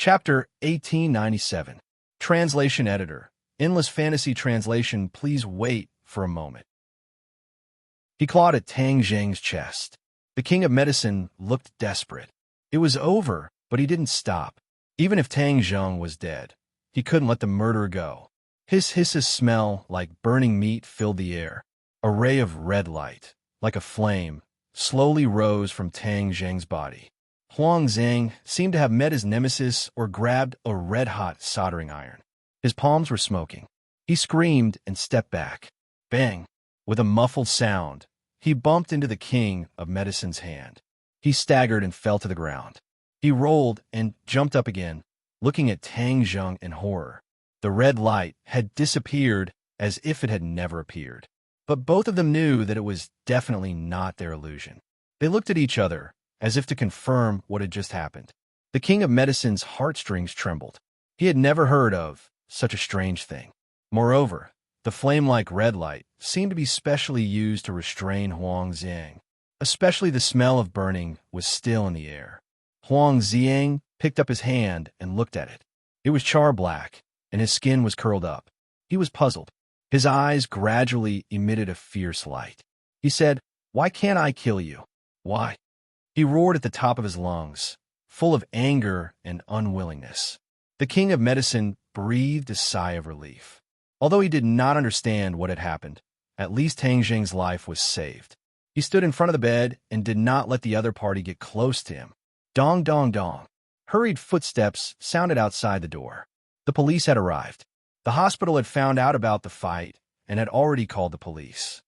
Chapter 1897. Translation Editor. Endless Fantasy Translation. Please wait for a moment. He clawed at Tang Zheng's chest. The King of Medicine looked desperate. It was over, but he didn't stop. Even if Tang Zheng was dead, he couldn't let the murderer go. His hisses smell like burning meat filled the air. A ray of red light, like a flame, slowly rose from Tang Zheng's body. Huang Zhang seemed to have met his nemesis or grabbed a red-hot soldering iron. His palms were smoking. He screamed and stepped back. Bang! With a muffled sound, he bumped into the King of Medicine's hand. He staggered and fell to the ground. He rolled and jumped up again, looking at Tang Zheng in horror. The red light had disappeared as if it had never appeared. But both of them knew that it was definitely not their illusion. They looked at each other, as if to confirm what had just happened. The King of Medicine's heartstrings trembled. He had never heard of such a strange thing. Moreover, the flame-like red light seemed to be specially used to restrain Huang Zhang. Especially the smell of burning was still in the air. Huang Zhang picked up his hand and looked at it. It was char-black, and his skin was curled up. He was puzzled. His eyes gradually emitted a fierce light. He said, "Why can't I kill you? Why?" He roared at the top of his lungs, full of anger and unwillingness. The King of Medicine breathed a sigh of relief. Although he did not understand what had happened, at least Tang Zheng's life was saved. He stood in front of the bed and did not let the other party get close to him. Dong, dong, dong. Hurried footsteps sounded outside the door. The police had arrived. The hospital had found out about the fight and had already called the police.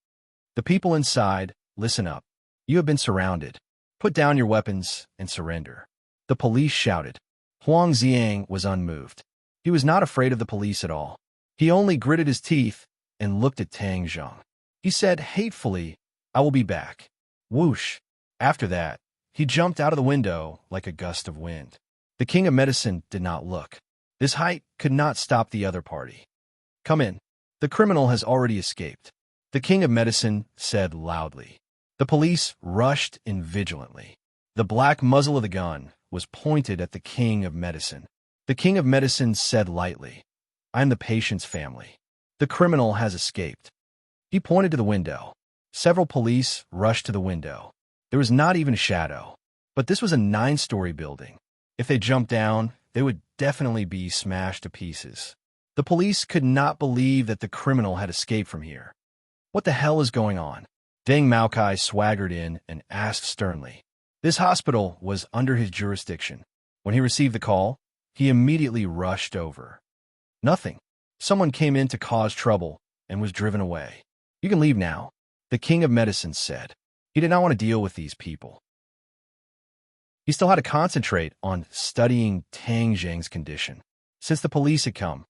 The people inside, listen up. You have been surrounded. Put down your weapons and surrender. The police shouted. Huang Zhang was unmoved. He was not afraid of the police at all. He only gritted his teeth and looked at Tang Zheng. He said hatefully, "I will be back." Whoosh. After that, he jumped out of the window like a gust of wind. The King of Medicine did not look. His height could not stop the other party. "Come in. The criminal has already escaped," the King of Medicine said loudly. The police rushed in vigilantly. The black muzzle of the gun was pointed at the King of Medicine. The King of Medicine said lightly, "I am the patient's family. The criminal has escaped." He pointed to the window. Several police rushed to the window. There was not even a shadow. But this was a 9-story building. If they jumped down, they would definitely be smashed to pieces. The police could not believe that the criminal had escaped from here. What the hell is going on? Deng Maokai swaggered in and asked sternly. This hospital was under his jurisdiction. When he received the call, he immediately rushed over. Nothing. Someone came in to cause trouble and was driven away. "You can leave now," the King of Medicine said. He did not want to deal with these people. He still had to concentrate on studying Tang Zheng's condition. Since the police had come,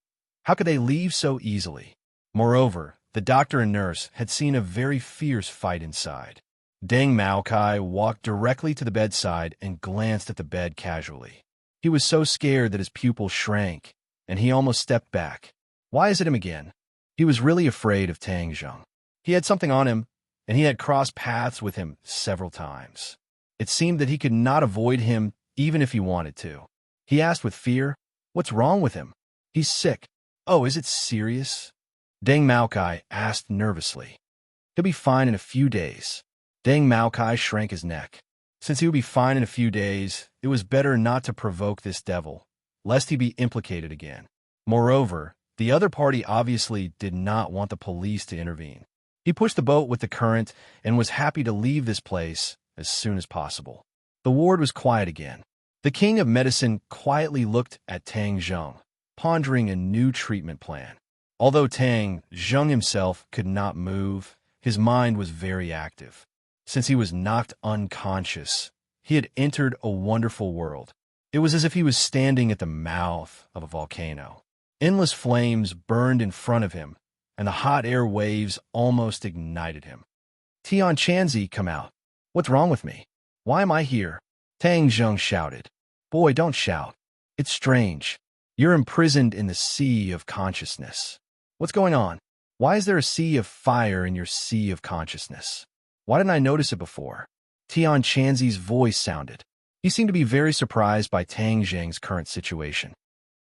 how could they leave so easily? Moreover, the doctor and nurse had seen a very fierce fight inside. Deng Maokai walked directly to the bedside and glanced at the bed casually. He was so scared that his pupils shrank, and he almost stepped back. Why is it him again? He was really afraid of Tang Zheng. He had something on him, and he had crossed paths with him several times. It seemed that he could not avoid him even if he wanted to. He asked with fear, "What's wrong with him?" "He's sick." "Oh, is it serious?" Deng Maokai asked nervously. "He'll be fine in a few days." Deng Maokai shrank his neck. Since he would be fine in a few days, it was better not to provoke this devil, lest he be implicated again. Moreover, the other party obviously did not want the police to intervene. He pushed the boat with the current and was happy to leave this place as soon as possible. The ward was quiet again. The King of Medicine quietly looked at Tang Zheng, pondering a new treatment plan. Although Tang Zheng himself could not move, his mind was very active. Since he was knocked unconscious, he had entered a wonderful world. It was as if he was standing at the mouth of a volcano. Endless flames burned in front of him, and the hot air waves almost ignited him. "Tian Chanzi, come out. What's wrong with me? Why am I here?" Tang Zheng shouted. "Boy, don't shout. It's strange. You're imprisoned in the sea of consciousness. What's going on? Why is there a sea of fire in your sea of consciousness? Why didn't I notice it before?" Tian Chanzi's voice sounded. He seemed to be very surprised by Tang Zheng's current situation.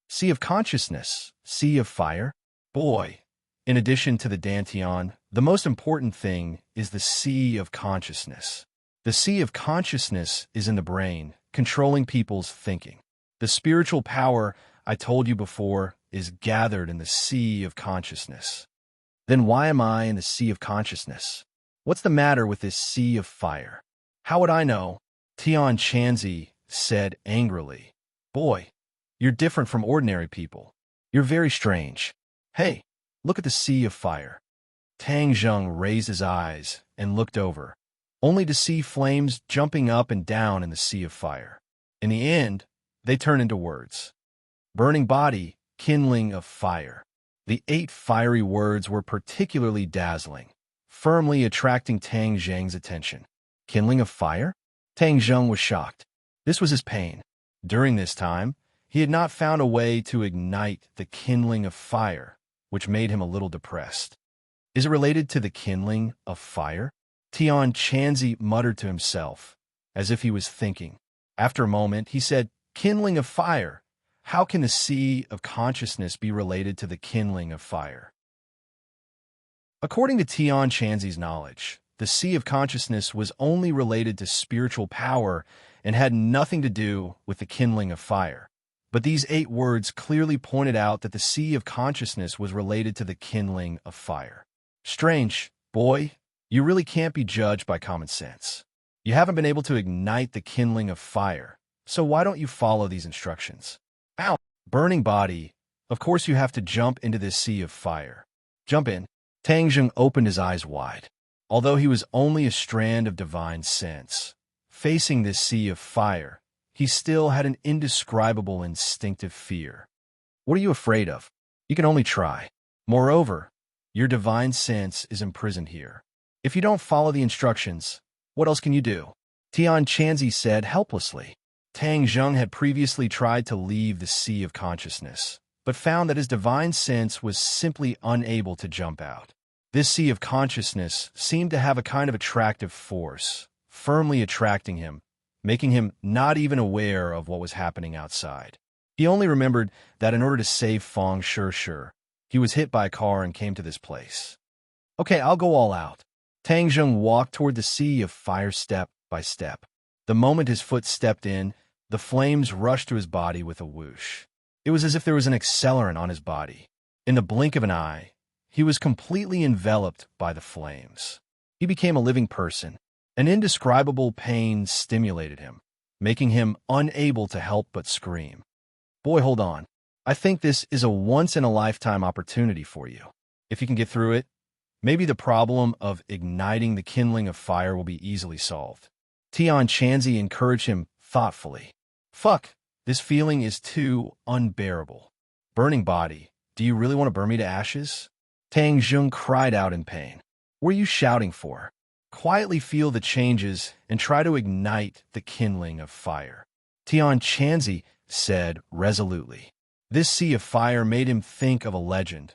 Sea of consciousness, sea of fire? Boy, in addition to the Dantian, the most important thing is the sea of consciousness. The sea of consciousness is in the brain, controlling people's thinking. The spiritual power, I told you before, is gathered in the sea of consciousness. Then why am I in the sea of consciousness? What's the matter with this sea of fire? How would I know? Tian Chanzi said angrily. Boy, you're different from ordinary people. You're very strange. Hey, look at the sea of fire. Tang Zheng raised his eyes and looked over, only to see flames jumping up and down in the sea of fire. In the end, they turned into words. Burning body, kindling of fire. The 8 fiery words were particularly dazzling, firmly attracting Tang Zheng's attention. Kindling of fire? Tang Zheng was shocked. This was his pain. During this time, he had not found a way to ignite the kindling of fire, which made him a little depressed. Is it related to the kindling of fire? Tian Chanzi muttered to himself, as if he was thinking. After a moment, he said, Kindling of fire. How can the sea of consciousness be related to the kindling of fire? According to Tian Chanzi's knowledge, the sea of consciousness was only related to spiritual power and had nothing to do with the kindling of fire. But these 8 words clearly pointed out that the sea of consciousness was related to the kindling of fire. Strange, boy, you really can't be judged by common sense. You haven't been able to ignite the kindling of fire, so why don't you follow these instructions? Ow! Burning body. Of course you have to jump into this sea of fire. Jump in. Tang Zheng opened his eyes wide. Although he was only a strand of divine sense, facing this sea of fire, he still had an indescribable instinctive fear. What are you afraid of? You can only try. Moreover, your divine sense is imprisoned here. If you don't follow the instructions, what else can you do? Tian Chanzi said helplessly. Tang Zheng had previously tried to leave the sea of consciousness, but found that his divine sense was simply unable to jump out. This sea of consciousness seemed to have a kind of attractive force, firmly attracting him, making him not even aware of what was happening outside. He only remembered that in order to save Feng Shi, he was hit by a car and came to this place. Okay, I'll go all out. Tang Zheng walked toward the sea of fire step by step. The moment his foot stepped in, the flames rushed to his body with a whoosh. It was as if there was an accelerant on his body. In the blink of an eye, he was completely enveloped by the flames. He became a living person. An indescribable pain stimulated him, making him unable to help but scream. Boy, hold on. I think this is a once-in-a-lifetime opportunity for you. If you can get through it, maybe the problem of igniting the kindling of fire will be easily solved. Tian Chanzi encouraged him thoughtfully. Fuck, this feeling is too unbearable. Burning body, do you really want to burn me to ashes? Tang Zheng cried out in pain. What are you shouting for? Quietly feel the changes and try to ignite the kindling of fire. Tian Chanzi said resolutely. This sea of fire made him think of a legend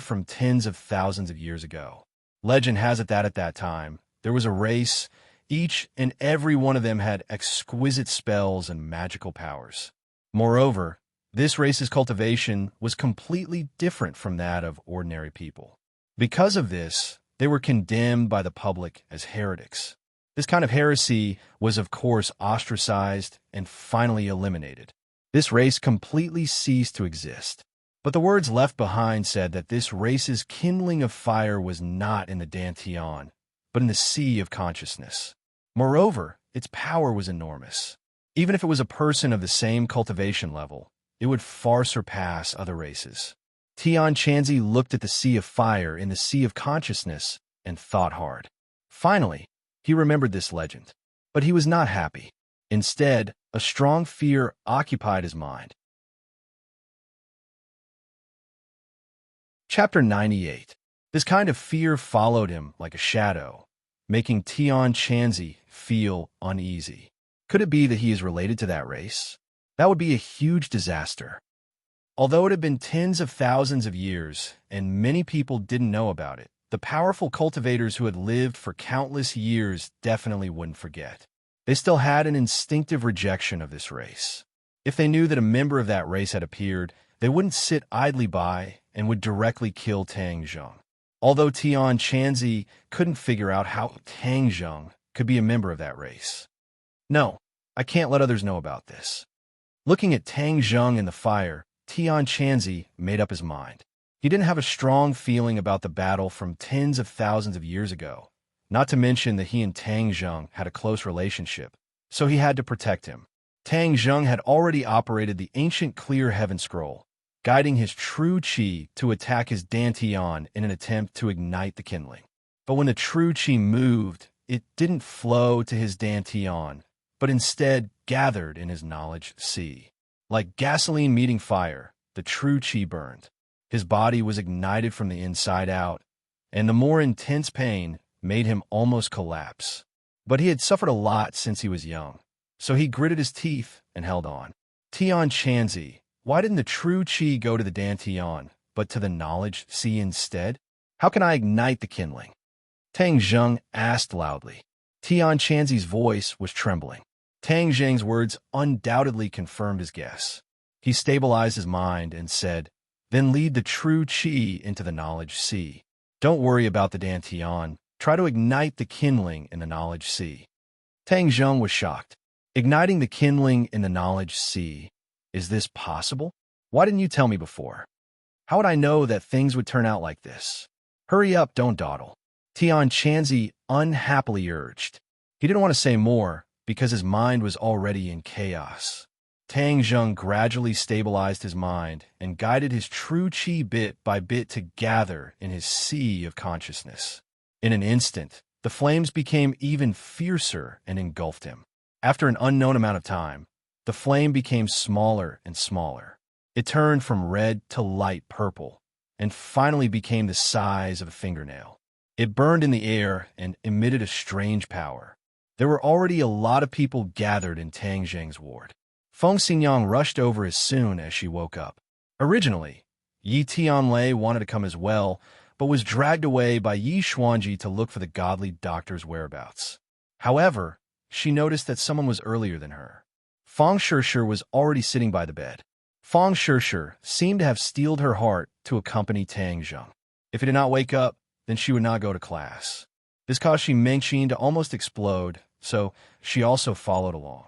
from tens of thousands of years ago. Legend has it that at that time, there was a race. Each and every one of them had exquisite spells and magical powers. Moreover, this race's cultivation was completely different from that of ordinary people. Because of this, they were condemned by the public as heretics. This kind of heresy was, of course, ostracized and finally eliminated. This race completely ceased to exist. But the words left behind said that this race's kindling of fire was not in the Dantian, but in the sea of consciousness. Moreover, its power was enormous. Even if it was a person of the same cultivation level, it would far surpass other races. Tian Chanzi looked at the sea of fire in the sea of consciousness and thought hard. Finally, he remembered this legend. But he was not happy. Instead, a strong fear occupied his mind. Chapter 98. This kind of fear followed him like a shadow, making Tian Chanzi feel uneasy. Could it be that he is related to that race? That would be a huge disaster. Although it had been tens of thousands of years, and many people didn't know about it, the powerful cultivators who had lived for countless years definitely wouldn't forget. They still had an instinctive rejection of this race. If they knew that a member of that race had appeared, they wouldn't sit idly by and would directly kill Tang Zheng. Although Tian Chanzi couldn't figure out how Tang Zheng could be a member of that race. No, I can't let others know about this. Looking at Tang Zheng in the fire, Tian Chanzi made up his mind. He didn't have a strong feeling about the battle from tens of thousands of years ago, not to mention that he and Tang Zheng had a close relationship, so he had to protect him. Tang Zheng had already operated the ancient clear heaven scroll, guiding his true qi to attack his dantian in an attempt to ignite the kindling. But when the true qi moved, it didn't flow to his dantian, but instead gathered in his knowledge sea. Like gasoline meeting fire, the true qi burned. His body was ignited from the inside out, and the more intense pain made him almost collapse. But he had suffered a lot since he was young, so he gritted his teeth and held on. Tian Chanzi, why didn't the true qi go to the dantian, but to the knowledge sea instead? How can I ignite the kindling? Tang Zheng asked loudly. Tian Chanzi's voice was trembling. Tang Zheng's words undoubtedly confirmed his guess. He stabilized his mind and said, "Then lead the true qi into the knowledge sea. Don't worry about the dantian. Try to ignite the kindling in the knowledge sea." Tang Zheng was shocked. Igniting the kindling in the knowledge sea. Is this possible? Why didn't you tell me before? How would I know that things would turn out like this? Hurry up, don't dawdle. Tian Chanzi unhappily urged. He didn't want to say more because his mind was already in chaos. Tang Zheng gradually stabilized his mind and guided his true qi bit by bit to gather in his sea of consciousness. In an instant, the flames became even fiercer and engulfed him. After an unknown amount of time, the flame became smaller and smaller. It turned from red to light purple, and finally became the size of a fingernail. It burned in the air and emitted a strange power. There were already a lot of people gathered in Tang Zheng's ward. Feng Xinyang rushed over as soon as she woke up. Originally, Yi Tianlei wanted to come as well, but was dragged away by Yi Xuanji to look for the godly doctor's whereabouts. However, she noticed that someone was earlier than her. Feng Shishir was already sitting by the bed. Feng Shishir seemed to have steeled her heart to accompany Tang Zheng. If he did not wake up, then she would not go to class. This caused Xi Mengqin to almost explode, so she also followed along.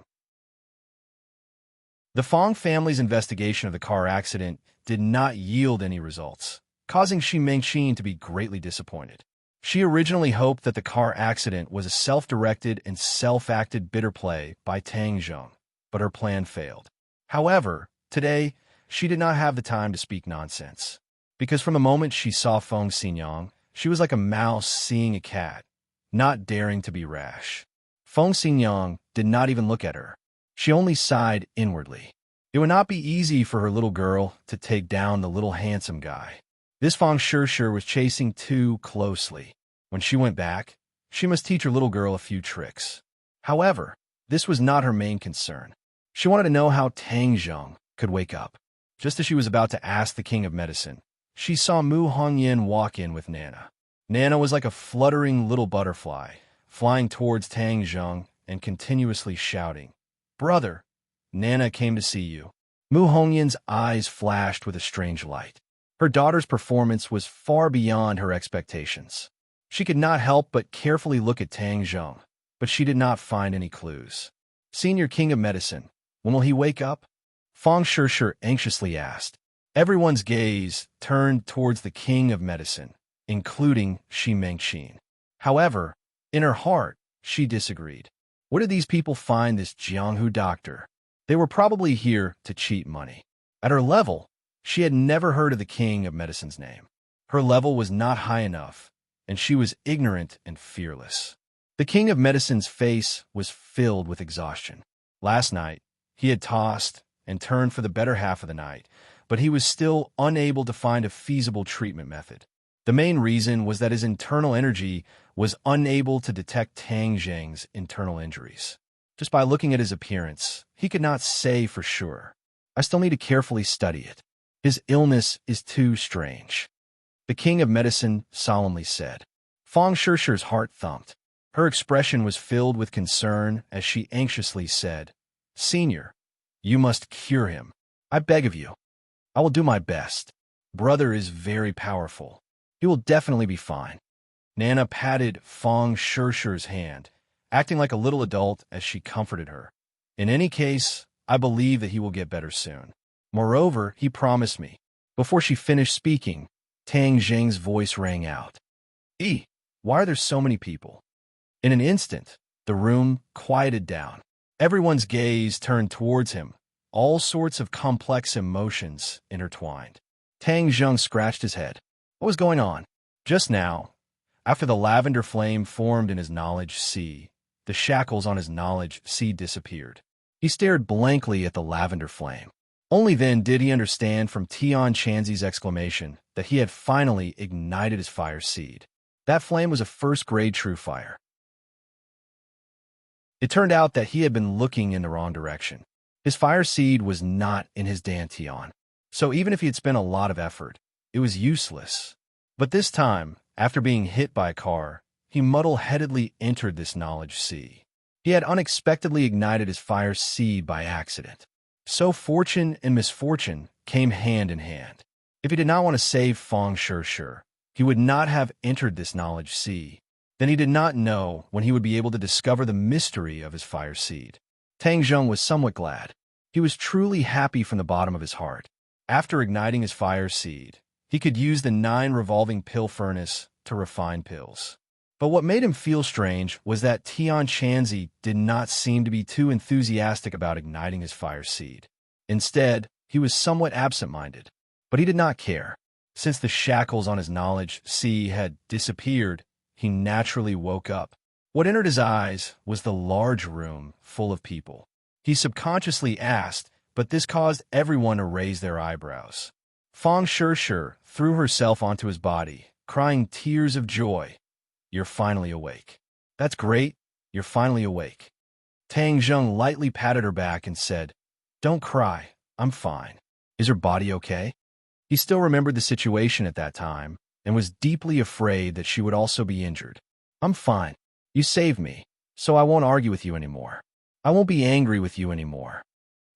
The Feng family's investigation of the car accident did not yield any results, causing Xi Mengqin to be greatly disappointed. She originally hoped that the car accident was a self-directed and self-acted bitter play by Tang Zheng, but her plan failed. However, today, she did not have the time to speak nonsense, because from the moment she saw Feng Xinyang, she was like a mouse seeing a cat, not daring to be rash. Feng Xinyang did not even look at her. She only sighed inwardly. It would not be easy for her little girl to take down the little handsome guy. This Feng Shishir was chasing too closely. When she went back, she must teach her little girl a few tricks. However, this was not her main concern. She wanted to know how Tang Zheng could wake up. Just as she was about to ask the king of medicine, she saw Mu Hongyan walk in with Nana. Nana was like a fluttering little butterfly, flying towards Tang Zheng and continuously shouting, "Brother, Nana came to see you." Mu Hongyan's eyes flashed with a strange light. Her daughter's performance was far beyond her expectations. She could not help but carefully look at Tang Zheng, but she did not find any clues. "Senior King of Medicine, when will he wake up?" Feng Shishir anxiously asked. Everyone's gaze turned towards the King of Medicine, including Xi Mengqin. However, in her heart, she disagreed. Where did these people find this Jianghu doctor? They were probably here to cheat money. At her level, she had never heard of the King of Medicine's name. Her level was not high enough, and she was ignorant and fearless. The King of Medicine's face was filled with exhaustion. Last night, he had tossed and turned for the better half of the night, but he was still unable to find a feasible treatment method. The main reason was that his internal energy was unable to detect Tang Zheng's internal injuries. Just by looking at his appearance, he could not say for sure. I still need to carefully study it. His illness is too strange. The King of Medicine solemnly said. Feng Shishir's heart thumped. Her expression was filled with concern as she anxiously said, "Senior, you must cure him. I beg of you. I will do my best. Brother is very powerful. He will definitely be fine." Nana patted Fong Shishi's hand, acting like a little adult as she comforted her. "In any case, I believe that he will get better soon. Moreover, he promised me." Before she finished speaking, Tang Zheng's voice rang out. Why are there so many people?" In an instant, the room quieted down. Everyone's gaze turned towards him, all sorts of complex emotions intertwined. Tang Zheng scratched his head. What was going on? Just now, after the lavender flame formed in his knowledge sea, the shackles on his knowledge sea disappeared. He stared blankly at the lavender flame. Only then did he understand from Tian Chanzi's exclamation that he had finally ignited his fire seed. That flame was a first-grade true fire. It turned out that he had been looking in the wrong direction. His fire seed was not in his dantian, so even if he had spent a lot of effort, it was useless. But this time, after being hit by a car, he muddle-headedly entered this knowledge sea. He had unexpectedly ignited his fire seed by accident. So fortune and misfortune came hand in hand. If he did not want to save Fong Shishi, he would not have entered this knowledge sea. Then he did not know when he would be able to discover the mystery of his fire seed. Tang Zheng was somewhat glad. He was truly happy from the bottom of his heart. After igniting his fire seed, he could use the 9 revolving pill furnace to refine pills. But what made him feel strange was that Tian Chanzi did not seem to be too enthusiastic about igniting his fire seed. Instead, he was somewhat absent-minded. But he did not care. Since the shackles on his knowledge sea had disappeared, he naturally woke up. What entered his eyes was the large room full of people. He subconsciously asked, but this caused everyone to raise their eyebrows. Fong Shishi threw herself onto his body, crying tears of joy. "You're finally awake." "That's great. You're finally awake." Tang Zheng lightly patted her back and said, "Don't cry. I'm fine." "Is her body okay?" He still remembered the situation at that time and was deeply afraid that she would also be injured. "I'm fine. You saved me, so I won't argue with you anymore. I won't be angry with you anymore,"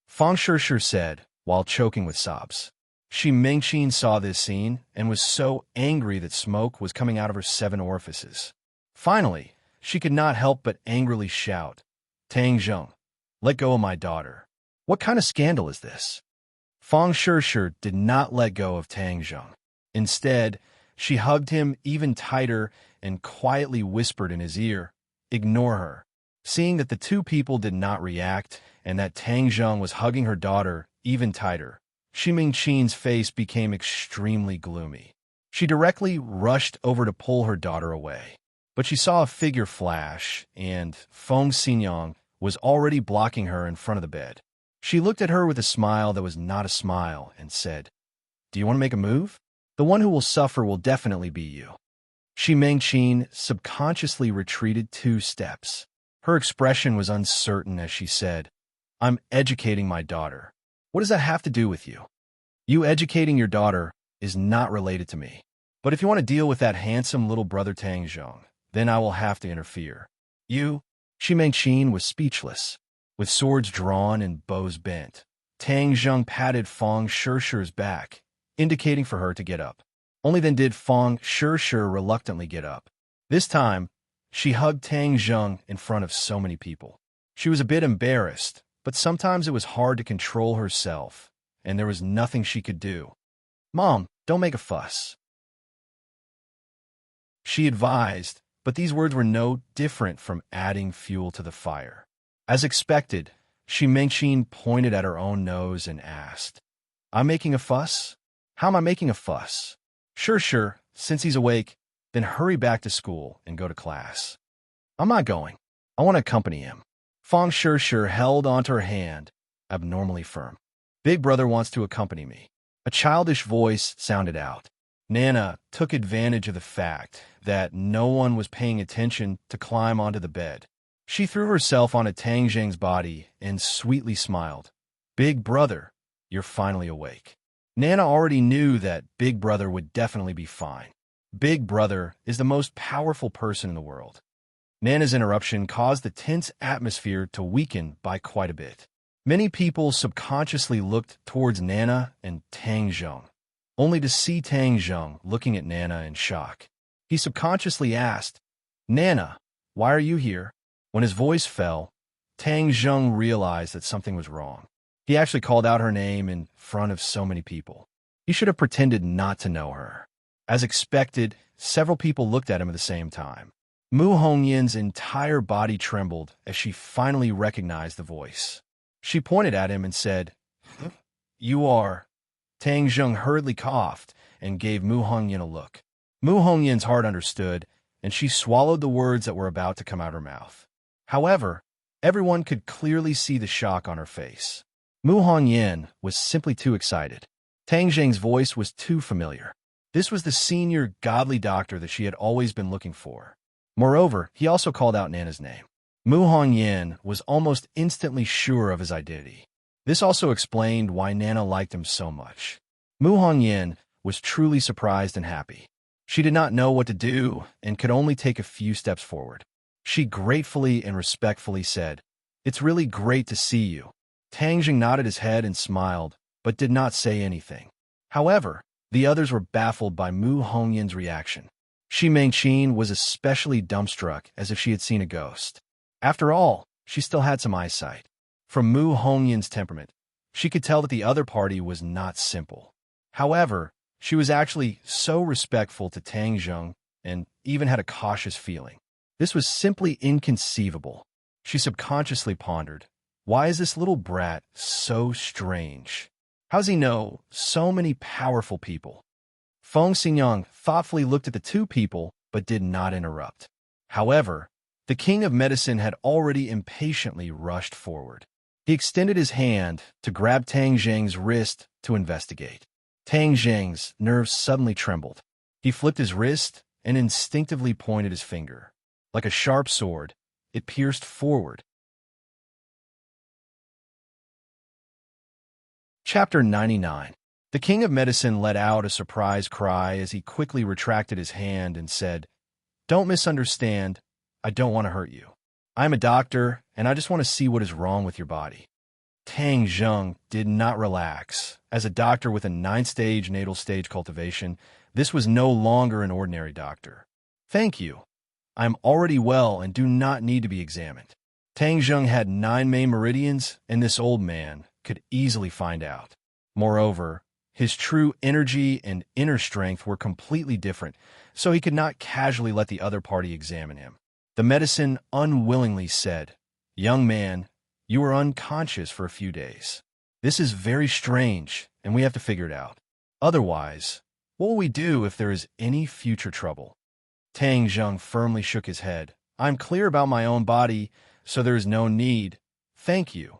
Fong Shishi said, while choking with sobs. Shi Mengqin saw this scene and was so angry that smoke was coming out of her 7 orifices. Finally, she could not help but angrily shout, "Tang Zheng, let go of my daughter. What kind of scandal is this?" Fong Shishi did not let go of Tang Zheng. Instead, she hugged him even tighter and quietly whispered in his ear, "Ignore her." Seeing that the two people did not react and that Tang Zheng was hugging her daughter even tighter, Shi Mingqin's face became extremely gloomy. She directly rushed over to pull her daughter away. But she saw a figure flash, and Feng Xinyang was already blocking her in front of the bed. She looked at her with a smile that was not a smile and said, "Do you want to make a move? The one who will suffer will definitely be you." Shi Mingqin subconsciously retreated 2 steps. Her expression was uncertain as she said, "I'm educating my daughter. What does that have to do with you? You educating your daughter is not related to me. But if you want to deal with that handsome little brother Tang Zheng, then I will have to interfere." "You?" Shi Mengqin was speechless. With swords drawn and bows bent, Tang Zheng patted Fong Shishi's back, indicating for her to get up. Only then did Fong Shishi reluctantly get up. This time, she hugged Tang Zheng in front of so many people. She was a bit embarrassed, but sometimes it was hard to control herself, and there was nothing she could do. "Mom, don't make a fuss," she advised, but these words were no different from adding fuel to the fire. As expected, Shi Mengqin pointed at her own nose and asked, "I'm making a fuss? How am I making a fuss?" Sure, since he's awake, then hurry back to school and go to class." "I'm not going. I want to accompany him." Fong Shishi held onto her hand, abnormally firm. "Big brother wants to accompany me." A childish voice sounded out. Nana took advantage of the fact that no one was paying attention to climb onto the bed. She threw herself onto Tang Zheng's body and sweetly smiled. "Big brother, you're finally awake." Nana already knew that Big Brother would definitely be fine. Big Brother is the most powerful person in the world. Nana's interruption caused the tense atmosphere to weaken by quite a bit. Many people subconsciously looked towards Nana and Tang Zheng, only to see Tang Zheng looking at Nana in shock. He subconsciously asked, "Nana, why are you here?" When his voice fell, Tang Zheng realized that something was wrong. He actually called out her name in front of so many people. He should have pretended not to know her. As expected, several people looked at him at the same time. Mu Hongyan's entire body trembled as she finally recognized the voice. She pointed at him and said, "You are..." Tang Zheng hurriedly coughed and gave Mu Hongyan a look. Mu Hongyan's heart understood, and she swallowed the words that were about to come out her mouth. However, everyone could clearly see the shock on her face. Mu Hongyan was simply too excited. Tang Zheng's voice was too familiar. This was the senior godly doctor that she had always been looking for. Moreover, he also called out Nana's name. Mu Hongyan was almost instantly sure of his identity. This also explained why Nana liked him so much. Mu Hongyan was truly surprised and happy. She did not know what to do and could only take a few steps forward. She gratefully and respectfully said, "It's really great to see you." Tang Zheng nodded his head and smiled, but did not say anything. However, the others were baffled by Mu Hongyan's reaction. Shi Mengqin was especially dumbstruck, as if she had seen a ghost. After all, she still had some eyesight. From Mu Hongyan's temperament, she could tell that the other party was not simple. However, she was actually so respectful to Tang Zheng and even had a cautious feeling. This was simply inconceivable. She subconsciously pondered, why is this little brat so strange? How does he know so many powerful people? Feng Xinyang thoughtfully looked at the two people, but did not interrupt. However, the king of medicine had already impatiently rushed forward. He extended his hand to grab Tang Zheng's wrist to investigate. Tang Zheng's nerves suddenly trembled. He flipped his wrist and instinctively pointed his finger. Like a sharp sword, it pierced forward. Chapter 99. The king of medicine let out a surprised cry as he quickly retracted his hand and said, "Don't misunderstand. I don't want to hurt you. I'm a doctor, and I just want to see what is wrong with your body." Tang Zheng did not relax. As a doctor with a 9-stage natal stage cultivation, this was no longer an ordinary doctor. "Thank you. I'm already well and do not need to be examined." Tang Zheng had 9 main meridians, and this old man could easily find out. Moreover, his true energy and inner strength were completely different, so he could not casually let the other party examine him. The medicine unwillingly said, "Young man, you were unconscious for a few days. This is very strange, and we have to figure it out. Otherwise, what will we do if there is any future trouble?" Tang Zheng firmly shook his head. "I'm clear about my own body, so there is no need. Thank you."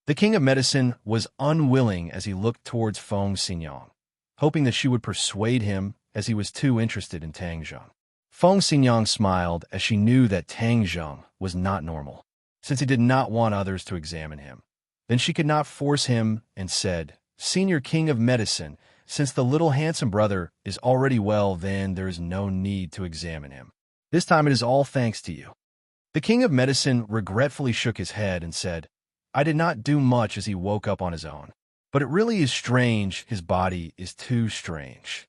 The king of medicine was unwilling as he looked towards Feng Xinyang, hoping that she would persuade him as he was too interested in Tang Zheng. Feng Xinyang smiled as she knew that Tang Zheng was not normal, since he did not want others to examine him. Then she could not force him and said, "Senior king of medicine, since the little handsome brother is already well, then there is no need to examine him. This time it is all thanks to you." The king of medicine regretfully shook his head and said, "I did not do much as he woke up on his own. But it really is strange, his body is too strange."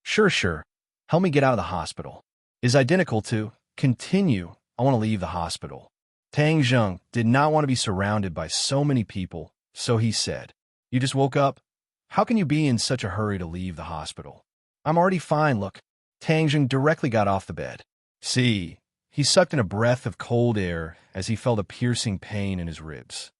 Sure. Help me get out of the hospital." Is identical to, "Continue, I want to leave the hospital." Tang Zheng did not want to be surrounded by so many people, so he said, "You just woke up? How can you be in such a hurry to leave the hospital?" "I'm already fine, look." Tang Zheng directly got off the bed. See, he sucked in a breath of cold air as he felt a piercing pain in his ribs.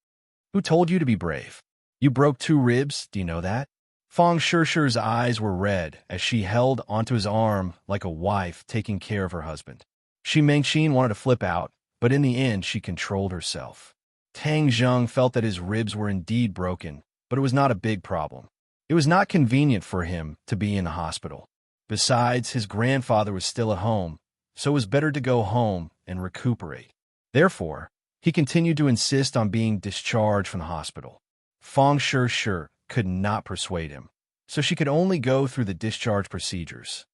"Who told you to be brave? You broke 2 ribs, do you know that?" Feng Shishi's eyes were red as she held onto his arm like a wife taking care of her husband. Shi Mengqin wanted to flip out, but in the end she controlled herself. Tang Zheng felt that his ribs were indeed broken, but it was not a big problem. It was not convenient for him to be in the hospital. Besides, his grandfather was still at home, so it was better to go home and recuperate. Therefore, he continued to insist on being discharged from the hospital. Feng Shishi could not persuade him, so she could only go through the discharge procedures.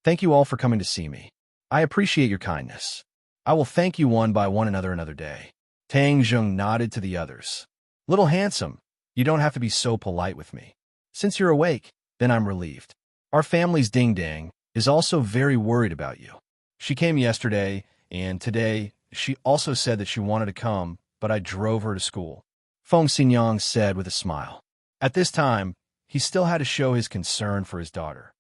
"Thank you all for coming to see me. I appreciate your kindness. I will thank you one by one another day. Tang Zheng nodded to the others. Little handsome, you don't have to be so polite with me. Since you're awake, then I'm relieved. Our family's ding-dang is also very worried about you. She came yesterday, and today she also said that she wanted to come, but I drove her to school. Feng Xinyang said with a smile. At this time, he still had to show his concern for his daughter.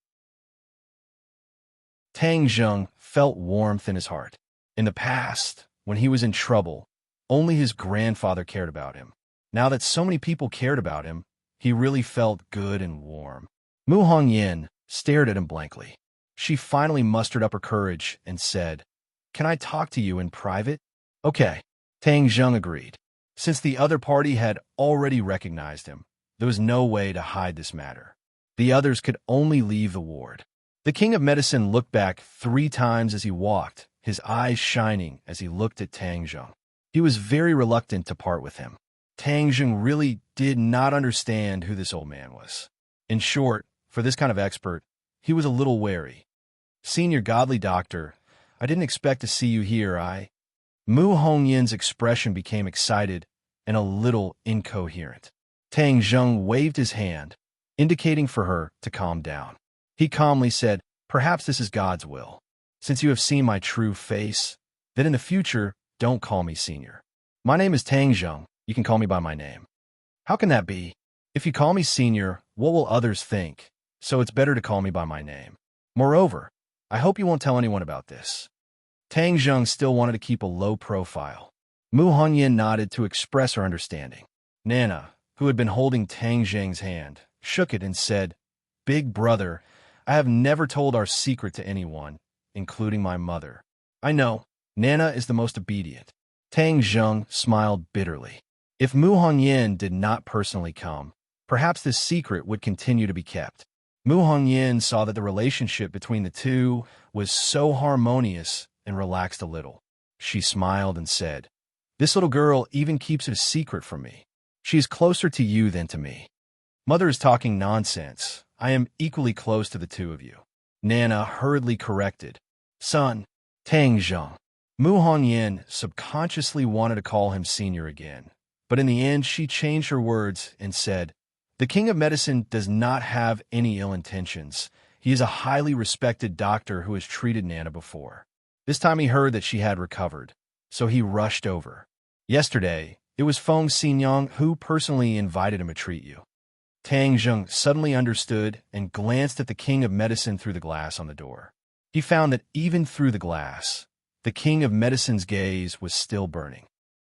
Tang Zheng felt warmth in his heart. In the past, when he was in trouble, only his grandfather cared about him. Now that so many people cared about him, he really felt good and warm. Mu Hongyan stared at him blankly. She finally mustered up her courage and said, "Can I talk to you in private?" Okay, Tang Zheng agreed. Since the other party had already recognized him, there was no way to hide this matter. The others could only leave the ward. The King of Medicine looked back 3 times as he walked, his eyes shining as he looked at Tang Zheng. He was very reluctant to part with him. Tang Zheng really did not understand who this old man was. In short, for this kind of expert, he was a little wary. Senior godly doctor, I didn't expect to see you here, Mu Hongyan's expression became excited and a little incoherent. Tang Zheng waved his hand, indicating for her to calm down. He calmly said, "Perhaps this is God's will. Since you have seen my true face, then in the future, don't call me senior. My name is Tang Zheng. You can call me by my name." "How can that be? If you call me senior, what will others think? So it's better to call me by my name. Moreover, I hope you won't tell anyone about this." Tang Zheng still wanted to keep a low profile. Mu Hongyan nodded to express her understanding. Nana, who had been holding Tang Zheng's hand, shook it and said, "Big brother, I have never told our secret to anyone, including my mother. I know, Nana is the most obedient." Tang Zheng smiled bitterly. If Mu Hongyan did not personally come, perhaps this secret would continue to be kept. Mu Hongyan saw that the relationship between the two was so harmonious and relaxed a little. She smiled and said, "This little girl even keeps it a secret from me. She is closer to you than to me." "Mother is talking nonsense. I am equally close to the two of you," Nana hurriedly corrected. "Son, Tang Zheng." Mu Hongyan subconsciously wanted to call him senior again, but in the end she changed her words and said, "The King of Medicine does not have any ill intentions. He is a highly respected doctor who has treated Nana before. This time he heard that she had recovered, so he rushed over. Yesterday, it was Feng Xinyang who personally invited him to treat you." Tang Zheng suddenly understood and glanced at the King of Medicine through the glass on the door. He found that even through the glass, the King of Medicine's gaze was still burning.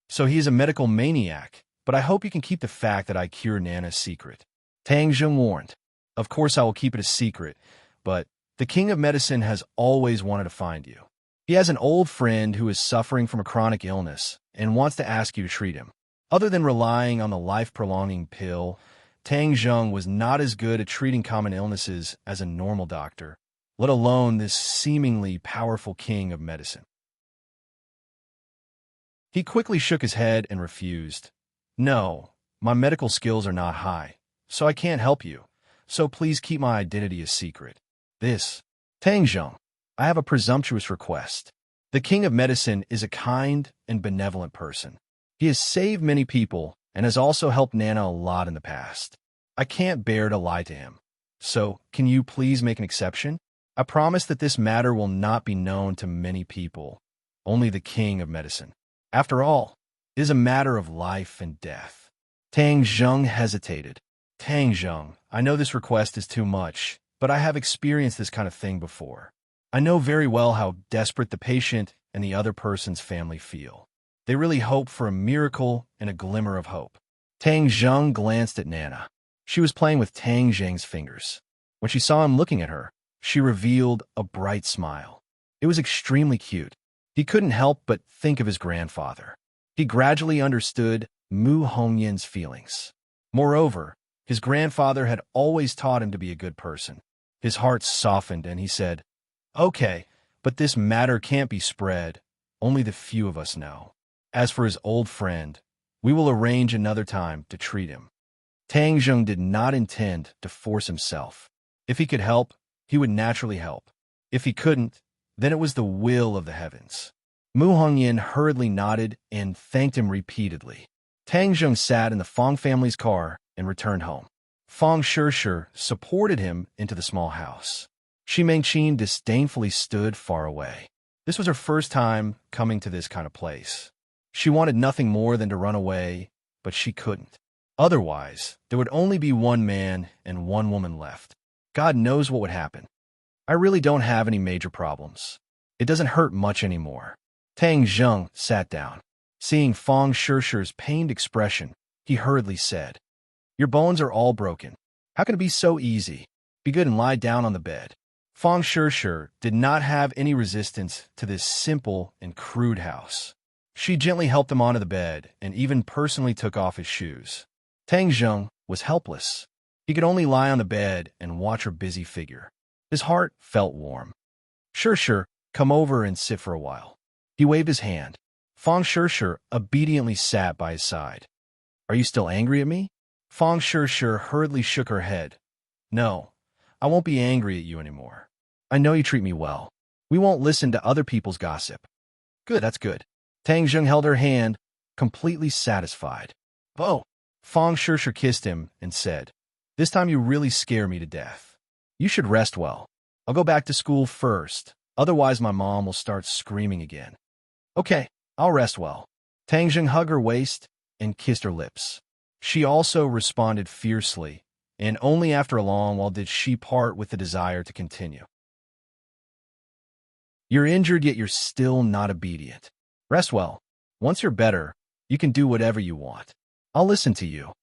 "So he is a medical maniac, but I hope you can keep the fact that I cure Nana's secret." Tang Zheng warned, "Of course I will keep it a secret, but the King of Medicine has always wanted to find you. He has an old friend who is suffering from a chronic illness and wants to ask you to treat him." Other than relying on the life-prolonging pill, Tang Zheng was not as good at treating common illnesses as a normal doctor, let alone this seemingly powerful King of Medicine. He quickly shook his head and refused. "No, my medical skills are not high, so I can't help you. So please keep my identity a secret. This, Tang Zheng, I have a presumptuous request. The King of Medicine is a kind and benevolent person. He has saved many people and has also helped Nana a lot in the past. I can't bear to lie to him. So, can you please make an exception? I promise that this matter will not be known to many people, only the King of Medicine. After all, it is a matter of life and death." Tang Zheng hesitated. "Tang Zheng, I know this request is too much, but I have experienced this kind of thing before. I know very well how desperate the patient and the other person's family feel. They really hope for a miracle and a glimmer of hope." Tang Zheng glanced at Nana. She was playing with Tang Zheng's fingers. When she saw him looking at her, she revealed a bright smile. It was extremely cute. He couldn't help but think of his grandfather. He gradually understood Mu Hongyan's feelings. Moreover, his grandfather had always taught him to be a good person. His heart softened and he said, "Okay, but this matter can't be spread. Only the few of us know. As for his old friend, we will arrange another time to treat him." Tang Zheng did not intend to force himself. If he could help, he would naturally help. If he couldn't, then it was the will of the heavens. Mu Hongyan hurriedly nodded and thanked him repeatedly. Tang Zheng sat in the Fong family's car and returned home. Fong Shishir supported him into the small house. Shi Mengqin disdainfully stood far away. This was her first time coming to this kind of place. She wanted nothing more than to run away, but she couldn't. Otherwise, there would only be one man and one woman left. God knows what would happen. I really don't have any major problems. It doesn't hurt much anymore. Tang Zheng sat down. Seeing Fong Shishir's pained expression, he hurriedly said, "Your bones are all broken. How can it be so easy? Be good and lie down on the bed." Fong Shishir did not have any resistance to this simple and crude house. She gently helped him onto the bed and even personally took off his shoes. Tang Zheng was helpless. He could only lie on the bed and watch her busy figure. His heart felt warm. "Shishir, come over and sit for a while." He waved his hand. Fong Shishir obediently sat by his side. "Are you still angry at me?" Fong Shishir hurriedly shook her head. "No, I won't be angry at you anymore. I know you treat me well. We won't listen to other people's gossip." "Good, that's good." Tang Zheng held her hand, completely satisfied. "Oh." Fong Shishir kissed him and said, "This time you really scare me to death. You should rest well. I'll go back to school first, otherwise my mom will start screaming again." "Okay, I'll rest well." Tang Zheng hugged her waist and kissed her lips. She also responded fiercely, and only after a long while did she part with the desire to continue. "You're injured, yet you're still not obedient. Rest well. Once you're better, you can do whatever you want. I'll listen to you."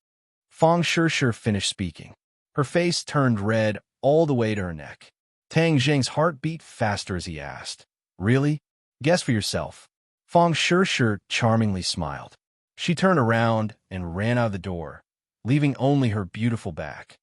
Fong Shishir finished speaking. Her face turned red all the way to her neck. Tang Zheng's heart beat faster as he asked, "Really? Guess for yourself." Fong Shishir charmingly smiled. She turned around and ran out of the door, leaving only her beautiful back.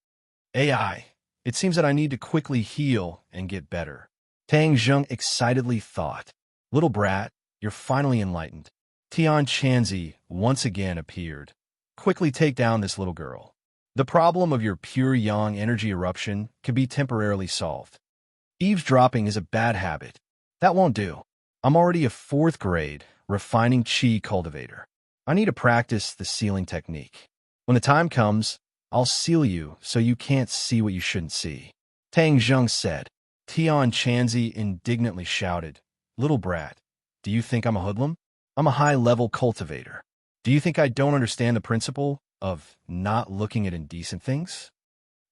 "AI, it seems that I need to quickly heal and get better." Tang Zheng excitedly thought. "Little brat, you're finally enlightened." Tian Chanzi once again appeared. "Quickly take down this little girl. The problem of your pure yang energy eruption can be temporarily solved. Eavesdropping is a bad habit. That won't do. I'm already a 4th grade refining chi cultivator. I need to practice the sealing technique. When the time comes, I'll seal you so you can't see what you shouldn't see." Tang Zheng said. Tian Chanzi indignantly shouted, "Little brat, do you think I'm a hoodlum? I'm a high-level cultivator. Do you think I don't understand the principle of not looking at indecent things?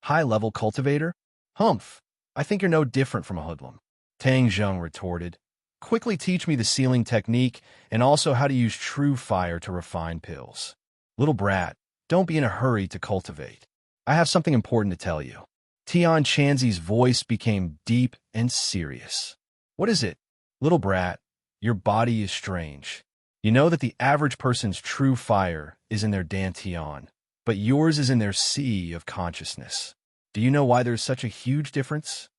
High-level cultivator? Humph, I think you're no different from a hoodlum." Tang Zheng retorted, "Quickly teach me the sealing technique and also how to use true fire to refine pills. Little brat, don't be in a hurry to cultivate. I have something important to tell you." Tian Chanzi's voice became deep and serious. "What is it? Little brat, your body is strange. You know that the average person's true fire is in their dantian, but yours is in their sea of consciousness. Do you know why there's such a huge difference?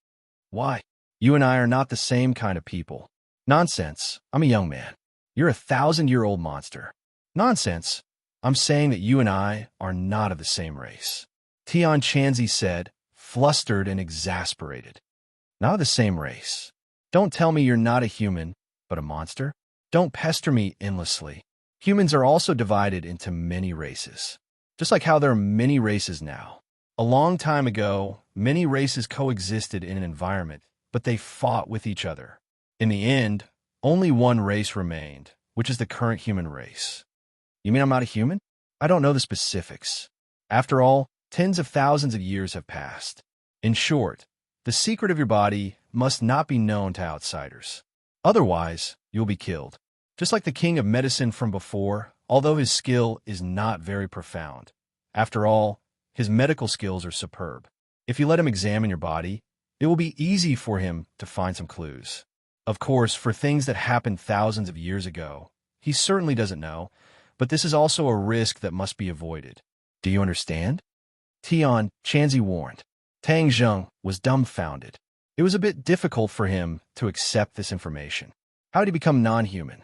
Why? You and I are not the same kind of people." "Nonsense. I'm a young man. You're a 1,000-year-old monster." "Nonsense. I'm saying that you and I are not of the same race." Tian Chanzi said, flustered and exasperated. "Not of the same race? Don't tell me you're not a human, but a monster? Don't pester me endlessly. Humans are also divided into many races, just like how there are many races now. A long time ago, many races coexisted in an environment, but they fought with each other. In the end, only one race remained, which is the current human race." "You mean I'm not a human?" "I don't know the specifics. After all, tens of thousands of years have passed. In short, the secret of your body must not be known to outsiders. Otherwise, you'll be killed. Just like the king of medicine from before, although his skill is not very profound. After all, his medical skills are superb. If you let him examine your body, it will be easy for him to find some clues. Of course, for things that happened thousands of years ago, he certainly doesn't know, but this is also a risk that must be avoided. Do you understand?" Tian Chanzi warned. Tang Zheng was dumbfounded. It was a bit difficult for him to accept this information. How did he become non-human?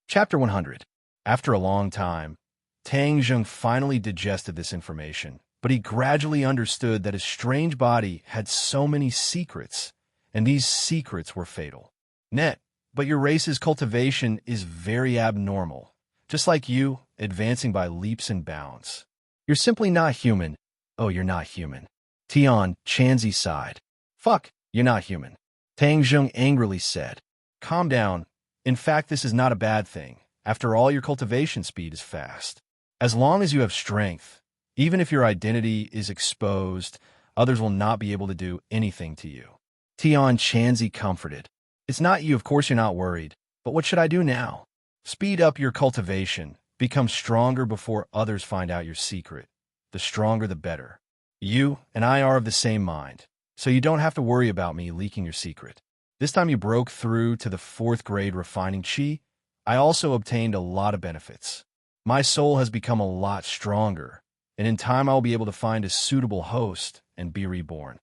Chapter 100. After a long time, Tang Zheng finally digested this information, but he gradually understood that his strange body had so many secrets and these secrets were fatal. Net, but your race's cultivation is very abnormal. Just like you, advancing by leaps and bounds. You're simply not human. Oh, you're not human. Tian Chanzi sighed. Fuck, you're not human. Tang Zheng angrily said. Calm down. In fact, this is not a bad thing. After all, your cultivation speed is fast. As long as you have strength, even if your identity is exposed, others will not be able to do anything to you. Tian Chanzi comforted. It's not you, of course you're not worried. But what should I do now? Speed up your cultivation. Become stronger before others find out your secret. The stronger the better. You and I are of the same mind, so you don't have to worry about me leaking your secret. This time you broke through to the 4th grade refining chi. I also obtained a lot of benefits. My soul has become a lot stronger, and in time I'll be able to find a suitable host and be reborn.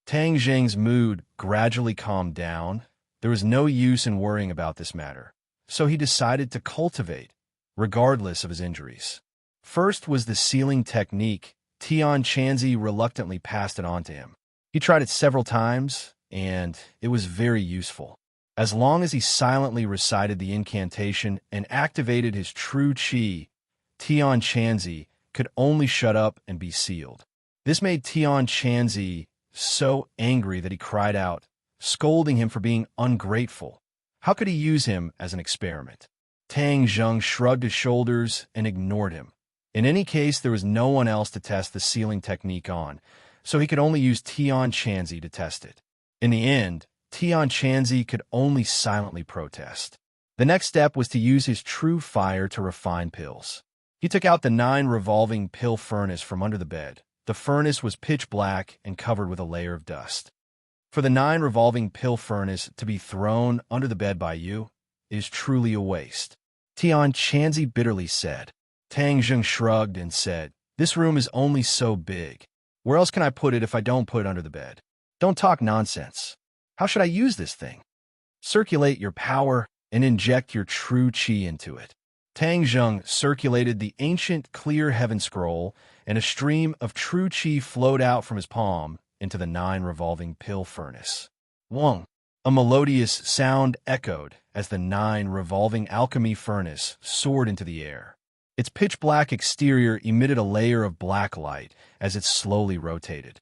Tang Zheng's mood gradually calmed down. There was no use in worrying about this matter, so he decided to cultivate, regardless of his injuries. First was the sealing technique. Tian Chanzi reluctantly passed it on to him. He tried it several times, and it was very useful. As long as he silently recited the incantation and activated his true chi, Tian Chanzi could only shut up and be sealed. This made Tian Chanzi so angry that he cried out, scolding him for being ungrateful. How could he use him as an experiment? Tang Zheng shrugged his shoulders and ignored him. In any case, there was no one else to test the sealing technique on, so he could only use Tian Chanzi to test it. In the end, Tian Chanzi could only silently protest. The next step was to use his true fire to refine pills. He took out the 9 revolving pill furnace from under the bed. The furnace was pitch black and covered with a layer of dust. For the 9 revolving pill furnace to be thrown under the bed by you is truly a waste. Tian Chanzi bitterly said. Tang Zheng shrugged and said, this room is only so big. Where else can I put it if I don't put it under the bed? Don't talk nonsense. How should I use this thing? Circulate your power and inject your true chi into it. Tang Zheng circulated the ancient clear heaven scroll, and a stream of true chi flowed out from his palm into the 9 revolving pill furnace. Wong! A melodious sound echoed as the 9 revolving alchemy furnace soared into the air. Its pitch-black exterior emitted a layer of black light as it slowly rotated.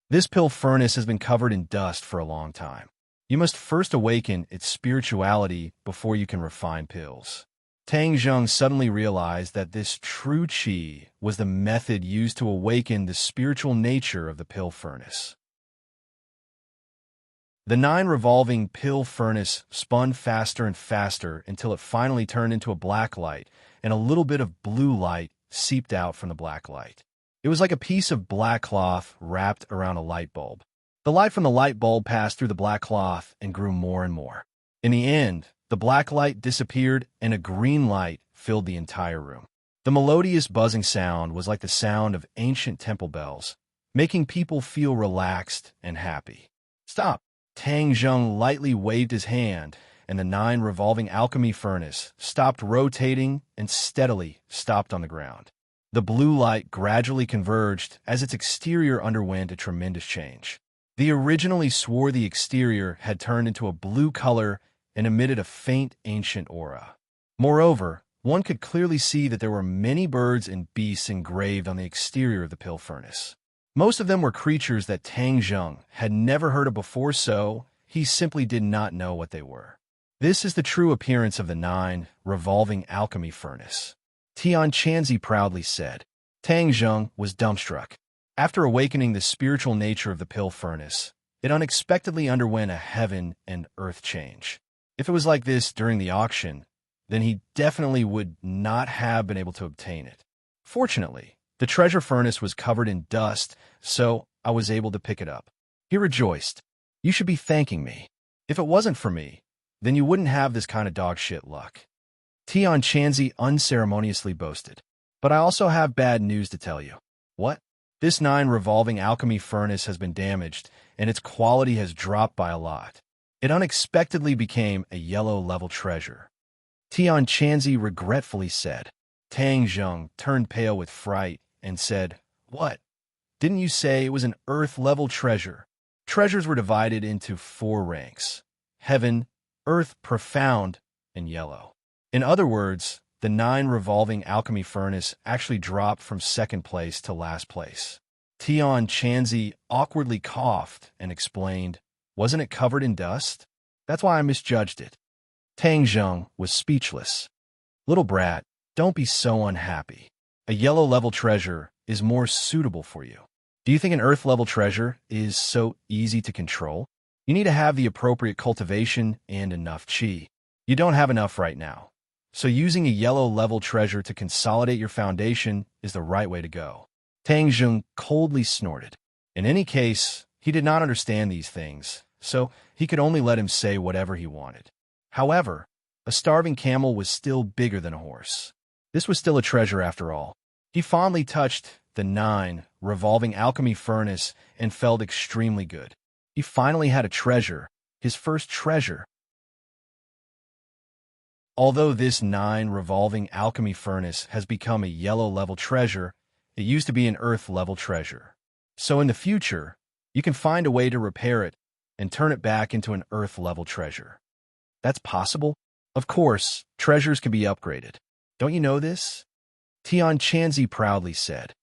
This pill furnace has been covered in dust for a long time. You must first awaken its spirituality before you can refine pills. Tang Zheng suddenly realized that this true chi was the method used to awaken the spiritual nature of the pill furnace. The 9 revolving pill furnace spun faster and faster until it finally turned into a black light, and a little bit of blue light seeped out from the black light. It was like a piece of black cloth wrapped around a light bulb. The light from the light bulb passed through the black cloth and grew more and more. In the end, the black light disappeared and a green light filled the entire room. The melodious buzzing sound was like the sound of ancient temple bells, making people feel relaxed and happy. Stop! Tang Zheng lightly waved his hand, and the 9 revolving alchemy furnace stopped rotating and steadily stopped on the ground. The blue light gradually converged as its exterior underwent a tremendous change. The originally swarthy exterior had turned into a blue color and emitted a faint ancient aura. Moreover, one could clearly see that there were many birds and beasts engraved on the exterior of the pill furnace. Most of them were creatures that Tang Zheng had never heard of before, so he simply did not know what they were. This is the true appearance of the 9 revolving alchemy furnace. Tian Chanzi proudly said. Tang Zheng was dumbstruck. After awakening the spiritual nature of the pill furnace, it unexpectedly underwent a heaven and earth change. If it was like this during the auction, then he definitely would not have been able to obtain it. Fortunately, the treasure furnace was covered in dust, so I was able to pick it up. He rejoiced. You should be thanking me. If it wasn't for me, then you wouldn't have this kind of dog shit luck. Tian Chanzi unceremoniously boasted. But I also have bad news to tell you. What? This 9 revolving alchemy furnace has been damaged, and its quality has dropped by a lot. It unexpectedly became a yellow-level treasure. Tian Chanzi regretfully said. Tang Zheng turned pale with fright and said, What? Didn't you say it was an earth-level treasure? Treasures were divided into 4 ranks: heaven, earth, profound, and yellow. In other words, the 9 revolving alchemy furnace actually dropped from second place to last place. Tian Chanzi awkwardly coughed and explained, "Wasn't it covered in dust? That's why I misjudged it." Tang Zheng was speechless. "Little brat, don't be so unhappy. A yellow-level treasure is more suitable for you. Do you think an earth-level treasure is so easy to control? You need to have the appropriate cultivation and enough qi. You don't have enough right now. So using a yellow-level treasure to consolidate your foundation is the right way to go." Tang Zheng coldly snorted. In any case, he did not understand these things, so he could only let him say whatever he wanted. However, a starving camel was still bigger than a horse. This was still a treasure after all. He fondly touched the 9 revolving alchemy furnace and felt extremely good. He finally had a treasure, his first treasure. Although this 9 revolving alchemy furnace has become a yellow-level treasure, it used to be an earth-level treasure. So in the future, you can find a way to repair it and turn it back into an earth-level treasure. That's possible? Of course, treasures can be upgraded. Don't you know this? Tian Chanzi proudly said.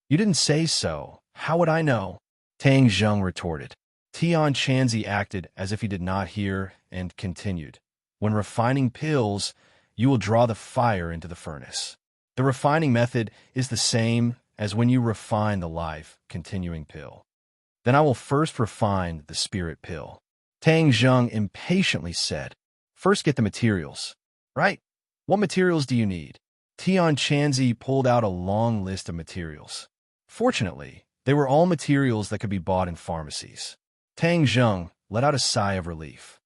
"You didn't say so. How would I know?" Tang Zheng retorted. Tian Chanzi acted as if he did not hear and continued. "When refining pills, you will draw the fire into the furnace. The refining method is the same as when you refine the life-continuing pill. Then I will first refine the spirit pill." Tang Zheng impatiently said, "First get the materials." "Right. What materials do you need?" Tian Chanzi pulled out a long list of materials. Fortunately, they were all materials that could be bought in pharmacies. Tang Zheng let out a sigh of relief.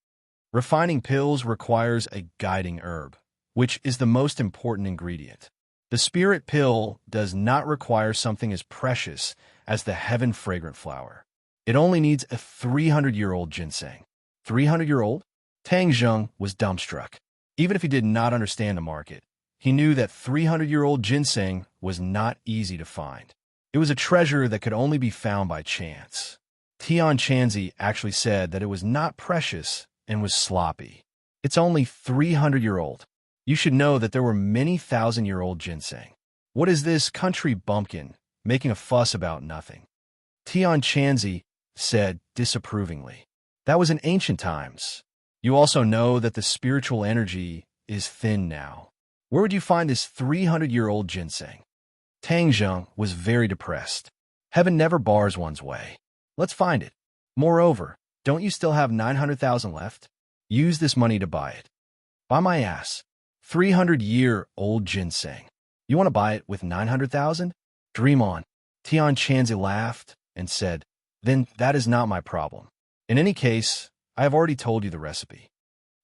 Refining pills requires a guiding herb, which is the most important ingredient. The spirit pill does not require something as precious as the heaven fragrant flower. It only needs a 300-year-old ginseng. 300-year-old? Tang Zheng was dumbstruck. Even if he did not understand the market, he knew that 300-year-old ginseng was not easy to find. It was a treasure that could only be found by chance. Tian Chanzi actually said that it was not precious and was sloppy. "It's only 300-year-old. You should know that there were many thousand-year-old ginseng. What is this country bumpkin making a fuss about nothing?" Tian Chanzi said disapprovingly. "That was in ancient times. You also know that the spiritual energy is thin now. Where would you find this 300-year-old ginseng?" Tang Zheng was very depressed. Heaven never bars one's way. Let's find it. Moreover, don't you still have 900,000 left? Use this money to buy it. By my ass, 300-year-old ginseng. You want to buy it with 900,000? Dream on. Tian Chanzi laughed and said, "Then that is not my problem. In any case, I have already told you the recipe."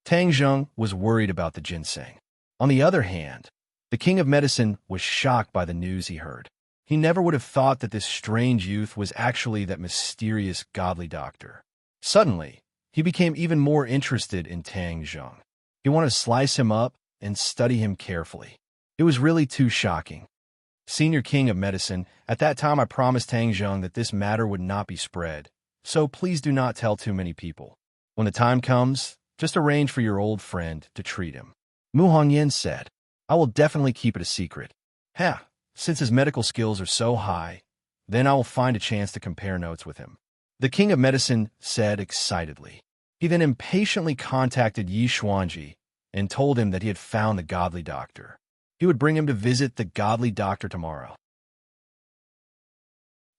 Tang Zheng was worried about the ginseng. On the other hand, the king of medicine was shocked by the news he heard. He never would have thought that this strange youth was actually that mysterious godly doctor. Suddenly, he became even more interested in Tang Zheng. He wanted to slice him up and study him carefully. It was really too shocking. Senior king of medicine, at that time I promised Tang Zheng that this matter would not be spread, so please do not tell too many people. When the time comes, just arrange for your old friend to treat him. Mu Hongyan said, "I will definitely keep it a secret. Since his medical skills are so high, then I will find a chance to compare notes with him." The king of medicine said excitedly. He then impatiently contacted Yi Xuanji and told him that he had found the godly doctor. He would bring him to visit the godly doctor tomorrow.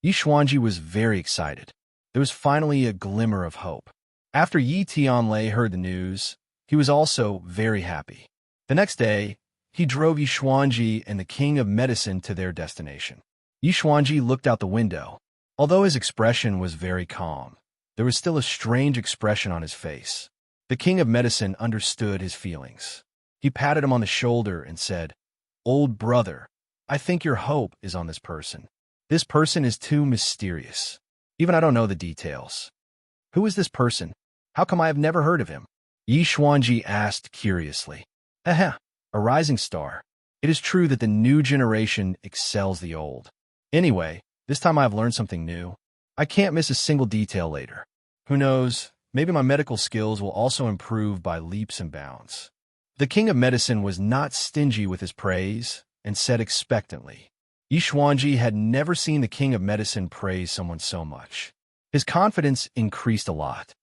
Yi Xuanji was very excited. There was finally a glimmer of hope. After Yi Tianlei heard the news, he was also very happy. The next day, he drove Yi Xuanji and the king of medicine to their destination. Yi Xuanji looked out the window. Although his expression was very calm, there was still a strange expression on his face. The king of medicine understood his feelings. He patted him on the shoulder and said, "Old brother, I think your hope is on this person. This person is too mysterious. Even I don't know the details. Who is this person? How come I have never heard of him?" Yi Xuanji asked curiously. A rising star. It is true that the new generation excels the old. Anyway, this time I have learned something new. I can't miss a single detail later. Who knows, maybe my medical skills will also improve by leaps and bounds. The king of medicine was not stingy with his praise and said expectantly. Yi Xuanji had never seen the king of medicine praise someone so much. His confidence increased a lot.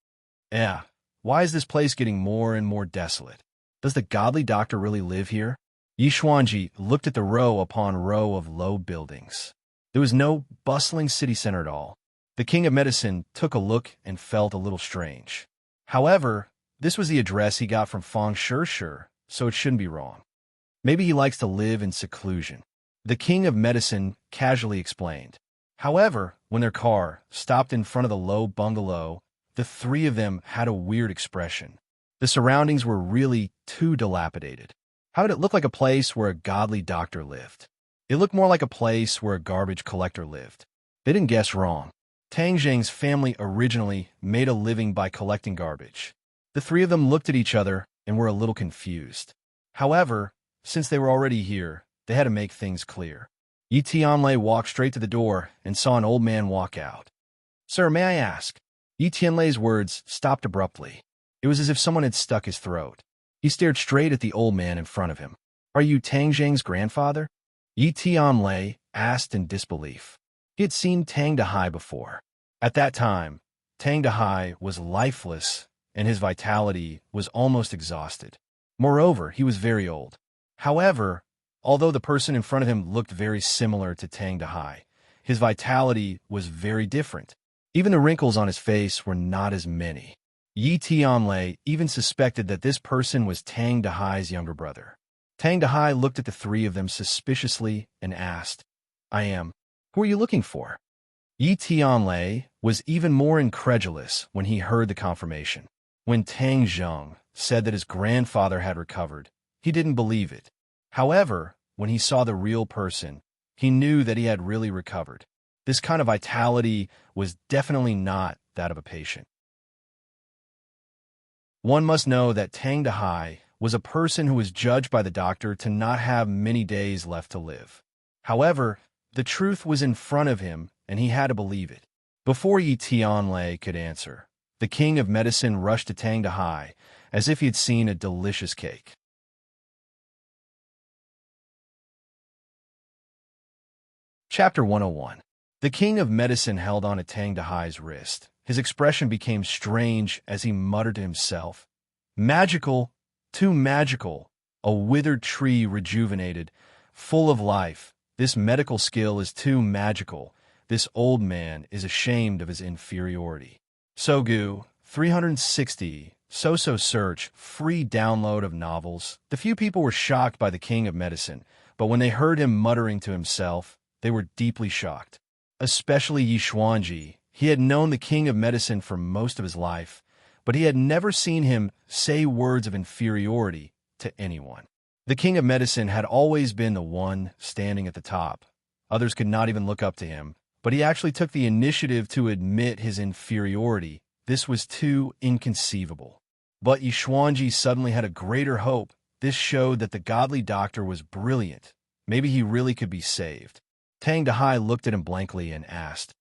Yeah, why is this place getting more and more desolate? Does the godly doctor really live here? Yi Xuanji looked at the row upon row of low buildings. There was no bustling city center at all. The king of medicine took a look and felt a little strange. However, this was the address he got from Feng Shishu, so it shouldn't be wrong. Maybe he likes to live in seclusion. The king of medicine casually explained. However, when their car stopped in front of the low bungalow, the three of them had a weird expression. The surroundings were really too dilapidated. How did it look like a place where a godly doctor lived? It looked more like a place where a garbage collector lived. They didn't guess wrong. Tang Zhang's family originally made a living by collecting garbage. The three of them looked at each other and were a little confused. However, since they were already here, they had to make things clear. Yi Tianlei walked straight to the door and saw an old man walk out. "Sir, may I ask?" Yi Tianlei's words stopped abruptly. It was as if someone had stuck his throat. He stared straight at the old man in front of him. "Are you Tang Zhang's grandfather?" Yi Tianlei asked in disbelief. He had seen Tang Dahai before. At that time, Tang Dahai was lifeless and his vitality was almost exhausted. Moreover, he was very old. However, although the person in front of him looked very similar to Tang Dahai, his vitality was very different. Even the wrinkles on his face were not as many. Yi Tianlei even suspected that this person was Tang Dahai's younger brother. Tang Dahai looked at the three of them suspiciously and asked, "I am. Who are you looking for?" Yi Tianlei was even more incredulous when he heard the confirmation. When Tang Zheng said that his grandfather had recovered, he didn't believe it. However, when he saw the real person, he knew that he had really recovered. This kind of vitality was definitely not that of a patient. One must know that Tang Dahai was a person who was judged by the doctor to not have many days left to live. However, the truth was in front of him, and he had to believe it. Before Yi Tianlei could answer, the king of medicine rushed to Tang Dahai as if he had seen a delicious cake. Chapter 101. The king of medicine held on to Tang Dahai's wrist. His expression became strange as he muttered to himself, "Magical, too magical, a withered tree rejuvenated, full of life. This medical skill is too magical. This old man is ashamed of his inferiority." Sogu, 360, So search, free download of novels. The few people were shocked by the king of medicine, but when they heard him muttering to himself, they were deeply shocked. Especially Yi Xuanji. He had known the king of medicine for most of his life, but he had never seen him say words of inferiority to anyone. The king of medicine had always been the one standing at the top. Others could not even look up to him, but he actually took the initiative to admit his inferiority. This was too inconceivable. But Yi Xuanji suddenly had a greater hope. This showed that the godly doctor was brilliant. Maybe he really could be saved. Tang Dahai looked at him blankly and asked,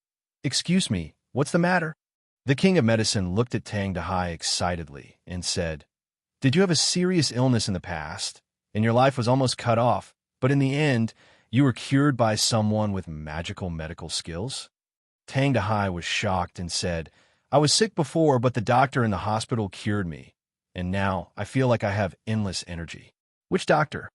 "Excuse me, what's the matter?" The king of medicine looked at Tang Dahai excitedly and said, "Did you have a serious illness in the past, and your life was almost cut off, but in the end, you were cured by someone with magical medical skills?" Tang Dahai was shocked and said, "I was sick before, but the doctor in the hospital cured me, and now I feel like I have endless energy." "Which doctor?"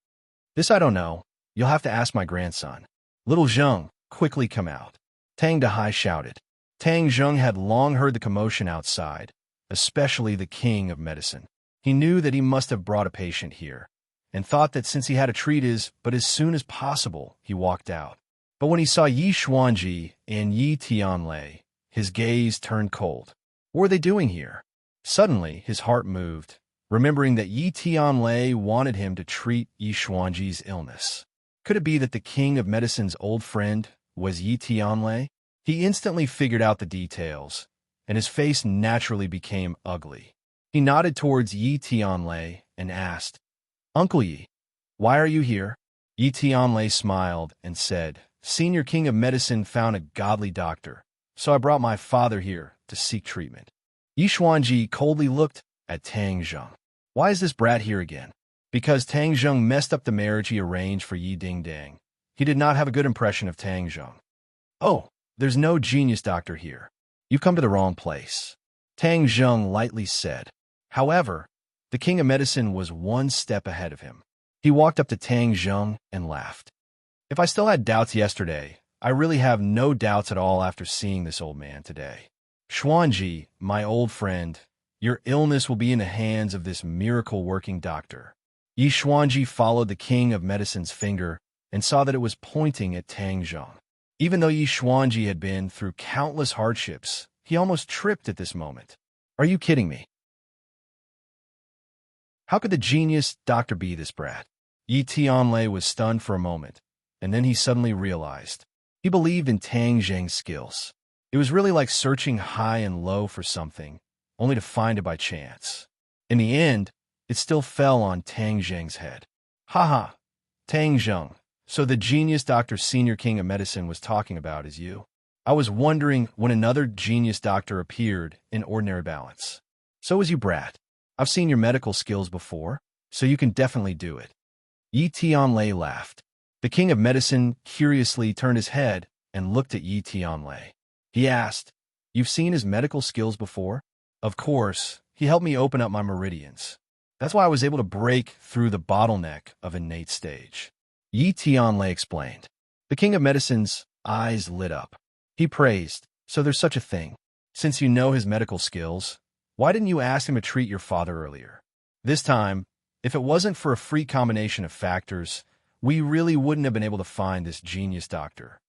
"This I don't know. You'll have to ask my grandson." "Little Zheng, quickly come out." Tang Dahai shouted. Tang Zheng had long heard the commotion outside, especially the king of medicine. He knew that he must have brought a patient here, and thought that since he had to treat but as soon as possible, he walked out. But when he saw Yi Xuanji and Yi Tianlei, his gaze turned cold. What were they doing here? Suddenly, his heart moved, remembering that Yi Tianlei wanted him to treat Yi Xuanji's illness. Could it be that the king of medicine's old friend was Yi Tianlei? He instantly figured out the details, and his face naturally became ugly. He nodded towards Yi Tianlei and asked, "Uncle Yi, why are you here?" Yi Tianlei smiled and said, "Senior king of medicine found a godly doctor, so I brought my father here to seek treatment." Yi Xuanji coldly looked at Tang Zheng. Why is this brat here again? Because Tang Zheng messed up the marriage he arranged for Yi Dingdang. He did not have a good impression of Tang Zheng. Oh, there's no genius doctor here. You've come to the wrong place, Tang Zheng lightly said. However, the king of medicine was one step ahead of him. He walked up to Tang Zheng and laughed. If I still had doubts yesterday, I really have no doubts at all after seeing this old man today. Xuanji, my old friend, your illness will be in the hands of this miracle-working doctor. Yi Xuanji followed the king of medicine's finger and saw that it was pointing at Tang Zheng. Even though Yi Xuanji had been through countless hardships, he almost tripped at this moment. Are you kidding me? How could the genius doctor be this brat? Yi Tianlei was stunned for a moment, and then he suddenly realized. He believed in Tang Zheng's skills. It was really like searching high and low for something, only to find it by chance. In the end, it still fell on Tang Zheng's head. Haha, Tang Zheng, so the genius doctor senior king of medicine was talking about is you. I was wondering when another genius doctor appeared in ordinary balance. So is you, brat. I've seen your medical skills before, so you can definitely do it. Yi Tianlei laughed. The king of medicine curiously turned his head and looked at Yi Tianlei. He asked, You've seen his medical skills before? Of course, he helped me open up my meridians. That's why I was able to break through the bottleneck of innate stage. Yi Tianlei explained. The king of medicine's eyes lit up. He praised, So there's such a thing. Since you know his medical skills, why didn't you ask him to treat your father earlier? This time, if it wasn't for a freak combination of factors, we really wouldn't have been able to find this genius doctor.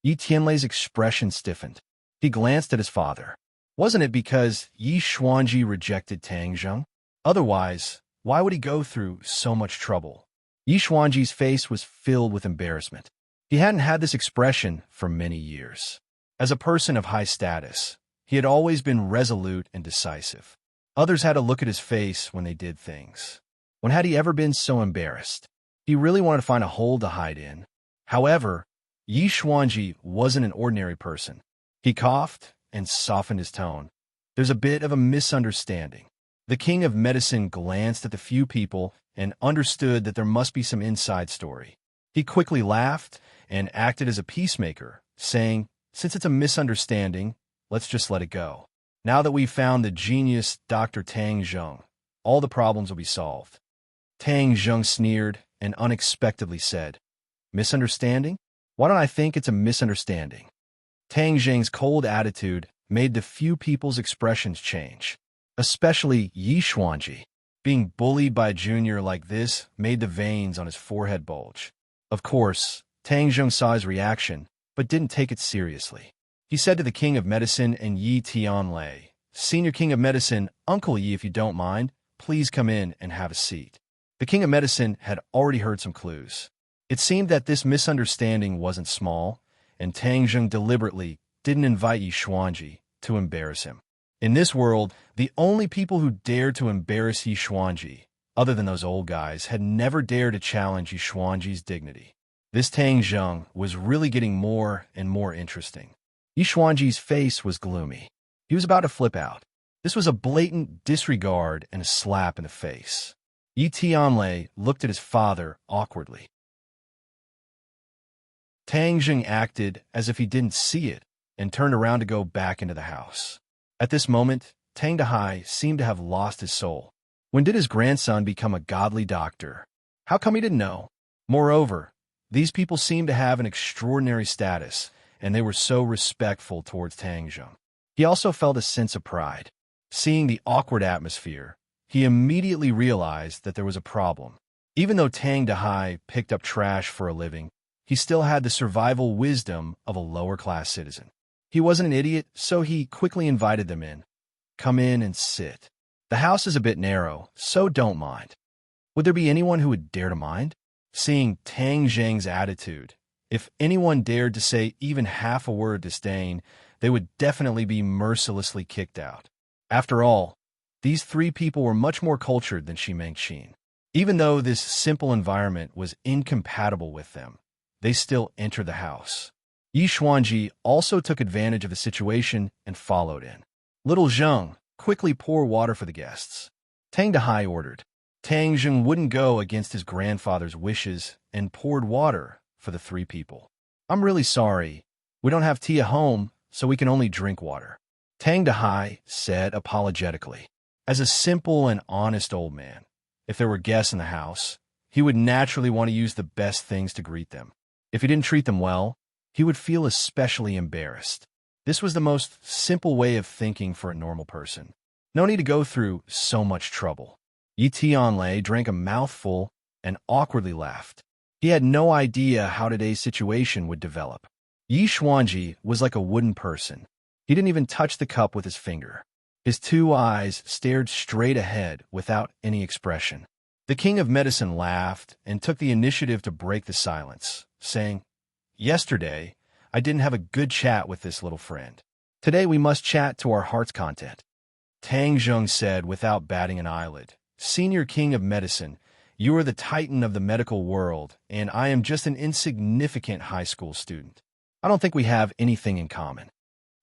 Yi Tianlei's expression stiffened. He glanced at his father. Wasn't it because Yi Xuanji rejected Tang Zheng? Otherwise, why would he go through so much trouble? Yi Xuanji's face was filled with embarrassment. He hadn't had this expression for many years. As a person of high status, he had always been resolute and decisive. Others had to look at his face when they did things. When had he ever been so embarrassed? He really wanted to find a hole to hide in. However, Yi Xuanji wasn't an ordinary person. He coughed and softened his tone. There's a bit of a misunderstanding. The king of medicine glanced at the few people and understood that there must be some inside story. He quickly laughed and acted as a peacemaker, saying, Since it's a misunderstanding, let's just let it go. Now that we've found the genius Dr. Tang Zheng, all the problems will be solved. Tang Zheng sneered and unexpectedly said, Misunderstanding? Why don't I think it's a misunderstanding? Tang Zheng's cold attitude made the few people's expressions change, especially Yi Xuanji. Being bullied by a junior like this made the veins on his forehead bulge. Of course, Tang Zheng saw his reaction, but didn't take it seriously. He said to the king of medicine and Yi Tianlei, Senior king of medicine, Uncle Yi, if you don't mind, please come in and have a seat. The king of medicine had already heard some clues. It seemed that this misunderstanding wasn't small, and Tang Zheng deliberately didn't invite Yi Xuanji to embarrass him. In this world, the only people who dared to embarrass Yi Xuanji, other than those old guys, had never dared to challenge Yi Xuanji's dignity. This Tang Zheng was really getting more and more interesting. Yi Xuanji's face was gloomy. He was about to flip out. This was a blatant disregard and a slap in the face. Yi Tianlei looked at his father awkwardly. Tang Zheng acted as if he didn't see it and turned around to go back into the house. At this moment, Tang Dahai seemed to have lost his soul. When did his grandson become a godly doctor? How come he didn't know? Moreover, these people seemed to have an extraordinary status, and they were so respectful towards Tang Zheng. He also felt a sense of pride. Seeing the awkward atmosphere, he immediately realized that there was a problem. Even though Tang Dahai picked up trash for a living, he still had the survival wisdom of a lower-class citizen. He wasn't an idiot, so he quickly invited them in. Come in and sit. The house is a bit narrow, so don't mind. Would there be anyone who would dare to mind? Seeing Tang Zheng's attitude, if anyone dared to say even half a word of disdain, they would definitely be mercilessly kicked out. After all, these three people were much more cultured than Shi Mengqin. Even though this simple environment was incompatible with them, they still entered the house. Yi Xuanji also took advantage of the situation and followed in. Little Zheng, quickly pour water for the guests. Tang Dahai ordered. Tang Zheng wouldn't go against his grandfather's wishes and poured water for the three people. I'm really sorry. We don't have tea at home, so we can only drink water. Tang Dahai said apologetically. As a simple and honest old man, if there were guests in the house, he would naturally want to use the best things to greet them. If he didn't treat them well, he would feel especially embarrassed. This was the most simple way of thinking for a normal person. No need to go through so much trouble. Yi Tianlei drank a mouthful and awkwardly laughed. He had no idea how today's situation would develop. Yi Xuanji was like a wooden person. He didn't even touch the cup with his finger. His two eyes stared straight ahead without any expression. The king of medicine laughed and took the initiative to break the silence, saying, "Yesterday, I didn't have a good chat with this little friend. Today we must chat to our heart's content." Tang Zheng said without batting an eyelid, "Senior king of medicine, you are the titan of the medical world, and I am just an insignificant high school student. I don't think we have anything in common."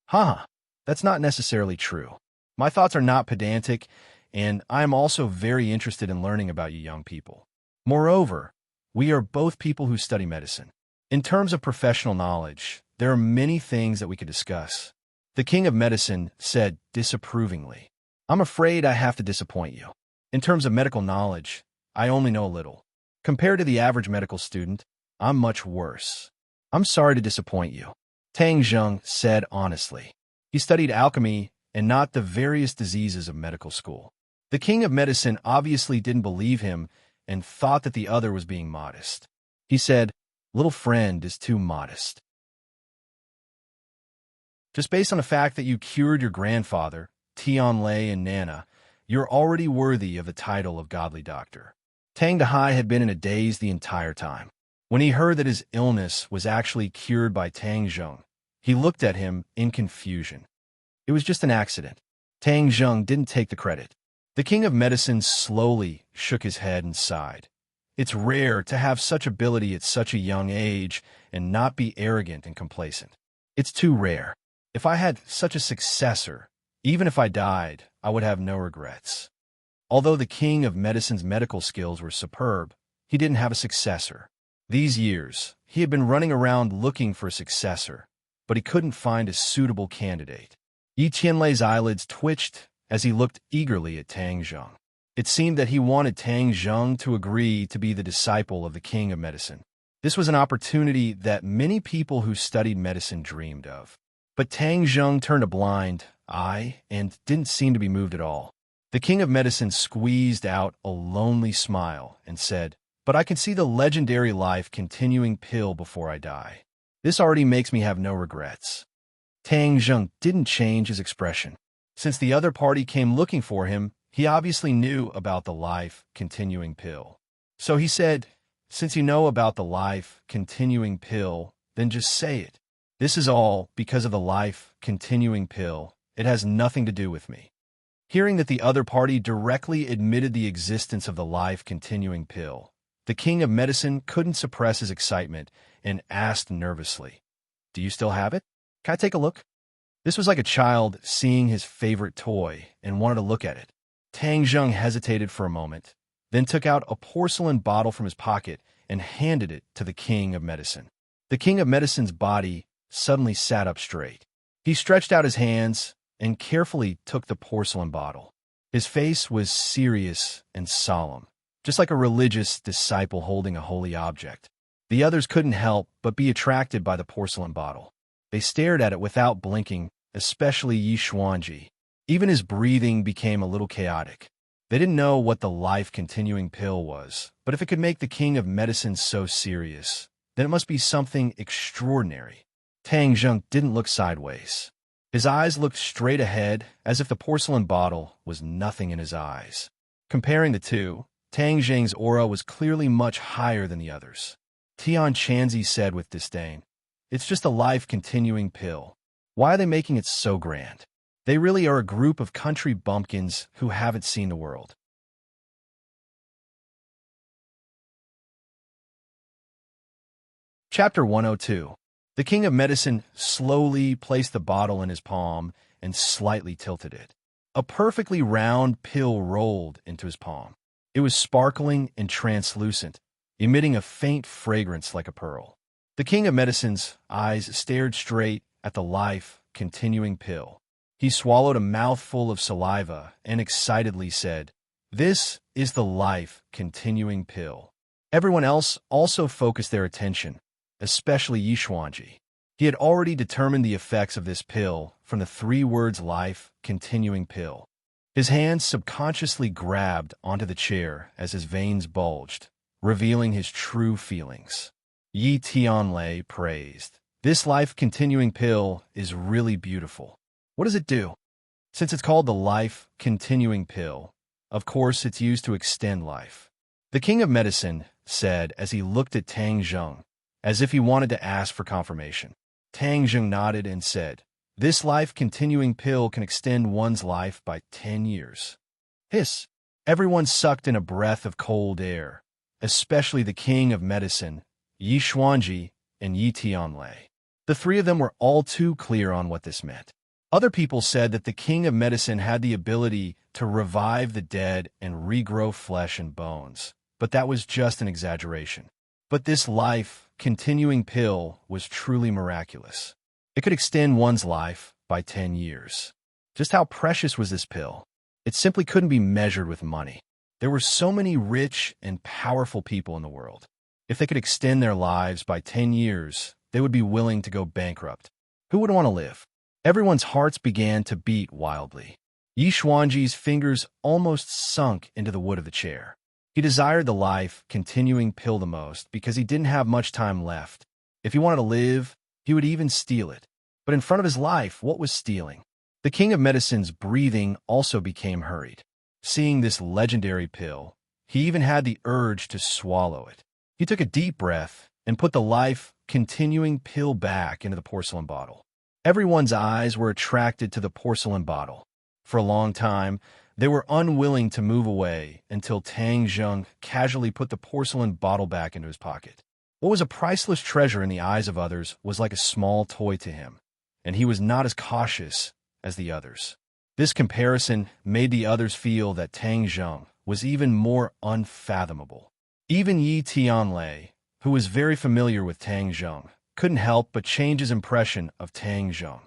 Haha, that's not necessarily true. My thoughts are not pedantic, and I am also very interested in learning about you young people. Moreover, we are both people who study medicine. In terms of professional knowledge, there are many things that we could discuss. The king of medicine said disapprovingly, "I'm afraid I have to disappoint you. In terms of medical knowledge, I only know a little. Compared to the average medical student, I'm much worse. I'm sorry to disappoint you," Tang Zheng said honestly. He studied alchemy and not the various diseases of medical school. The king of medicine obviously didn't believe him and thought that the other was being modest. He said, "Little friend is too modest. Just based on the fact that you cured your grandfather, Tianlei and Nana, you're already worthy of the title of godly doctor." Tang Dahai had been in a daze the entire time. When he heard that his illness was actually cured by Tang Zheng, he looked at him in confusion. It was just an accident. Tang Zheng didn't take the credit. The king of medicine slowly shook his head and sighed. It's rare to have such ability at such a young age and not be arrogant and complacent. It's too rare. If I had such a successor, even if I died, I would have no regrets. Although the king of medicine's medical skills were superb, he didn't have a successor. These years, he had been running around looking for a successor, but he couldn't find a suitable candidate. Yi Tianlei's eyelids twitched as he looked eagerly at Tang Zheng. It seemed that he wanted Tang Zheng to agree to be the disciple of the king of medicine. This was an opportunity that many people who studied medicine dreamed of. But Tang Zheng turned a blind eye and didn't seem to be moved at all. The king of medicine squeezed out a lonely smile and said, "But I can see the legendary life-continuing pill before I die. This already makes me have no regrets." Tang Zheng didn't change his expression. Since the other party came looking for him, he obviously knew about the life-continuing pill. So he said, "Since you know about the life-continuing pill, then just say it. This is all because of the life-continuing pill. It has nothing to do with me." Hearing that the other party directly admitted the existence of the life-continuing pill, the king of medicine couldn't suppress his excitement and asked nervously, "Do you still have it? Can I take a look?" This was like a child seeing his favorite toy and wanted to look at it. Tang Zheng hesitated for a moment, then took out a porcelain bottle from his pocket and handed it to the king of medicine. The king of medicine's body suddenly sat up straight. He stretched out his hands and carefully took the porcelain bottle. His face was serious and solemn, just like a religious disciple holding a holy object. The others couldn't help but be attracted by the porcelain bottle. They stared at it without blinking, especially Yi Xuanji. Even his breathing became a little chaotic. They didn't know what the life-continuing pill was, but if it could make the king of medicine so serious, then it must be something extraordinary. Tang Zheng didn't look sideways. His eyes looked straight ahead, as if the porcelain bottle was nothing in his eyes. Comparing the two, Tang Zheng's aura was clearly much higher than the others. Tian Chanzi said with disdain, "It's just a life-continuing pill. Why are they making it so grand? They really are a group of country bumpkins who haven't seen the world." Chapter 102. The king of medicine slowly placed the bottle in his palm and slightly tilted it. A perfectly round pill rolled into his palm. It was sparkling and translucent, emitting a faint fragrance like a pearl. The King of Medicine's eyes stared straight at the life-continuing pill. He swallowed a mouthful of saliva and excitedly said, "This is the life-continuing pill." Everyone else also focused their attention, especially Yishuanji. He had already determined the effects of this pill from the 3 words life-continuing pill. His hands subconsciously grabbed onto the chair as his veins bulged, revealing his true feelings. Yi Tianlei praised, "This life-continuing pill is really beautiful. What does it do?" Since it's called the life-continuing pill, of course it's used to extend life. The King of Medicine said as he looked at Tang Zheng, as if he wanted to ask for confirmation. Tang Zheng nodded and said, "This life-continuing pill can extend one's life by 10 years. Hiss! Everyone sucked in a breath of cold air, especially the King of Medicine, Yi Xuanji, and Yi Tianlei. The 3 of them were all too clear on what this meant. Other people said that the King of Medicine had the ability to revive the dead and regrow flesh and bones, but that was just an exaggeration. But this life-continuing pill was truly miraculous. It could extend one's life by 10 years. Just how precious was this pill? It simply couldn't be measured with money. There were so many rich and powerful people in the world. If they could extend their lives by 10 years, they would be willing to go bankrupt. Who would want to live? Everyone's hearts began to beat wildly. Yi Xuanji's fingers almost sunk into the wood of the chair. He desired the life-continuing pill the most because he didn't have much time left. If he wanted to live, he would even steal it. But in front of his life, what was stealing? The King of Medicine's breathing also became hurried. Seeing this legendary pill, he even had the urge to swallow it. He took a deep breath and put the life-continuing pill back into the porcelain bottle. Everyone's eyes were attracted to the porcelain bottle. For a long time, they were unwilling to move away until Tang Zheng casually put the porcelain bottle back into his pocket. What was a priceless treasure in the eyes of others was like a small toy to him, and he was not as cautious as the others. This comparison made the others feel that Tang Zheng was even more unfathomable. Even Yi Tianlei, who was very familiar with Tang Zheng, couldn't help but change his impression of Tang Zheng.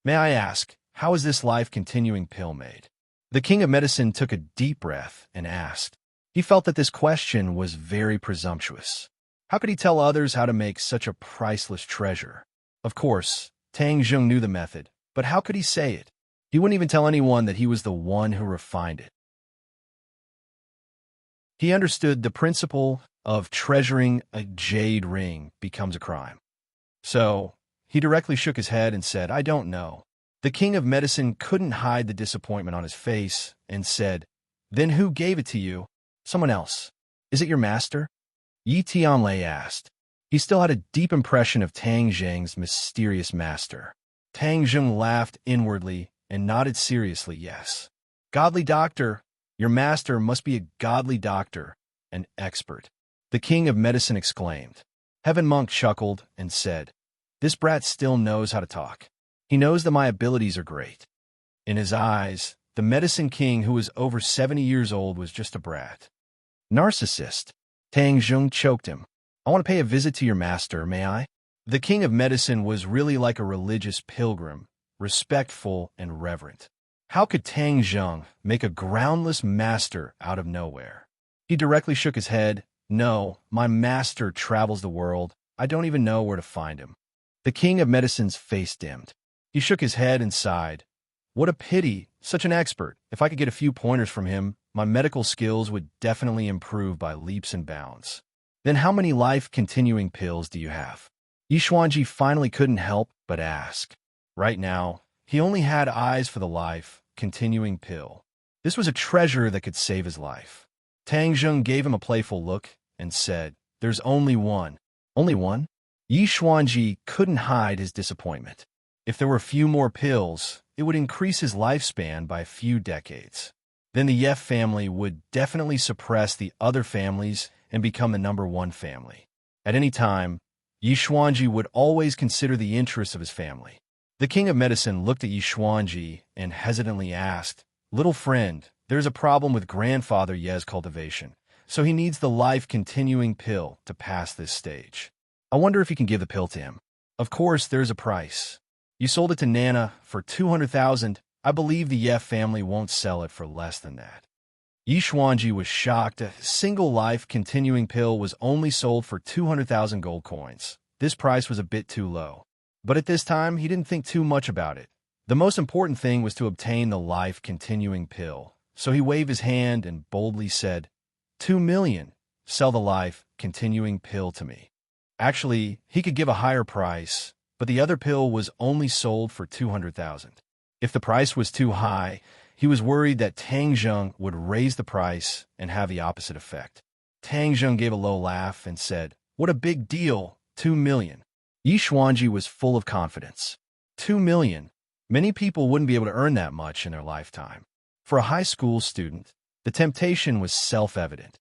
"May I ask, how is this life-continuing pill made?" The King of Medicine took a deep breath and asked. He felt that this question was very presumptuous. How could he tell others how to make such a priceless treasure? Of course, Tang Zheng knew the method, but how could he say it? He wouldn't even tell anyone that he was the one who refined it. He understood the principle of treasuring a jade ring becomes a crime. So, he directly shook his head and said, "I don't know." The King of Medicine couldn't hide the disappointment on his face and said, "Then who gave it to you?" "Someone else." "Is it your master?" Yi Tianlei asked. He still had a deep impression of Tang Zheng's mysterious master. Tang Zheng laughed inwardly and nodded seriously, "Yes." "Godly doctor, your master must be a godly doctor, an expert." The King of Medicine exclaimed. Heaven Monk chuckled and said, "This brat still knows how to talk. He knows that my abilities are great." In his eyes, the Medicine King, who was over 70 years old, was just a brat. "Narcissist." Tang Zheng choked him. "I want to pay a visit to your master, may I?" The King of Medicine was really like a religious pilgrim, respectful and reverent. How could Tang Zheng make a groundless master out of nowhere? He directly shook his head. "No, my master travels the world. I don't even know where to find him." The King of Medicine's face dimmed. He shook his head and sighed. "What a pity, such an expert. If I could get a few pointers from him, my medical skills would definitely improve by leaps and bounds." "Then how many life-continuing pills do you have?" Yishuanji finally couldn't help but ask. Right now, he only had eyes for the life-continuing pill. This was a treasure that could save his life. Tang Zheng gave him a playful look and said, "There's only one." "Only one?" Yishuanji couldn't hide his disappointment. If there were a few more pills, it would increase his lifespan by a few decades. Then the Yef family would definitely suppress the other families and become the #1 family. At any time, Yishuanji would always consider the interests of his family. The king of medicine looked at Yi Xuanji and hesitantly asked, "Little friend, there's a problem with grandfather Ye's cultivation, so he needs the life-continuing pill to pass this stage. I wonder if you can give the pill to him. Of course, there's a price. You sold it to Nana for 200,000. I believe the Ye family won't sell it for less than that." Yi Xuanji was shocked. A single life-continuing pill was only sold for 200,000 gold coins. This price was a bit too low. But at this time, he didn't think too much about it. The most important thing was to obtain the life-continuing pill. So he waved his hand and boldly said, 2 million. Sell the life-continuing pill to me. Actually, he could give a higher price, but the other pill was only sold for 200,000. If the price was too high, he was worried that Tang Zheng would raise the price and have the opposite effect. Tang Zheng gave a low laugh and said, "What a big deal, 2 million. Yi Xuanji was full of confidence. 2 million. Many people wouldn't be able to earn that much in their lifetime. For a high school student, the temptation was self-evident.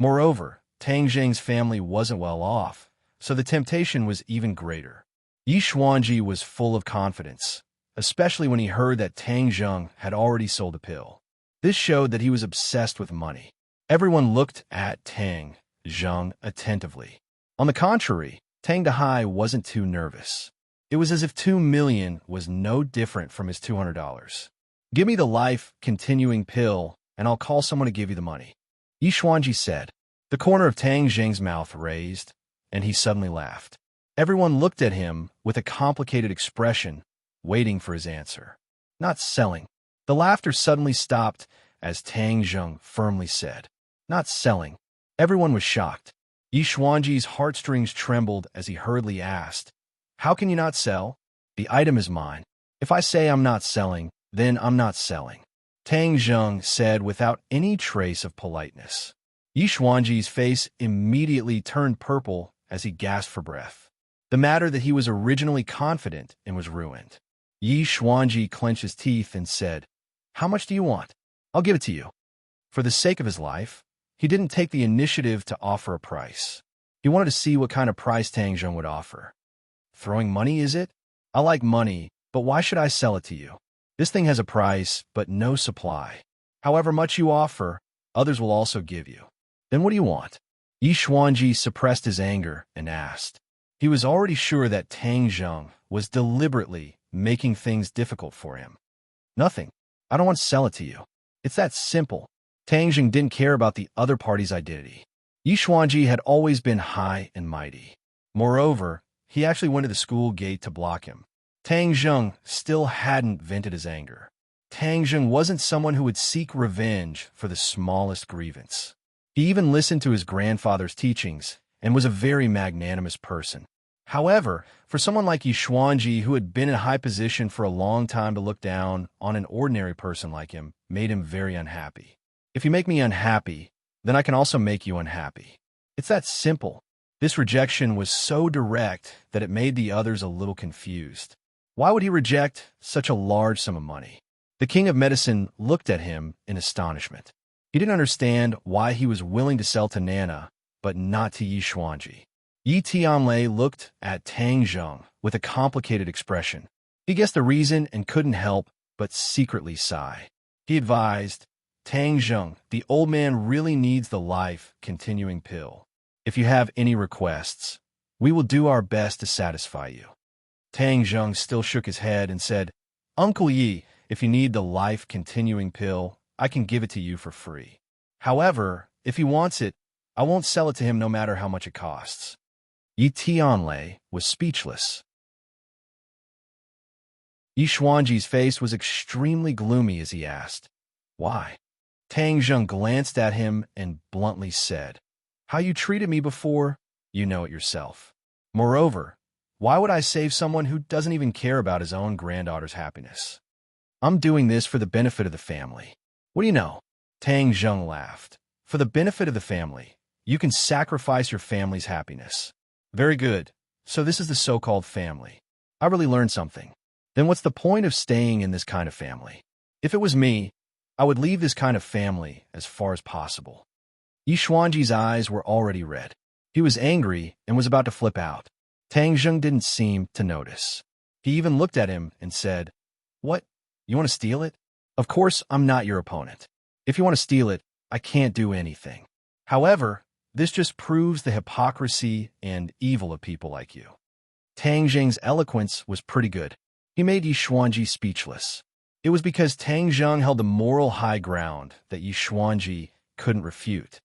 Moreover, Tang Zheng's family wasn't well off, so the temptation was even greater. Yi Xuanji was full of confidence, especially when he heard that Tang Zheng had already sold a pill. This showed that he was obsessed with money. Everyone looked at Tang Zheng attentively. On the contrary, Tang Dehai wasn't too nervous. It was as if 2 million was no different from his $200. "Give me the life-continuing pill, and I'll call someone to give you the money," Yi Xuanji said. The corner of Tang Zheng's mouth raised, and he suddenly laughed. Everyone looked at him with a complicated expression, waiting for his answer. "Not selling." The laughter suddenly stopped as Tang Zheng firmly said, "Not selling." Everyone was shocked. Yi Xuanji's heartstrings trembled as he hurriedly asked, "How can you not sell? The item is mine. If I say I'm not selling, then I'm not selling," Tang Zheng said without any trace of politeness. Yi Xuanji's face immediately turned purple as he gasped for breath. The matter that he was originally confident in was ruined. Yi Xuanji clenched his teeth and said, "How much do you want? I'll give it to you." For the sake of his life, he didn't take the initiative to offer a price. He wanted to see what kind of price Tang Zheng would offer. "Throwing money, is it? I like money, but why should I sell it to you? This thing has a price, but no supply. However much you offer, others will also give you. Then what do you want?" Yi Xuanji suppressed his anger and asked. He was already sure that Tang Zheng was deliberately making things difficult for him. "Nothing. I don't want to sell it to you. It's that simple." Tang Zheng didn't care about the other party's identity. Yi Xuanji had always been high and mighty. Moreover, he actually went to the school gate to block him. Tang Zheng still hadn't vented his anger. Tang Zheng wasn't someone who would seek revenge for the smallest grievance. He even listened to his grandfather's teachings and was a very magnanimous person. However, for someone like Yi Xuanji, who had been in a high position for a long time, to look down on an ordinary person like him made him very unhappy. "If you make me unhappy, then I can also make you unhappy. It's that simple." This rejection was so direct that it made the others a little confused. Why would he reject such a large sum of money? The king of medicine looked at him in astonishment. He didn't understand why he was willing to sell to Nana, but not to Yi Xuanji. Yi Tianlei looked at Tang Zheng with a complicated expression. He guessed the reason and couldn't help but secretly sigh. He advised, "Tang Zheng, the old man really needs the life-continuing pill. If you have any requests, we will do our best to satisfy you." Tang Zheng still shook his head and said, "Uncle Yi, if you need the life-continuing pill, I can give it to you for free. However, if he wants it, I won't sell it to him no matter how much it costs." Yi Tianlei was speechless. Yi Xuanji's face was extremely gloomy as he asked, "Why?" Tang Zheng glanced at him and bluntly said, "How you treated me before, you know it yourself. Moreover, why would I save someone who doesn't even care about his own granddaughter's happiness? I'm doing this for the benefit of the family. What do you know?" Tang Zheng laughed. "For the benefit of the family, you can sacrifice your family's happiness. Very good. So this is the so-called family. I really learned something. Then what's the point of staying in this kind of family? If it was me, I would leave this kind of family as far as possible." Yi Xuanji's eyes were already red. He was angry and was about to flip out. Tang Zheng didn't seem to notice. He even looked at him and said, "What? You want to steal it? Of course, I'm not your opponent. If you want to steal it, I can't do anything. However, this just proves the hypocrisy and evil of people like you." Tang Zheng's eloquence was pretty good. He made Yi Xuanji speechless. It was because Tang Zheng held the moral high ground that Yi Xuanji couldn't refute.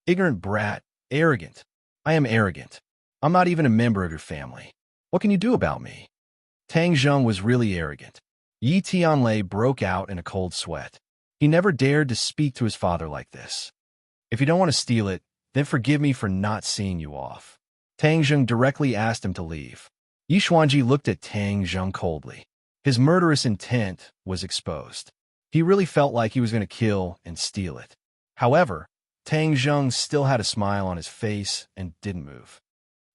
"Ignorant brat, arrogant. I am arrogant. I'm not even a member of your family. What can you do about me?" Tang Zheng was really arrogant. Yi Tianlei broke out in a cold sweat. He never dared to speak to his father like this. "If you don't want to steal it, then forgive me for not seeing you off." Tang Zheng directly asked him to leave. Yi Xuanji looked at Tang Zheng coldly. His murderous intent was exposed. He really felt like he was going to kill and steal it. However, Tang Zheng still had a smile on his face and didn't move.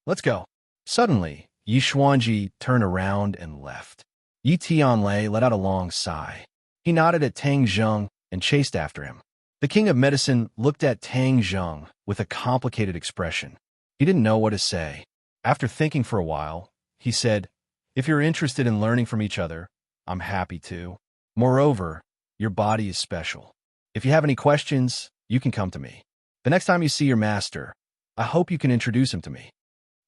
"Let's go." Suddenly, Yi Xuanji turned around and left. Yi Tianlei let out a long sigh. He nodded at Tang Zheng and chased after him. The king of medicine looked at Tang Zheng with a complicated expression. He didn't know what to say. After thinking for a while, he said, "If you're interested in learning from each other, I'm happy to. Moreover, your body is special. If you have any questions, you can come to me. The next time you see your master, I hope you can introduce him to me."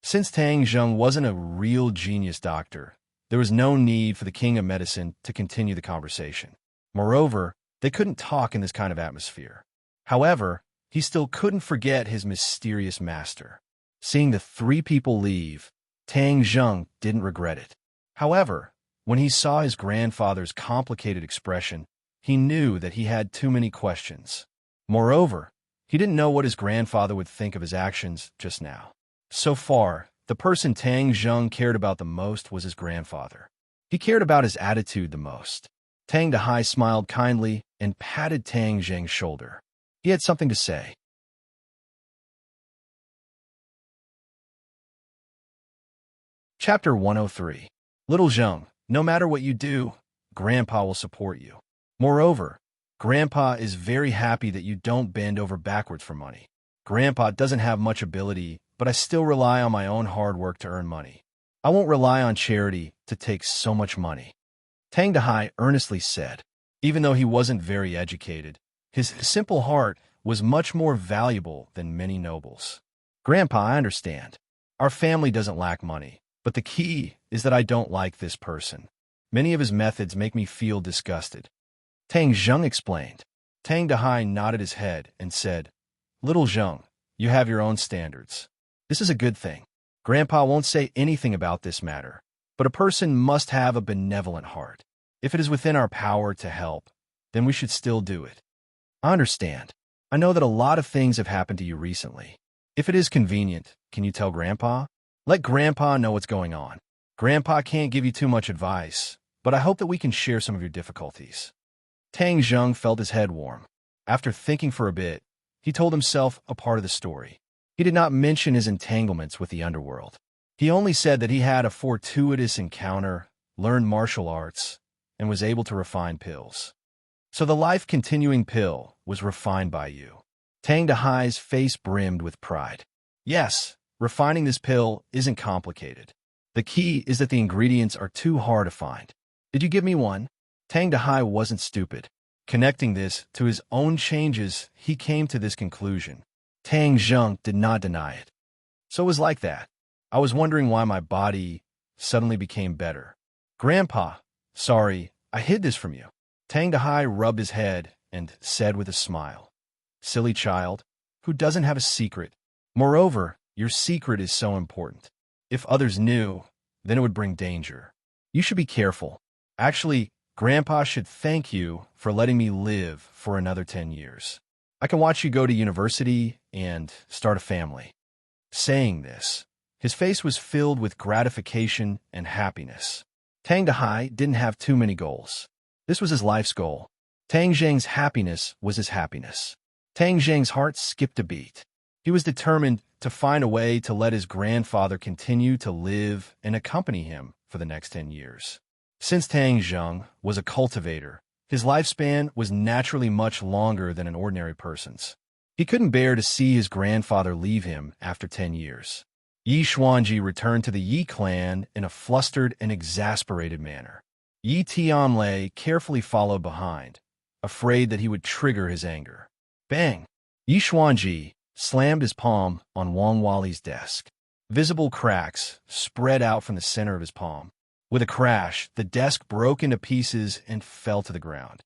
Since Tang Zheng wasn't a real genius doctor, there was no need for the king of medicine to continue the conversation. Moreover, they couldn't talk in this kind of atmosphere. However, he still couldn't forget his mysterious master. Seeing the three people leave, Tang Zheng didn't regret it. However, when he saw his grandfather's complicated expression, he knew that he had too many questions. Moreover, he didn't know what his grandfather would think of his actions just now. So far, the person Tang Zheng cared about the most was his grandfather. He cared about his attitude the most. Tang Dahai smiled kindly and patted Tang Zheng's shoulder. He had something to say. Chapter 103. Little Zheng, no matter what you do, Grandpa will support you. Moreover, Grandpa is very happy that you don't bend over backwards for money. Grandpa doesn't have much ability, but I still rely on my own hard work to earn money. I won't rely on charity to take so much money. Tang Dahai earnestly said. Even though he wasn't very educated, his simple heart was much more valuable than many nobles. "Grandpa, I understand. Our family doesn't lack money, but the key is that I don't like this person. Many of his methods make me feel disgusted." Tang Zheng explained. Tang Dahai nodded his head and said, "Little Zheng, you have your own standards. This is a good thing. Grandpa won't say anything about this matter, but a person must have a benevolent heart. If it is within our power to help, then we should still do it. I understand. I know that a lot of things have happened to you recently. If it is convenient, can you tell Grandpa? Let Grandpa know what's going on. Grandpa can't give you too much advice, but I hope that we can share some of your difficulties." Tang Zheng felt his head warm. After thinking for a bit, he told himself a part of the story. He did not mention his entanglements with the underworld. He only said that he had a fortuitous encounter, learned martial arts, and was able to refine pills. So the life-continuing pill was refined by you. Tang Dahai's face brimmed with pride. "Yes, refining this pill isn't complicated. The key is that the ingredients are too hard to find. Did you give me one?" Tang Dahai wasn't stupid. Connecting this to his own changes, he came to this conclusion. Tang Zheng did not deny it. "So it was like that. I was wondering why my body suddenly became better. Grandpa, sorry, I hid this from you." Tang Dahai rubbed his head and said with a smile, "Silly child, who doesn't have a secret? Moreover, your secret is so important. If others knew, then it would bring danger. You should be careful. Actually, Grandpa should thank you for letting me live for another 10 years. I can watch you go to university and start a family." Saying this, his face was filled with gratification and happiness. Tang Dahai didn't have too many goals. This was his life's goal. Tang Zheng's happiness was his happiness. Tang Zheng's heart skipped a beat. He was determined to find a way to let his grandfather continue to live and accompany him for the next 10 years. Since Tang Zheng was a cultivator, his lifespan was naturally much longer than an ordinary person's. He couldn't bear to see his grandfather leave him after 10 years. Yi Xuanji returned to the Yi clan in a flustered and exasperated manner. Yi Tianlei carefully followed behind, afraid that he would trigger his anger. Bang! Yi Xuanji slammed his palm on Wang Wali's desk. Visible cracks spread out from the center of his palm. With a crash, the desk broke into pieces and fell to the ground.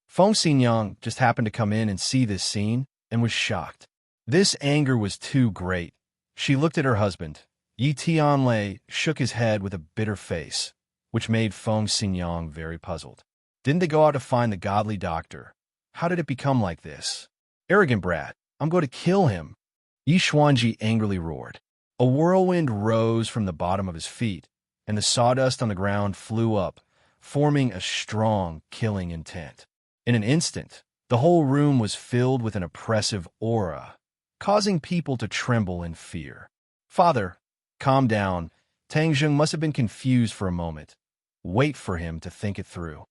Feng Xinyang just happened to come in and see this scene and was shocked. This anger was too great. She looked at her husband. Yi Tianlei shook his head with a bitter face, which made Feng Xinyang very puzzled. Didn't they go out to find the godly doctor? How did it become like this? Arrogant brat, I'm going to kill him. Yi Xuanji angrily roared. A whirlwind rose from the bottom of his feet, and the sawdust on the ground flew up, forming a strong, killing intent. In an instant, the whole room was filled with an oppressive aura, causing people to tremble in fear. Father, calm down. Tang Zheng must have been confused for a moment. Wait for him to think it through.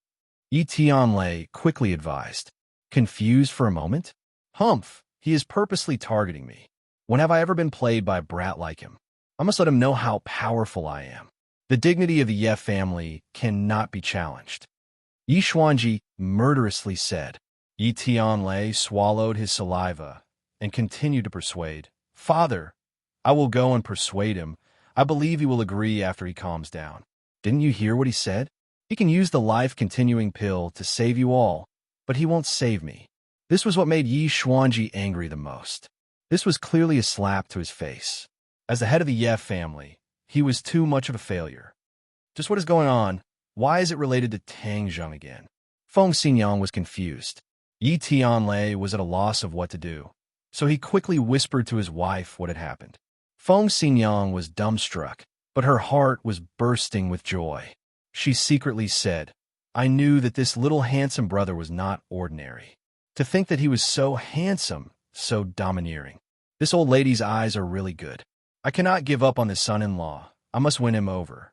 Yi Tianlei quickly advised. Confused for a moment? Humph, he is purposely targeting me. When have I ever been played by a brat like him? I must let him know how powerful I am. The dignity of the Ye family cannot be challenged. Yi Xuanji murderously said. Yi Tianlei swallowed his saliva and continued to persuade. Father, I will go and persuade him. I believe he will agree after he calms down. Didn't you hear what he said? He can use the life-continuing pill to save you all, but he won't save me. This was what made Yi Xuanji angry the most. This was clearly a slap to his face. As the head of the Ye family, he was too much of a failure. Just what is going on? Why is it related to Tang Zheng again? Feng Xinyang was confused. Yi Tianlei was at a loss of what to do, so he quickly whispered to his wife what had happened. Feng Xinyang was dumbstruck, but her heart was bursting with joy. She secretly said, I knew that this little handsome brother was not ordinary. To think that he was so handsome, so domineering. This old lady's eyes are really good. I cannot give up on this son-in-law. I must win him over.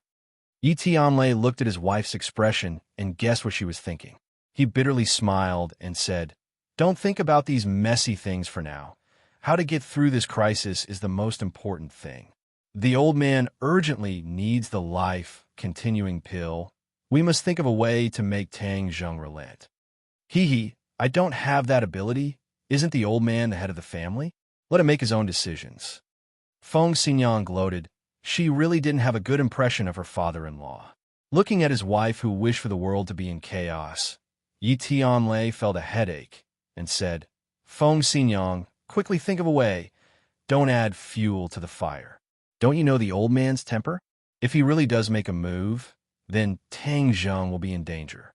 Yi Tianlei looked at his wife's expression and guessed what she was thinking. He bitterly smiled and said, Don't think about these messy things for now. How to get through this crisis is the most important thing. The old man urgently needs the life-continuing pill. We must think of a way to make Tang Zheng relent. Hee, I don't have that ability. Isn't the old man the head of the family? Let him make his own decisions. Feng Xinyang gloated. She really didn't have a good impression of her father-in-law. Looking at his wife who wished for the world to be in chaos, Yi Tianlei felt a headache and said, Feng Xinyang, quickly think of a way. Don't add fuel to the fire. Don't you know the old man's temper? If he really does make a move, then Tang Zheng will be in danger.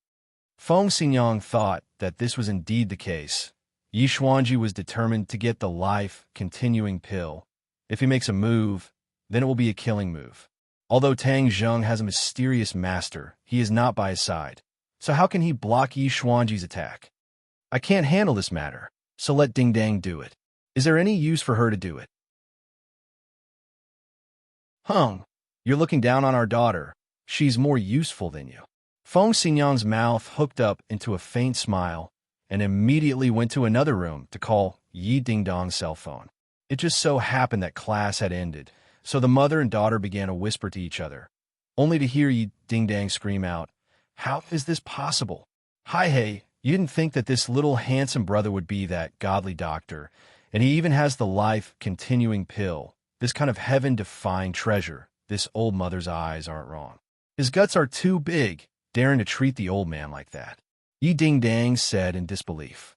Feng Xinyang thought that this was indeed the case. Yi Xuanji was determined to get the life-continuing pill. If he makes a move, then it will be a killing move. Although Tang Zheng has a mysterious master, he is not by his side. So how can he block Yi Xuanji's attack? I can't handle this matter, so let Ding Dang do it. Is there any use for her to do it? Hung, you're looking down on our daughter. She's more useful than you. Feng Xinyang's mouth hooked up into a faint smile and immediately went to another room to call Yi Dingdong's cell phone. It just so happened that class had ended, so the mother and daughter began to whisper to each other, only to hear Yi Dingdang scream out, How is this possible? Hi, hey, you didn't think that this little handsome brother would be that godly doctor, and he even has the life-continuing pill, this kind of heaven-defying treasure. This old mother's eyes aren't wrong. His guts are too big, daring to treat the old man like that. Yi Dingdang said in disbelief.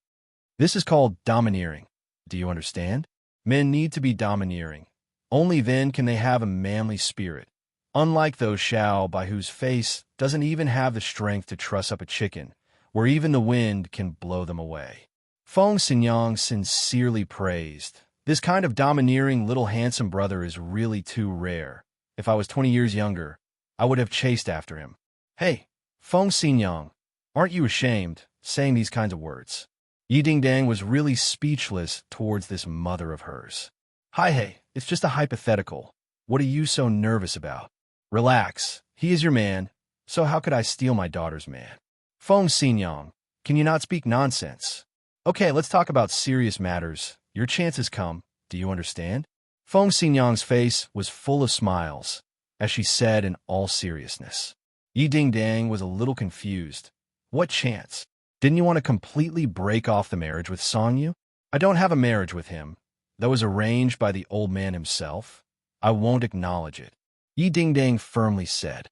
This is called domineering. Do you understand? Men need to be domineering. Only then can they have a manly spirit, unlike those Shao by whose face doesn't even have the strength to truss up a chicken, where even the wind can blow them away. Feng Xinyang sincerely praised. This kind of domineering little handsome brother is really too rare. If I was 20 years younger, I would have chased after him. Hey, Feng Xinyang, aren't you ashamed, saying these kinds of words? Yi Dingdang was really speechless towards this mother of hers. Hi, hey, it's just a hypothetical. What are you so nervous about? Relax, he is your man, so how could I steal my daughter's man? Feng Xinyang, can you not speak nonsense? Okay, let's talk about serious matters. Your chance has come. Do you understand? Feng Xinyang's face was full of smiles, as she said in all seriousness. Yi Dingdang was a little confused. What chance? Didn't you want to completely break off the marriage with Song Yu? I don't have a marriage with him. That was arranged by the old man himself. I won't acknowledge it. Yi Dingdang firmly said.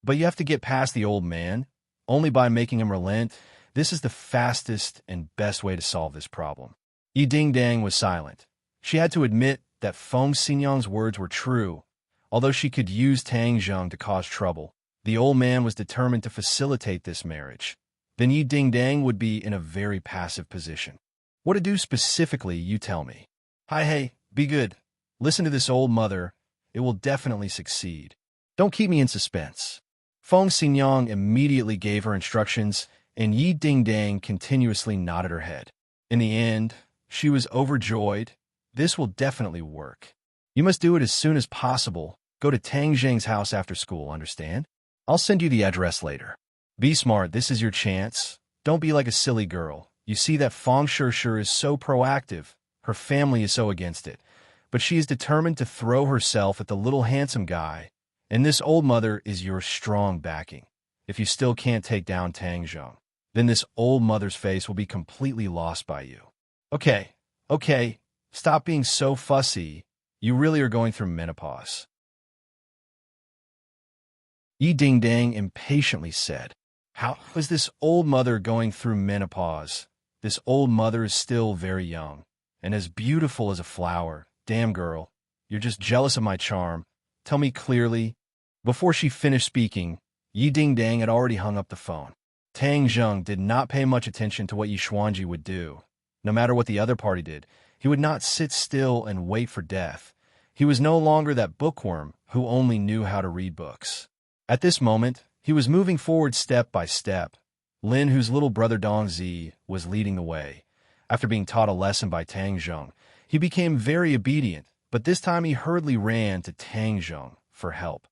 But you have to get past the old man. Only by making him relent. This is the fastest and best way to solve this problem. Yi Dingdang was silent. She had to admit that Feng Xinyang's words were true. Although she could use Tang Zheng to cause trouble, the old man was determined to facilitate this marriage. Then Yi Dingdang would be in a very passive position. What to do specifically, you tell me. Hey, be good. Listen to this old mother. It will definitely succeed. Don't keep me in suspense. Feng Xinyang immediately gave her instructions, and Yi Dingdang continuously nodded her head. In the end, she was overjoyed. This will definitely work. You must do it as soon as possible. Go to Tang Zheng's house after school, understand? I'll send you the address later. Be smart, this is your chance. Don't be like a silly girl. You see that Feng Shishir is so proactive. Her family is so against it. But she is determined to throw herself at the little handsome guy. And this old mother is your strong backing. If you still can't take down Tang Zheng, then this old mother's face will be completely lost by you. Okay, stop being so fussy. You really are going through menopause. Yi Dingdang impatiently said, How is this old mother going through menopause? This old mother is still very young, and as beautiful as a flower. Damn girl, you're just jealous of my charm. Tell me clearly. Before she finished speaking, Yi Dingdang had already hung up the phone. Tang Zheng did not pay much attention to what Yi Xuanji would do. No matter what the other party did, he would not sit still and wait for death. He was no longer that bookworm who only knew how to read books. At this moment, he was moving forward step by step. Lin, whose little brother Dong Zi, was leading the way. After being taught a lesson by Tang Zheng, he became very obedient, but this time he hurriedly ran to Tang Zheng for help.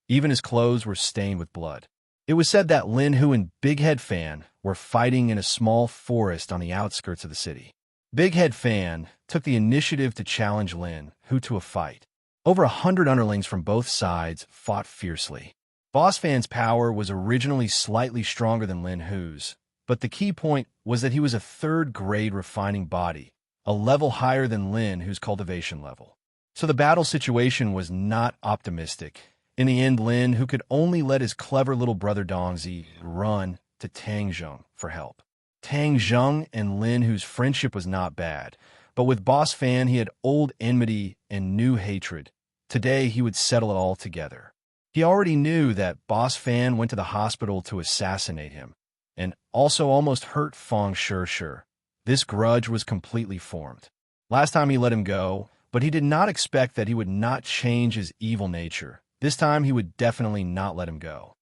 Even his clothes were stained with blood. It was said that Lin Hu and Big Head Fan were fighting in a small forest on the outskirts of the city. Big Head Fan took the initiative to challenge Lin Hu to a fight. Over 100 underlings from both sides fought fiercely. Boss Fan's power was originally slightly stronger than Lin Hu's, but the key point was that he was a third-grade refining body, a level higher than Lin Hu's cultivation level. So the battle situation was not optimistic. In the end, Lin Hu could only let his clever little brother Dongzi run to Tang Zheng for help. Tang Zheng and Lin Hu's friendship was not bad, but with Boss Fan he had old enmity and new hatred. Today he would settle it all together. He already knew that Boss Fan went to the hospital to assassinate him, and also almost hurt Feng Shishir. This grudge was completely formed. Last time he let him go, but he did not expect that he would not change his evil nature. This time he would definitely not let him go.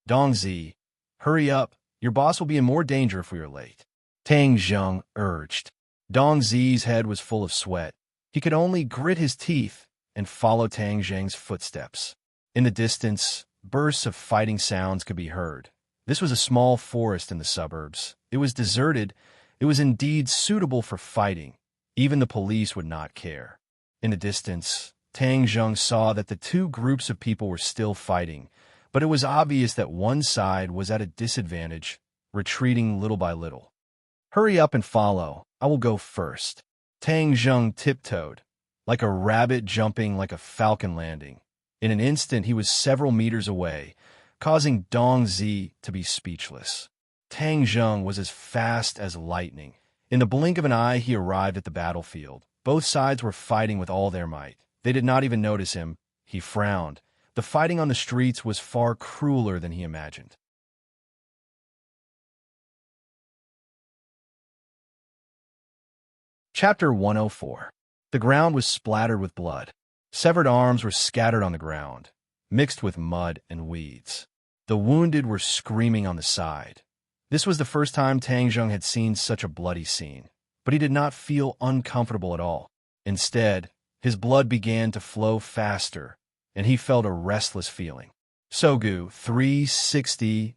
Dongzi, hurry up. Your boss will be in more danger if we are late. Tang Zheng urged. Dongzi's head was full of sweat. He could only grit his teeth and follow Tang Zheng's footsteps. In the distance, bursts of fighting sounds could be heard. This was a small forest in the suburbs. It was deserted. It was indeed suitable for fighting. Even the police would not care. In the distance, Tang Zheng saw that the two groups of people were still fighting, but it was obvious that one side was at a disadvantage, retreating little by little. Hurry up and follow. I will go first. Tang Zheng tiptoed, like a rabbit jumping like a falcon landing. In an instant, he was several meters away, causing Dong Zi to be speechless. Tang Zheng was as fast as lightning. In the blink of an eye, he arrived at the battlefield. Both sides were fighting with all their might. They did not even notice him. He frowned. The fighting on the streets was far crueler than he imagined. Chapter 104. The ground was splattered with blood. Severed arms were scattered on the ground, mixed with mud and weeds. The wounded were screaming on the side. This was the first time Tang Zheng had seen such a bloody scene, but he did not feel uncomfortable at all. Instead, his blood began to flow faster, and he felt a restless feeling. Sogu 360,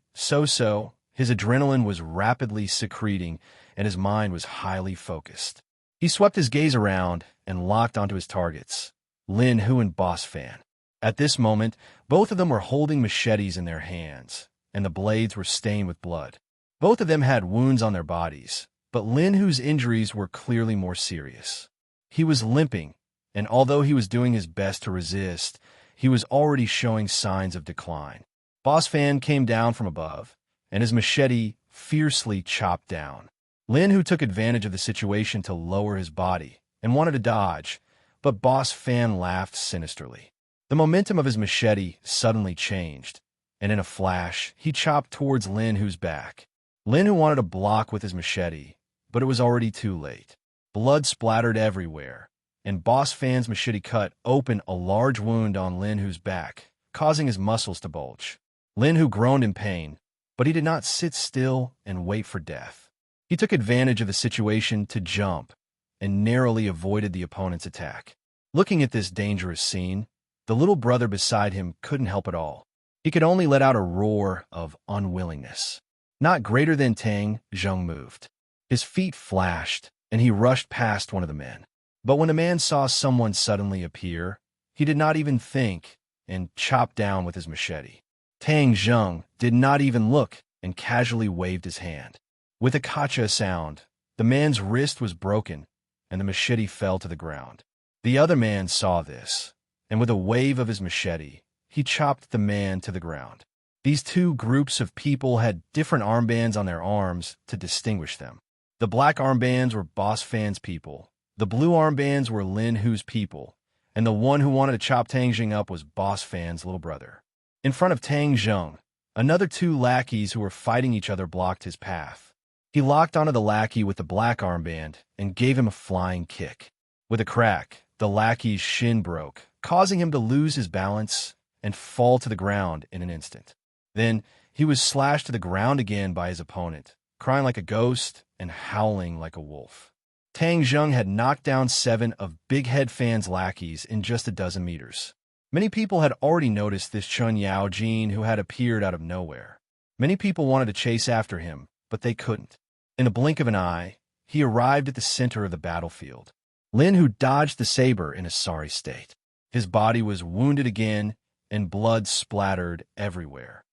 his adrenaline was rapidly secreting, and his mind was highly focused. He swept his gaze around and locked onto his targets, Lin Hu and Boss Fan. At this moment, both of them were holding machetes in their hands, and the blades were stained with blood. Both of them had wounds on their bodies, but Lin Hu's injuries were clearly more serious. He was limping, and although he was doing his best to resist, he was already showing signs of decline. Boss Fan came down from above, and his machete fiercely chopped down. Lin Hu took advantage of the situation to lower his body and wanted to dodge, but Boss Fan laughed sinisterly. The momentum of his machete suddenly changed, and in a flash, he chopped towards Lin Hu's back. Lin Hu wanted to block with his machete, but it was already too late. Blood splattered everywhere, and Boss Fan's machete cut open a large wound on Lin Hu's back, causing his muscles to bulge. Lin Hu groaned in pain, but he did not sit still and wait for death. He took advantage of the situation to jump and narrowly avoided the opponent's attack. Looking at this dangerous scene, the little brother beside him couldn't help at all. He could only let out a roar of unwillingness. Not greater than Tang Zheng moved. His feet flashed, and he rushed past one of the men. But when the man saw someone suddenly appear, he did not even think and chopped down with his machete. Tang Zheng did not even look and casually waved his hand. With a kacha sound, the man's wrist was broken, and the machete fell to the ground. The other man saw this, and with a wave of his machete, he chopped the man to the ground. These two groups of people had different armbands on their arms to distinguish them. The black armbands were Boss Fan's people, the blue armbands were Lin Hu's people, and the one who wanted to chop Tang Zheng up was Boss Fan's little brother. In front of Tang Zheng, another two lackeys who were fighting each other blocked his path. He locked onto the lackey with the black armband and gave him a flying kick. With a crack, the lackey's shin broke, causing him to lose his balance and fall to the ground in an instant. Then he was slashed to the ground again by his opponent, crying like a ghost and howling like a wolf. Tang Zheng had knocked down 7 of Big Head Fan's lackeys in just a dozen meters. Many people had already noticed this Chun Yao Jin who had appeared out of nowhere. Many people wanted to chase after him, but they couldn't. In the blink of an eye, he arrived at the center of the battlefield. Lin Hu dodged the saber in a sorry state. His body was wounded again, and blood splattered everywhere.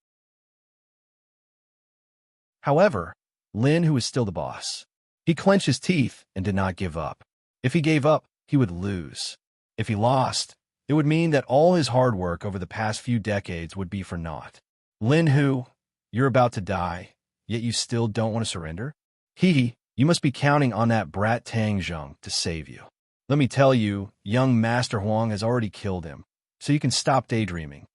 However, Lin Hu was still the boss. He clenched his teeth and did not give up. If he gave up, he would lose. If he lost, it would mean that all his hard work over the past few decades would be for naught. Lin Hu, you're about to die, yet you still don't want to surrender? You must be counting on that brat Tang Zheng to save you. Let me tell you, young Master Huang has already killed him, so you can stop daydreaming.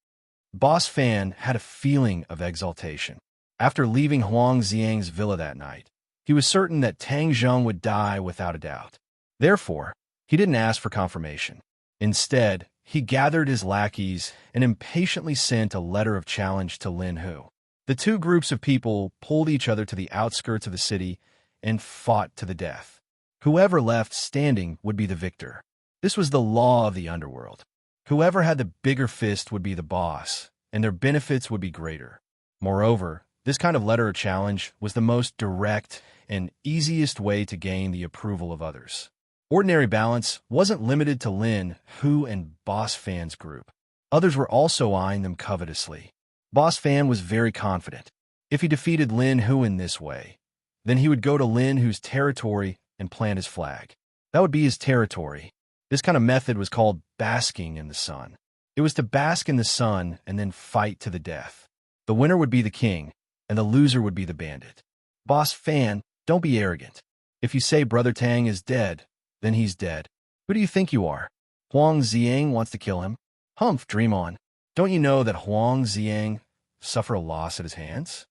Boss Fan had a feeling of exultation. After leaving Huang Xiang's villa that night, he was certain that Tang Zheng would die without a doubt. Therefore, he didn't ask for confirmation. Instead, he gathered his lackeys and impatiently sent a letter of challenge to Lin Hu. The two groups of people pulled each other to the outskirts of the city and fought to the death. Whoever left standing would be the victor. This was the law of the underworld. Whoever had the bigger fist would be the boss, and their benefits would be greater. Moreover, this kind of letter of challenge was the most direct and easiest way to gain the approval of others. Ordinary balance wasn't limited to Lin Hu and Boss Fan's group. Others were also eyeing them covetously. Boss Fan was very confident. If he defeated Lin Hu in this way, then he would go to Lin Hu's territory and plant his flag. That would be his territory. This kind of method was called basking in the sun. It was to bask in the sun and then fight to the death. The winner would be the king, and the loser would be the bandit. Boss Fan, don't be arrogant. If you say Brother Tang is dead, then he's dead. Who do you think you are? Huang Xiang wants to kill him? Humph, dream on. Don't you know that Huang Xiang suffered a loss at his hands?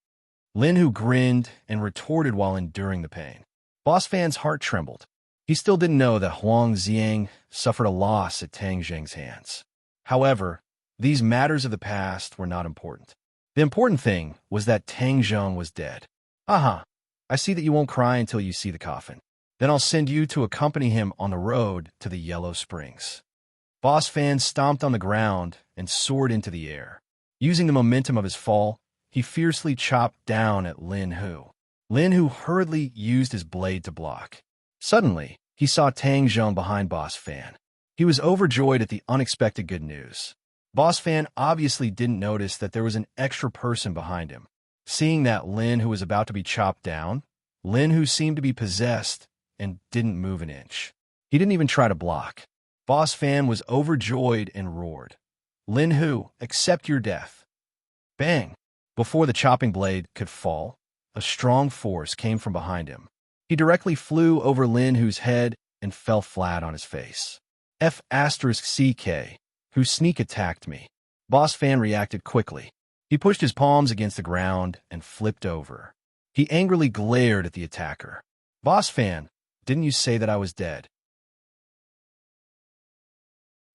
Lin Hu grinned and retorted while enduring the pain. Boss Fan's heart trembled. He still didn't know that Huang Xiang suffered a loss at Tang Zheng's hands. However, these matters of the past were not important. The important thing was that Tang Zheng was dead. Aha, I see that you won't cry until you see the coffin. Then I'll send you to accompany him on the road to the Yellow Springs. Boss Fan stomped on the ground and soared into the air. Using the momentum of his fall, he fiercely chopped down at Lin Hu. Lin Hu hurriedly used his blade to block. Suddenly, he saw Tang Zheng behind Boss Fan. He was overjoyed at the unexpected good news. Boss Fan obviously didn't notice that there was an extra person behind him. Seeing that Lin, who was about to be chopped down, Lin, who seemed to be possessed and didn't move an inch. He didn't even try to block. Boss Fan was overjoyed and roared, "Lin Hu, accept your death." Bang! Before the chopping blade could fall, a strong force came from behind him. He directly flew over Lin Hu's head and fell flat on his face. F***CK, who sneak attacked me. Boss Fan reacted quickly. He pushed his palms against the ground and flipped over. He angrily glared at the attacker. "Boss Fan, didn't you say that I was dead?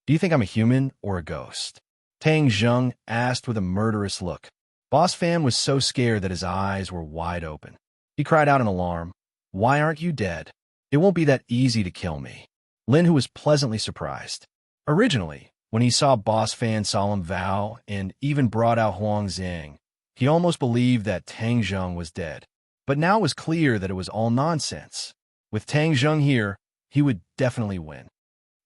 Do you think I'm a human or a ghost?" Tang Zheng asked with a murderous look. Boss Fan was so scared that his eyes were wide open. He cried out in alarm, "Why aren't you dead? It won't be that easy to kill me." Lin Hu was pleasantly surprised. Originally, when he saw Boss Fan's solemn vow and even brought out Huang Zhang, he almost believed that Tang Zheng was dead. But now it was clear that it was all nonsense. With Tang Zheng here, he would definitely win.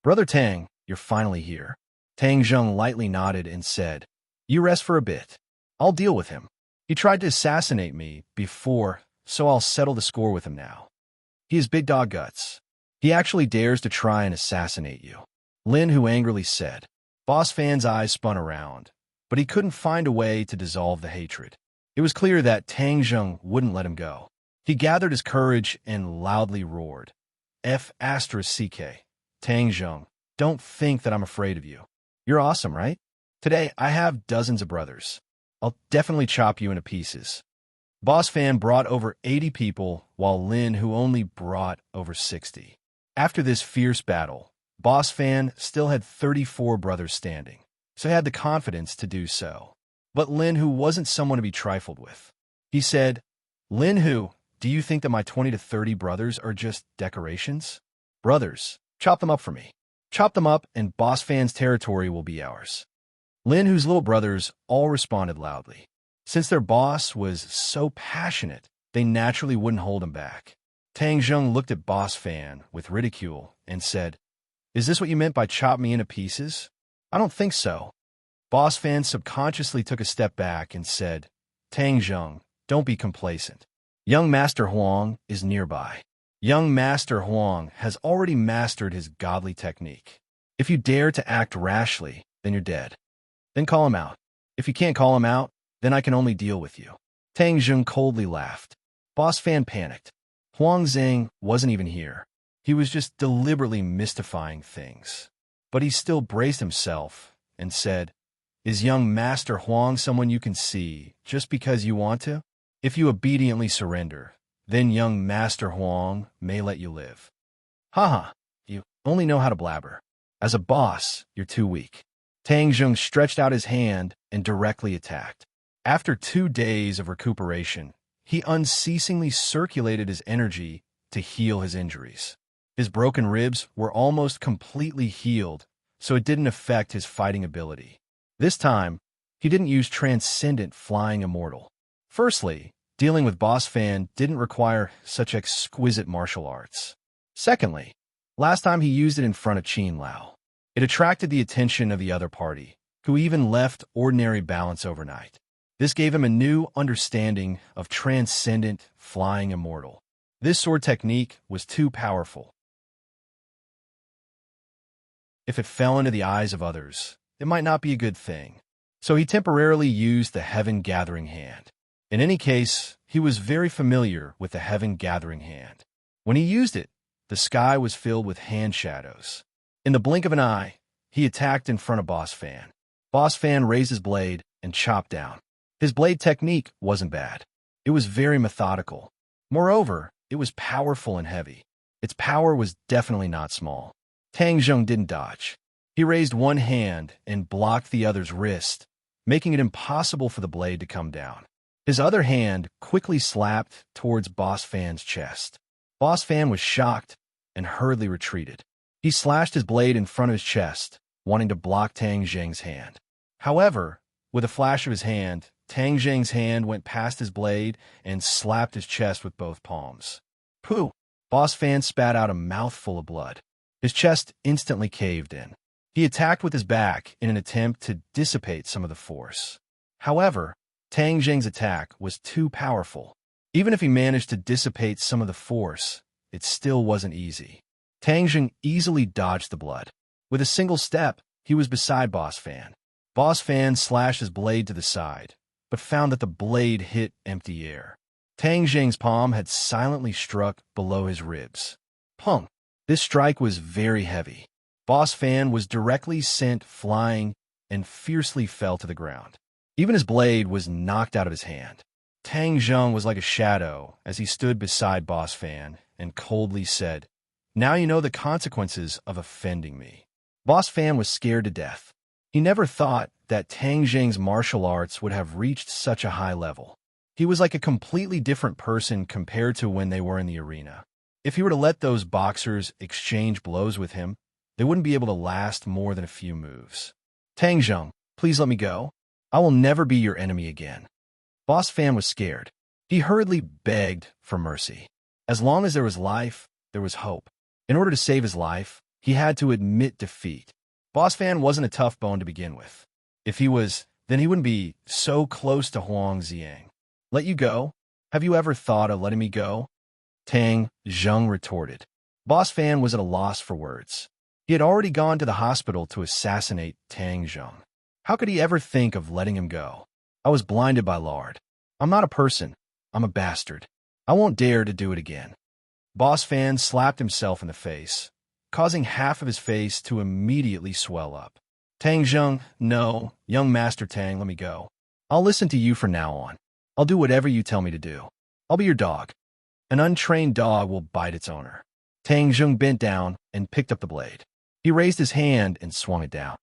"Brother Tang, you're finally here." Tang Zheng lightly nodded and said, "You rest for a bit. I'll deal with him. He tried to assassinate me before, so I'll settle the score with him now. He has big dog guts. He actually dares to try and assassinate you," Lin Hu angrily said. Boss Fan's eyes spun around, but he couldn't find a way to dissolve the hatred. It was clear that Tang Zheng wouldn't let him go. He gathered his courage and loudly roared, "F***CK, Tang Zheng, don't think that I'm afraid of you. You're awesome, right? Today, I have dozens of brothers. I'll definitely chop you into pieces." Boss Fan brought over 80 people, while Lin Hu only brought over 60. After this fierce battle, Boss Fan still had 34 brothers standing, so he had the confidence to do so. But Lin Hu wasn't someone to be trifled with. He said, "Lin Hu, do you think that my 20 to 30 brothers are just decorations? Brothers, chop them up for me. Chop them up and Boss Fan's territory will be ours." Lin Hu's little brothers all responded loudly. Since their boss was so passionate, they naturally wouldn't hold him back. Tang Zheng looked at Boss Fan with ridicule and said, "Is this what you meant by chop me into pieces? I don't think so." Boss Fan subconsciously took a step back and said, "Tang Zheng, don't be complacent. Young Master Huang is nearby. Young Master Huang has already mastered his godly technique. If you dare to act rashly, then you're dead. Then call him out. If you can't call him out, then I can only deal with you." Tang Zheng coldly laughed. Boss Fan panicked. Huang Zhang wasn't even here. He was just deliberately mystifying things. But he still braced himself and said, "Is young Master Huang someone you can see just because you want to? If you obediently surrender, then young Master Huang may let you live." "Haha, you only know how to blabber. As a boss, you're too weak." Tang Zheng stretched out his hand and directly attacked. After 2 days of recuperation, he unceasingly circulated his energy to heal his injuries. His broken ribs were almost completely healed, so it didn't affect his fighting ability. This time, he didn't use Transcendent Flying Immortal. Firstly, dealing with Boss Fan didn't require such exquisite martial arts. Secondly, last time he used it in front of Qin Lao. It attracted the attention of the other party, who even left ordinary balance overnight. This gave him a new understanding of Transcendent Flying Immortal. This sword technique was too powerful. If it fell into the eyes of others, it might not be a good thing. So he temporarily used the Heaven Gathering Hand. In any case, he was very familiar with the Heaven Gathering Hand. When he used it, the sky was filled with hand shadows. In the blink of an eye, he attacked in front of Boss Fan. Boss Fan raised his blade and chopped down. His blade technique wasn't bad. It was very methodical. Moreover, it was powerful and heavy. Its power was definitely not small. Tang Zheng didn't dodge. He raised one hand and blocked the other's wrist, making it impossible for the blade to come down. His other hand quickly slapped towards Boss Fan's chest. Boss Fan was shocked and hurriedly retreated. He slashed his blade in front of his chest, wanting to block Tang Zheng's hand. However, with a flash of his hand, Tang Zheng's hand went past his blade and slapped his chest with both palms. "Pooh!" Boss Fan spat out a mouthful of blood. His chest instantly caved in. He attacked with his back in an attempt to dissipate some of the force. However, Tang Jing's attack was too powerful. Even if he managed to dissipate some of the force, it still wasn't easy. Tang Jing easily dodged the blood. With a single step, he was beside Boss Fan. Boss Fan slashed his blade to the side, but found that the blade hit empty air. Tang Jing's palm had silently struck below his ribs. Punk! This strike was very heavy. Boss Fan was directly sent flying and fiercely fell to the ground. Even his blade was knocked out of his hand. Tang Jing was like a shadow as he stood beside Boss Fan and coldly said, "Now you know the consequences of offending me." Boss Fan was scared to death. He never thought that Tang Jing's martial arts would have reached such a high level. He was like a completely different person compared to when they were in the arena. If he were to let those boxers exchange blows with him, they wouldn't be able to last more than a few moves. "Tang Jing, please let me go. I will never be your enemy again." Boss Fan was scared. He hurriedly begged for mercy. As long as there was life, there was hope. In order to save his life, he had to admit defeat. Boss Fan wasn't a tough bone to begin with. If he was, then he wouldn't be so close to Huang Xiang. "Let you go? Have you ever thought of letting me go?" Tang Jing retorted. Boss Fan was at a loss for words. He had already gone to the hospital to assassinate Tang Jing. How could he ever think of letting him go? "I was blinded by lard. I'm not a person. I'm a bastard. I won't dare to do it again." Boss Fan slapped himself in the face, causing half of his face to immediately swell up. "Tang Jing, no, young Master Tang, let me go. I'll listen to you from now on. I'll do whatever you tell me to do. I'll be your dog. An untrained dog will bite its owner." Tang Jing bent down and picked up the blade. He raised his hand and swung it down.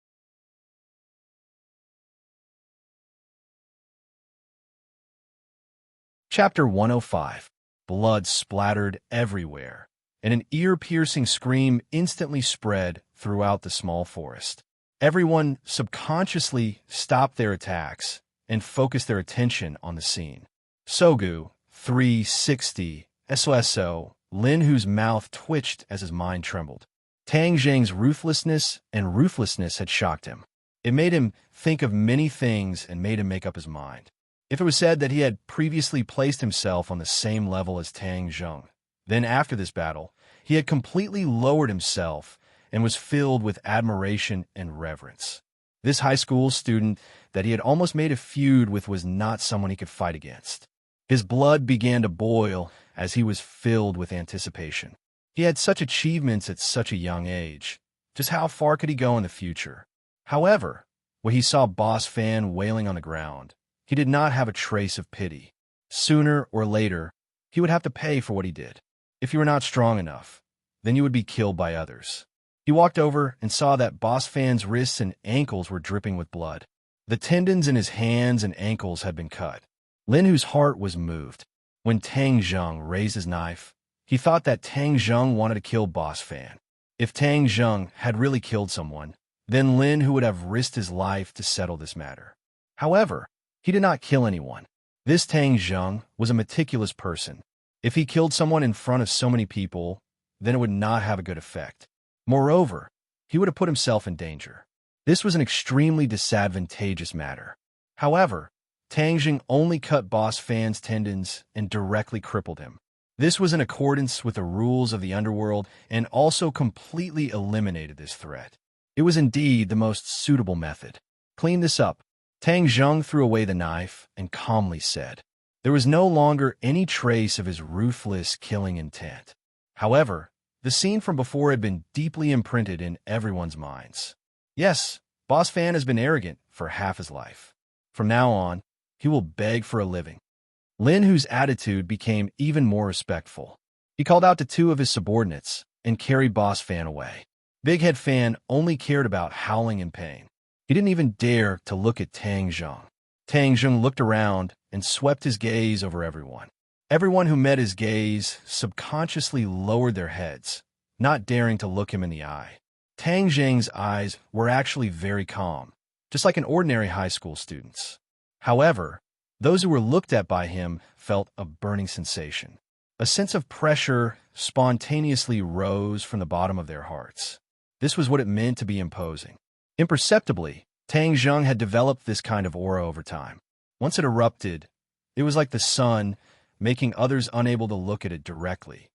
Chapter 105. Blood splattered everywhere, and an ear-piercing scream instantly spread throughout the small forest. Everyone subconsciously stopped their attacks and focused their attention on the scene. Sogu, 360, SOSO, Lin, whose mouth twitched as his mind trembled. Tang Jing's ruthlessness had shocked him. It made him think of many things and made him make up his mind. If it was said that he had previously placed himself on the same level as Tang Jing, then after this battle, he had completely lowered himself and was filled with admiration and reverence. This high school student that he had almost made a feud with was not someone he could fight against. His blood began to boil as he was filled with anticipation. He had such achievements at such a young age. Just how far could he go in the future? However, when he saw Boss Fan wailing on the ground, he did not have a trace of pity. Sooner or later, he would have to pay for what he did. If you were not strong enough, then you would be killed by others. He walked over and saw that Boss Fan's wrists and ankles were dripping with blood. The tendons in his hands and ankles had been cut. Lin, whose heart was moved. When Tang Jing raised his knife, he thought that Tang Jing wanted to kill Boss Fan. If Tang Jing had really killed someone, then Lin, who would have risked his life to settle this matter. However, he did not kill anyone. This Tang Jing was a meticulous person. If he killed someone in front of so many people, then it would not have a good effect. Moreover, he would have put himself in danger. This was an extremely disadvantageous matter. However, Tang Jing only cut Boss Fan's tendons and directly crippled him. This was in accordance with the rules of the underworld and also completely eliminated this threat. It was indeed the most suitable method. "Clean this up." Tang Jing threw away the knife and calmly said. There was no longer any trace of his ruthless killing intent. However, the scene from before had been deeply imprinted in everyone's minds. Yes, Boss Fan has been arrogant for half his life. From now on, he will beg for a living. Lin, whose attitude became even more respectful. He called out to two of his subordinates and carried Boss Fan away. Big Head Fan only cared about howling in pain. He didn't even dare to look at Tang Jing. Tang Jing looked around and swept his gaze over everyone. Everyone who met his gaze subconsciously lowered their heads, not daring to look him in the eye. Tang Jing's eyes were actually very calm, just like an ordinary high school student's. However, those who were looked at by him felt a burning sensation. A sense of pressure spontaneously rose from the bottom of their hearts. This was what it meant to be imposing. Imperceptibly, Tang Zheng had developed this kind of aura over time. Once it erupted, it was like the sun, making others unable to look at it directly.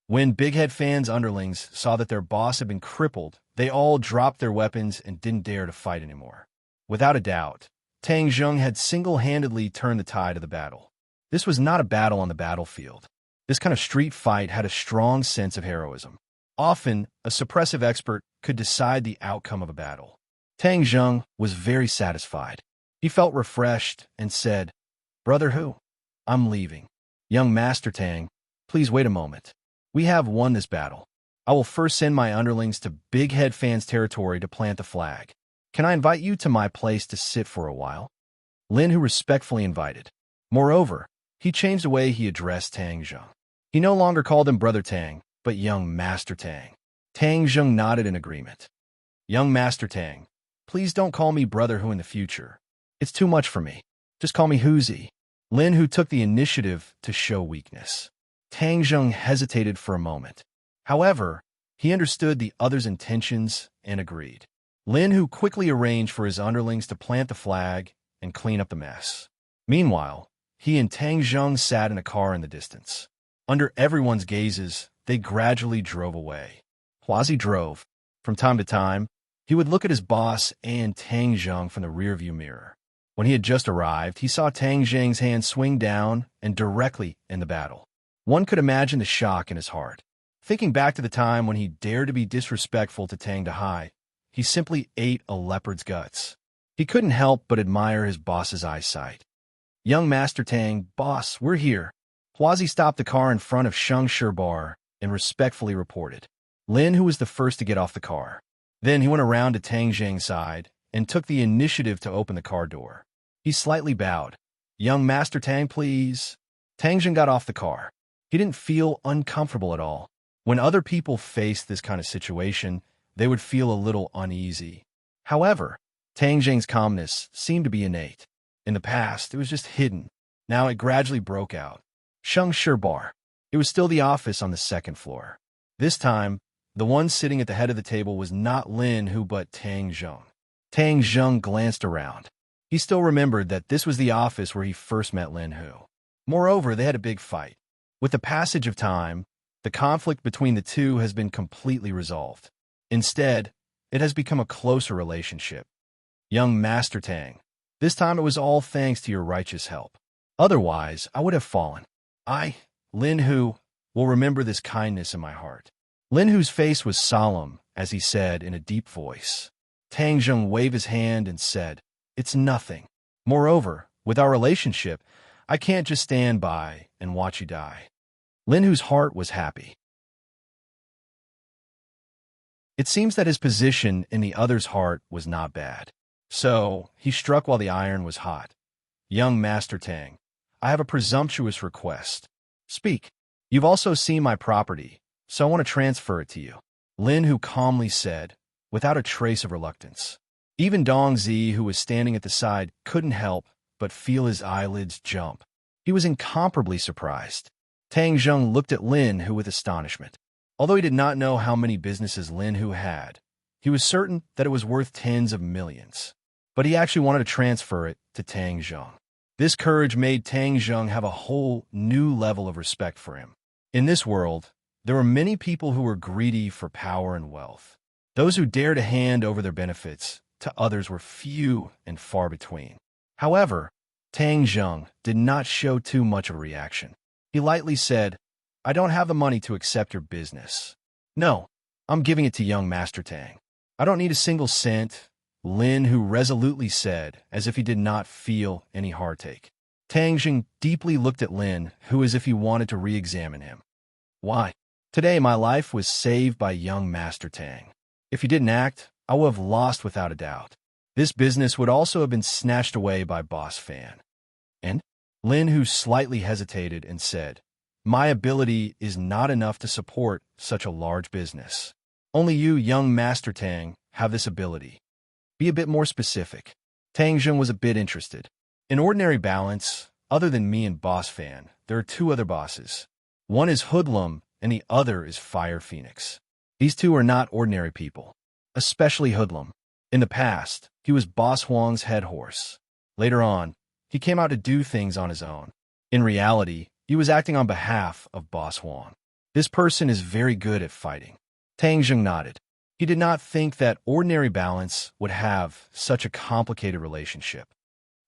When Big Head Fan's underlings saw that their boss had been crippled, they all dropped their weapons and didn't dare to fight anymore. Without a doubt, Tang Zheng had single-handedly turned the tide of the battle. This was not a battle on the battlefield. This kind of street fight had a strong sense of heroism. Often, a suppressive expert could decide the outcome of a battle. Tang Zheng was very satisfied. He felt refreshed and said, "Brother Hu, I'm leaving. Young Master Tang, please wait a moment. We have won this battle. I will first send my underlings to Big Head Fan's territory to plant the flag. Can I invite you to my place to sit for a while?" Lin Hu respectfully invited. Moreover, he changed the way he addressed Tang Zheng. He no longer called him Brother Tang, but Young Master Tang. Tang Zheng nodded in agreement. "Young Master Tang, please don't call me Brother Hu in the future. It's too much for me. Just call me Huzi." Lin Hu took the initiative to show weakness. Tang Zheng hesitated for a moment. However, he understood the other's intentions and agreed. Lin Hu quickly arranged for his underlings to plant the flag and clean up the mess. Meanwhile, he and Tang Zheng sat in a car in the distance. Under everyone's gazes, they gradually drove away. While he drove, from time to time, he would look at his boss and Tang Zheng from the rearview mirror. When he had just arrived, he saw Tang Zheng's hand swing down and directly in the battle. One could imagine the shock in his heart. Thinking back to the time when he dared to be disrespectful to Tang Dahai, he simply ate a leopard's guts. He couldn't help but admire his boss's eyesight. "Young Master Tang, boss, we're here." Huazi stopped the car in front of Sheng Shi Bar and respectfully reported. Lin, who was the first to get off the car. Then he went around to Tang Zheng's side and took the initiative to open the car door. He slightly bowed. "Young Master Tang, please." Tang Zheng got off the car. He didn't feel uncomfortable at all. When other people faced this kind of situation, they would feel a little uneasy. However, Tang Zheng's calmness seemed to be innate. In the past, it was just hidden. Now it gradually broke out. Sheng Shi Bar. It was still the office on the second floor. This time, the one sitting at the head of the table was not Lin Hu but Tang Zheng. Tang Zheng glanced around. He still remembered that this was the office where he first met Lin Hu. Moreover, they had a big fight. With the passage of time, the conflict between the two has been completely resolved. Instead, it has become a closer relationship. "Young Master Tang, this time it was all thanks to your righteous help. Otherwise, I would have fallen. I, Lin Hu, will remember this kindness in my heart." Lin Hu's face was solemn as he said in a deep voice. Tang Zheng waved his hand and said, "It's nothing. Moreover, with our relationship, I can't just stand by and watch you die." Lin Hu's heart was happy. It seems that his position in the other's heart was not bad. So, he struck while the iron was hot. "Young Master Tang, I have a presumptuous request. Speak. You've also seen my property, so I want to transfer it to you." Lin Hu calmly said, without a trace of reluctance. Even Dong Zi, who was standing at the side, couldn't help but feel his eyelids jump. He was incomparably surprised. Tang Zheng looked at Lin Hu with astonishment. Although he did not know how many businesses Lin Hu had, he was certain that it was worth tens of millions. But he actually wanted to transfer it to Tang Zheng. This courage made Tang Zheng have a whole new level of respect for him. In this world, there were many people who were greedy for power and wealth. Those who dared to hand over their benefits to others were few and far between. However, Tang Zheng did not show too much of a reaction. He lightly said, "I don't have the money to accept your business. No, I'm giving it to young Master Tang. I don't need a single cent," Lin Hu resolutely said, as if he did not feel any heartache. Tang Zheng deeply looked at Lin Hu as if he wanted to re-examine him. "Why? Today my life was saved by young Master Tang. If you didn't act, I would have lost without a doubt. This business would also have been snatched away by Boss Fan." "And?" Lin Hu slightly hesitated and said, "My ability is not enough to support such a large business. Only you, young Master Tang, have this ability. Be a bit more specific." Tang Zheng was a bit interested. In ordinary balance, Other than me and Boss Fan, there are two other bosses. One is Hoodlum, and the other is Fire Phoenix. These two are not ordinary people, especially Hoodlum. In the past, he was Boss Huang's head horse. Later on, he came out to do things on his own. In reality, he was acting on behalf of Boss Huang. This person is very good at fighting. Tang Zheng nodded. He did not think that ordinary balance would have such a complicated relationship.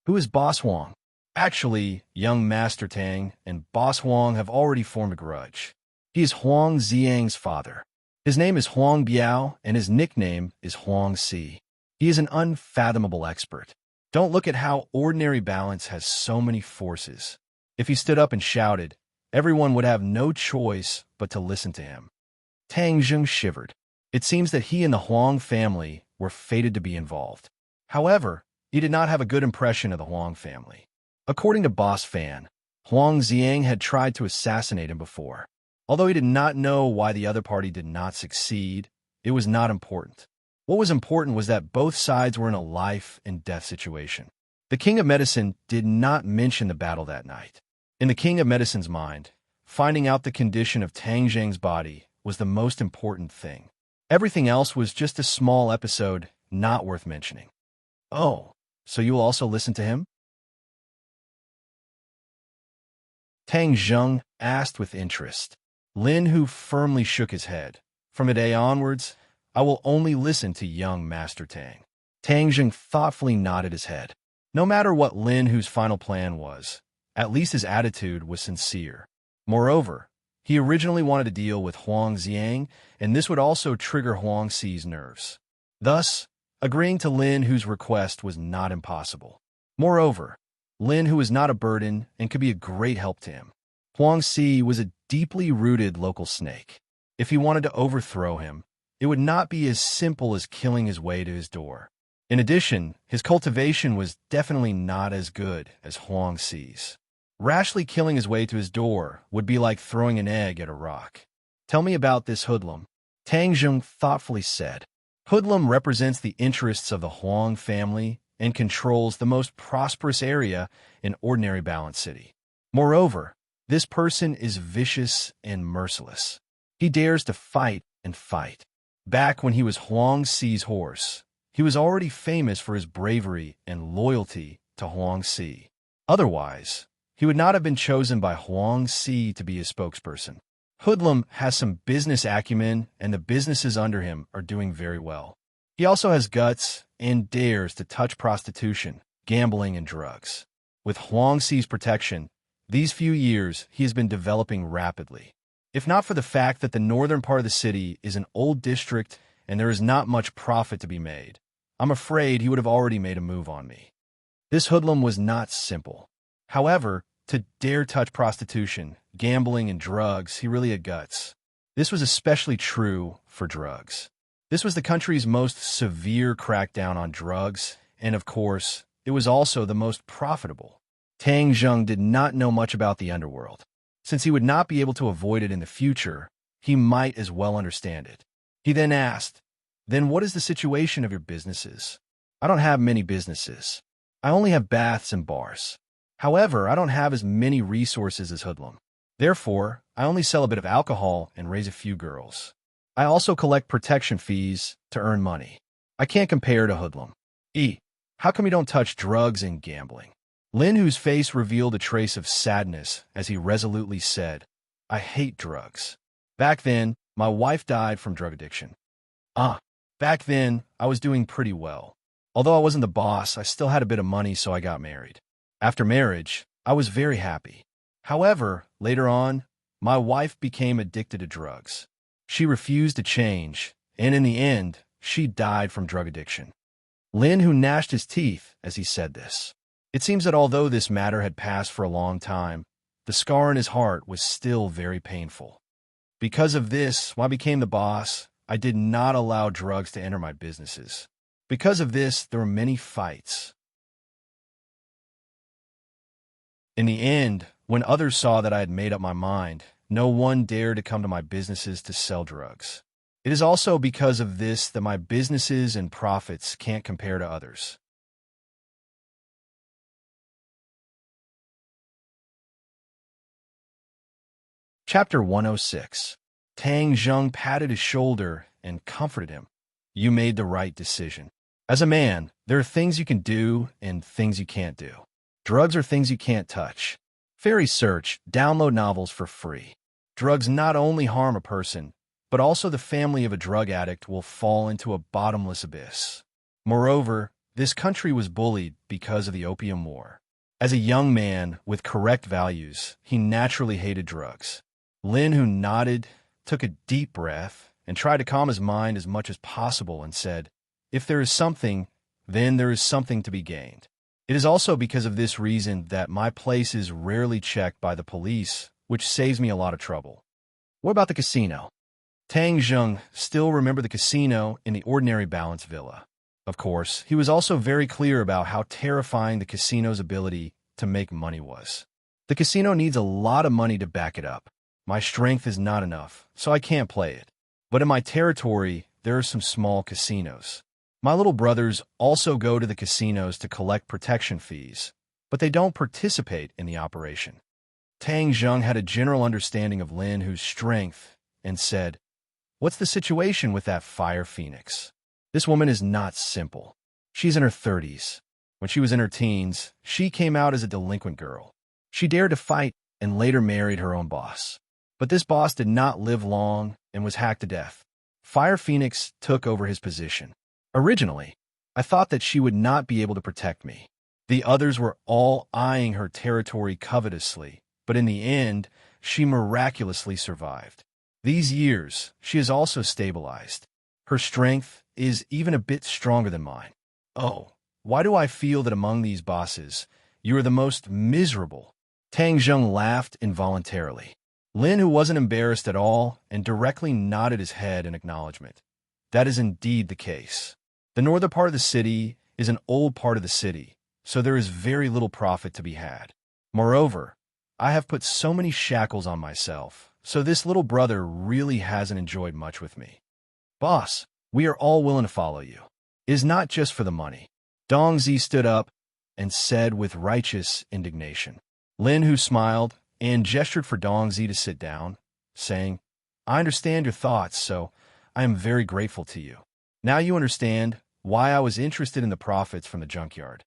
Who is Boss Huang? Actually, young Master Tang and Boss Huang have already formed a grudge. He is Huang Xiang's father. His name is Huang Biao, and his nickname is Huang Si. He is an unfathomable expert. Don't look at how ordinary balance has so many forces. If he stood up and shouted, everyone would have no choice but to listen to him. Tang Zheng shivered. It seems that he and the Huang family were fated to be involved. However, he did not have a good impression of the Huang family. According to Boss Fan, Huang Xiang had tried to assassinate him before. Although he did not know why the other party did not succeed, it was not important. What was important was that both sides were in a life-and-death situation. The King of Medicine did not mention the battle that night. In the King of Medicine's mind, finding out the condition of Tang Zheng's body was the most important thing. Everything else was just a small episode, not worth mentioning. Oh, so you will also listen to him? Tang Zheng asked with interest. Lin Hu firmly shook his head. From today onwards, I will only listen to young Master Tang. Tang Zheng thoughtfully nodded his head. No matter what Lin Hu's final plan was, at least his attitude was sincere. Moreover, he originally wanted to deal with Huang Xiang, and this would also trigger Huang Si's nerves. Thus, agreeing to Lin Hu's request was not impossible. Moreover, Lin Hu was not a burden and could be a great help to him. Huang Si was a deeply rooted local snake. If he wanted to overthrow him, it would not be as simple as killing his way to his door. In addition, his cultivation was definitely not as good as Huang Si's. Rashly killing his way to his door would be like throwing an egg at a rock. Tell me about this Hoodlum, Tang Zheng thoughtfully said. Hoodlum represents the interests of the Huang family and controls the most prosperous area in Ordinary Balance City. Moreover, this person is vicious and merciless. He dares to fight and fight. Back when he was Huang Si's horse, he was already famous for his bravery and loyalty to Huang Si. Otherwise, he would not have been chosen by Huang Si to be his spokesperson. Hoodlum has some business acumen, and the businesses under him are doing very well. He also has guts and dares to touch prostitution, gambling, and drugs. With Huang Si's protection, these few years he has been developing rapidly. If not for the fact that the northern part of the city is an old district and there is not much profit to be made, I'm afraid he would have already made a move on me. This Hoodlum was not simple. However, to dare touch prostitution, gambling, and drugs, he really had guts. This was especially true for drugs. This was the country's most severe crackdown on drugs, and of course, it was also the most profitable. Tang Zheng did not know much about the underworld. Since he would not be able to avoid it in the future, he might as well understand it. He then asked, "Then what is the situation of your businesses?" "I don't have many businesses. I only have baths and bars. However, I don't have as many resources as Hoodlum. Therefore, I only sell a bit of alcohol and raise a few girls. I also collect protection fees to earn money. I can't compare to Hoodlum. How come you don't touch drugs and gambling?" Lin Hu's face revealed a trace of sadness as he resolutely said, "I hate drugs. Back then, my wife died from drug addiction." Back then, I was doing pretty well. Although I wasn't the boss, I still had a bit of money, so I got married. After marriage, I was very happy. However, later on, my wife became addicted to drugs. She refused to change, and in the end, she died from drug addiction. Lin Hu gnashed his teeth as he said this. It seems that although this matter had passed for a long time, the scar in his heart was still very painful. Because of this, when I became the boss, I did not allow drugs to enter my businesses. Because of this, there were many fights. In the end, when others saw that I had made up my mind, no one dared to come to my businesses to sell drugs. It is also because of this that my businesses and profits can't compare to others. Chapter 106. Tang Zheng patted his shoulder and comforted him. You made the right decision. As a man, there are things you can do and things you can't do. Drugs are things you can't touch. Fairy search, download novels for free. Drugs not only harm a person, but also the family of a drug addict will fall into a bottomless abyss. Moreover, this country was bullied because of the Opium War. As a young man with correct values, he naturally hated drugs. Lin, who nodded, took a deep breath and tried to calm his mind as much as possible and said, if there is something, then there is something to be gained. It is also because of this reason that my place is rarely checked by the police, which saves me a lot of trouble. What about the casino? Tang Zheng still remembered the casino in the ordinary balance villa. Of course, he was also very clear about how terrifying the casino's ability to make money was. The casino needs a lot of money to back it up. My strength is not enough, so I can't play it. But in my territory, there are some small casinos. My little brothers also go to the casinos to collect protection fees, but they don't participate in the operation. Tang Zheng had a general understanding of Lin Hu's strength and said, what's the situation with that fire phoenix? This woman is not simple. She's in her 30s. When she was in her teens, she came out as a delinquent girl. She dared to fight and later married her own boss. But this boss did not live long and was hacked to death. Fire Phoenix took over his position. Originally, I thought that she would not be able to protect me. The others were all eyeing her territory covetously, but in the end, she miraculously survived. These years, she has also stabilized. Her strength is even a bit stronger than mine. Oh, why do I feel that among these bosses, you are the most miserable? Tang Zheng laughed involuntarily. Lin, who wasn't embarrassed at all, and directly nodded his head in acknowledgement. That is indeed the case. The northern part of the city is an old part of the city, so there is very little profit to be had. Moreover, I have put so many shackles on myself, so this little brother really hasn't enjoyed much with me. Boss, we are all willing to follow you. It is not just for the money. Dongzi stood up and said with righteous indignation. Lin, who smiled and gestured for Dongzi to sit down, saying, I understand your thoughts, so I am very grateful to you. Now you understand why I was interested in the profits from the junkyard.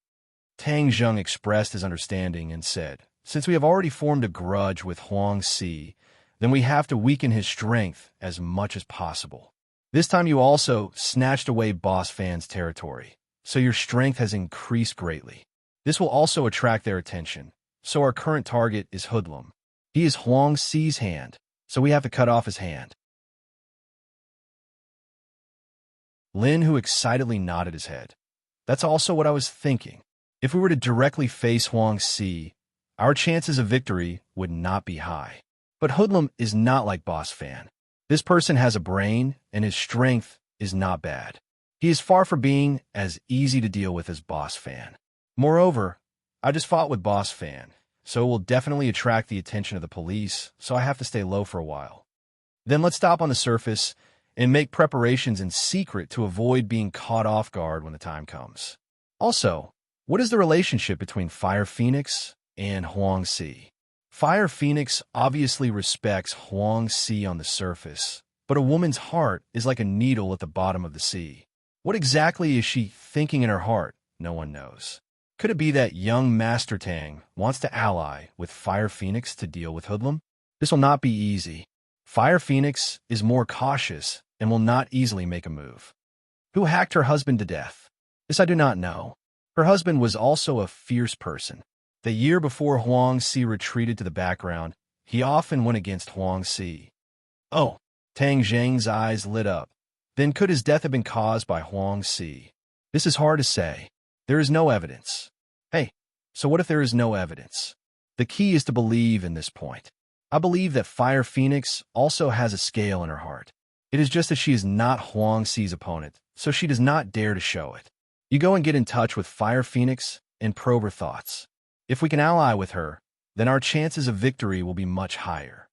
Tang Zheng expressed his understanding and said, since we have already formed a grudge with Huang Si, then we have to weaken his strength as much as possible. This time you also snatched away Boss Fan's territory, so your strength has increased greatly. This will also attract their attention, so our current target is Hoodlum. He is Huang Si's hand, so we have to cut off his hand. Lin, who excitedly nodded his head. That's also what I was thinking. If we were to directly face Huang Si, our chances of victory would not be high. But Hoodlum is not like Boss Fan. This person has a brain, and his strength is not bad. He is far from being as easy to deal with as Boss Fan. Moreover, I just fought with Boss Fan, so it will definitely attract the attention of the police, so I have to stay low for a while. Then let's stop on the surface and make preparations in secret to avoid being caught off guard when the time comes. Also, what is the relationship between Fire Phoenix and Huang Si? Fire Phoenix obviously respects Huang Si on the surface, but a woman's heart is like a needle at the bottom of the sea. What exactly is she thinking in her heart? No one knows. Could it be that young Master Tang wants to ally with Fire Phoenix to deal with Hoodlum? This will not be easy. Fire Phoenix is more cautious and will not easily make a move. Who hacked her husband to death? This I do not know. Her husband was also a fierce person. The year before Huang Si retreated to the background, he often went against Huang Si. Oh, Tang Zheng's eyes lit up. Then could his death have been caused by Huang Si? This is hard to say. There is no evidence. Hey, so what if there is no evidence? The key is to believe in this point. I believe that Fire Phoenix also has a scale in her heart. It is just that she is not Huang Si's opponent, so she does not dare to show it. You go and get in touch with Fire Phoenix and probe her thoughts. If we can ally with her, then our chances of victory will be much higher.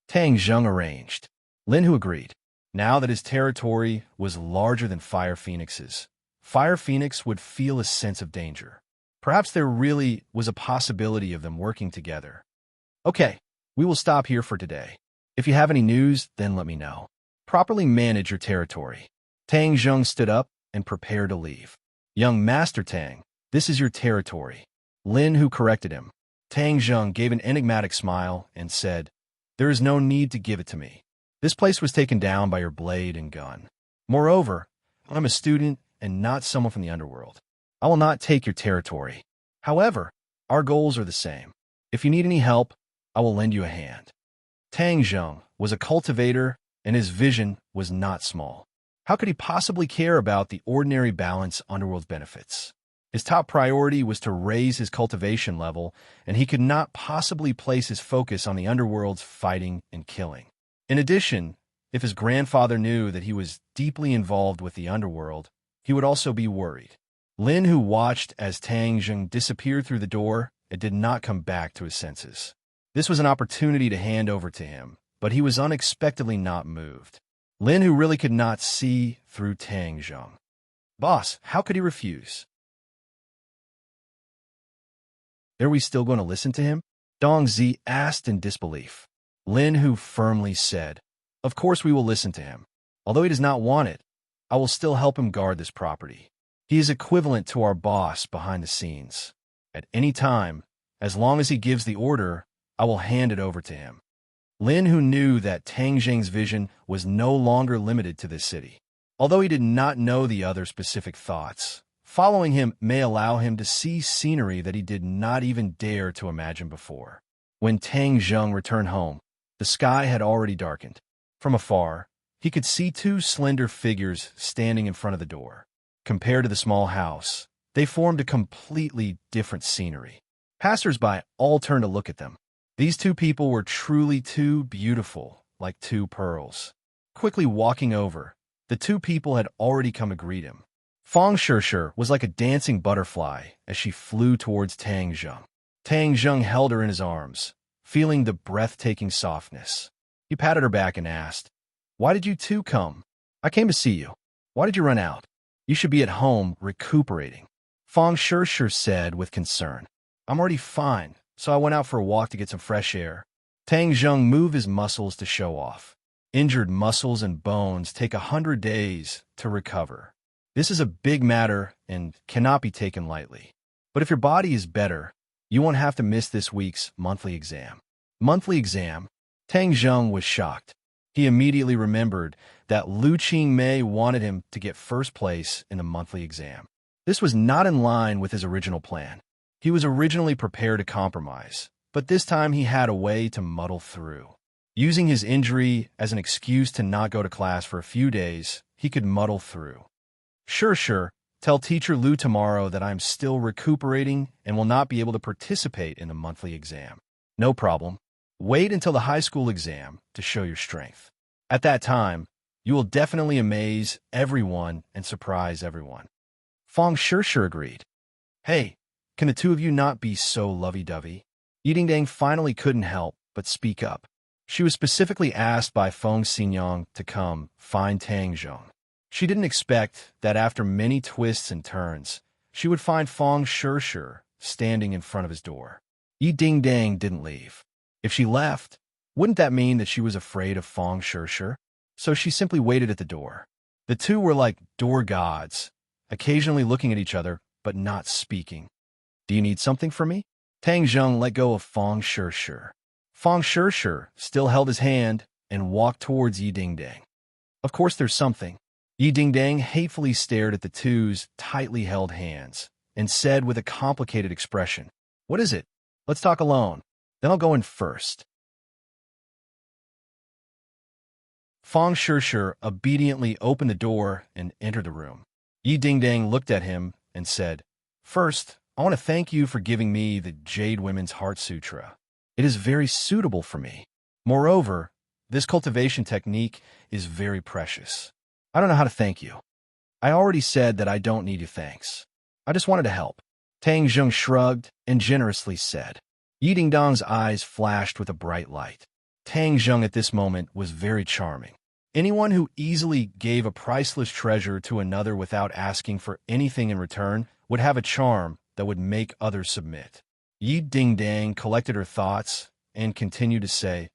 Tang Zheng arranged. Lin Hu agreed. Now that his territory was larger than Fire Phoenix's, Fire Phoenix would feel a sense of danger. Perhaps there really was a possibility of them working together. Okay, we will stop here for today. If you have any news, then let me know. Properly manage your territory. Tang Zheng stood up and prepared to leave. Young Master Tang, this is your territory. Lin, who corrected him. Tang Zheng gave an enigmatic smile and said, there is no need to give it to me. This place was taken down by your blade and gun. Moreover, I'm a student and not someone from the underworld. I will not take your territory. However, our goals are the same. If you need any help, I will lend you a hand. Tang Zheng was a cultivator, and his vision was not small. How could he possibly care about the ordinary balance underworld benefits? His top priority was to raise his cultivation level, and he could not possibly place his focus on the underworld's fighting and killing. In addition, if his grandfather knew that he was deeply involved with the underworld, he would also be worried. Lin, who watched as Tang Zheng disappeared through the door and did not come back to his senses. This was an opportunity to hand over to him, but he was unexpectedly not moved. Lin, who really could not see through Tang Zheng. Boss, how could he refuse? Are we still going to listen to him? Dong Zi asked in disbelief. Lin, who firmly said, of course we will listen to him. Although he does not want it, I will still help him guard this property. He is equivalent to our boss behind the scenes. At any time, as long as he gives the order, I will hand it over to him. Lin, who knew that Tang Zheng's vision was no longer limited to this city. Although he did not know the other specific thoughts, following him may allow him to see scenery that he did not even dare to imagine before. When Tang Zheng returned home, the sky had already darkened. From afar, he could see two slender figures standing in front of the door. Compared to the small house, they formed a completely different scenery. Passers-by all turned to look at them. These two people were truly too beautiful, like two pearls. Quickly walking over, the two people had already come to greet him. Fang Shishir was like a dancing butterfly as she flew towards Tang Zheng. Tang Zheng held her in his arms, feeling the breathtaking softness. He patted her back and asked, why did you two come? I came to see you. Why did you run out? You should be at home recuperating. Fang Shishir said with concern. I'm already fine, so I went out for a walk to get some fresh air. Tang Zheng moved his muscles to show off. Injured muscles and bones take 100 days to recover. This is a big matter and cannot be taken lightly. But if your body is better, you won't have to miss this week's monthly exam. Monthly exam? Tang Zheng was shocked. He immediately remembered that Lu Qingmei wanted him to get first place in the monthly exam. This was not in line with his original plan. He was originally prepared to compromise, but this time he had a way to muddle through. Using his injury as an excuse to not go to class for a few days, he could muddle through. Sure. Tell Teacher Lu tomorrow that I'm still recuperating and will not be able to participate in the monthly exam. No problem. Wait until the high school exam to show your strength. At that time, you will definitely amaze everyone and surprise everyone. Fang Shishir agreed. Hey, can the two of you not be so lovey-dovey? Yidingdang finally couldn't help but speak up. She was specifically asked by Feng Xinyang to come find Tang Zheng. She didn't expect that after many twists and turns, she would find Fang Shishir standing in front of his door. Yidingdang didn't leave. If she left, wouldn't that mean that she was afraid of Fang Shishir? So she simply waited at the door. The two were like door gods, occasionally looking at each other but not speaking. Do you need something from me? Tang Zheng let go of Fang Shishir. Fang Shishir still held his hand and walked towards Yidingdang. Of course there's something. Yidingdang hatefully stared at the two's tightly held hands and said with a complicated expression, what is it? Let's talk alone. Then I'll go in first. Fang Shishir obediently opened the door and entered the room. Yidingdang looked at him and said, first, I want to thank you for giving me the Jade Women's Heart Sutra. It is very suitable for me. Moreover, this cultivation technique is very precious. I don't know how to thank you. I already said that I don't need your thanks. I just wanted to help. Tang Zheng shrugged and generously said. Yidingdang's eyes flashed with a bright light. Tang Zheng at this moment was very charming. Anyone who easily gave a priceless treasure to another without asking for anything in return would have a charm that would make others submit. Yidingdang collected her thoughts and continued to say,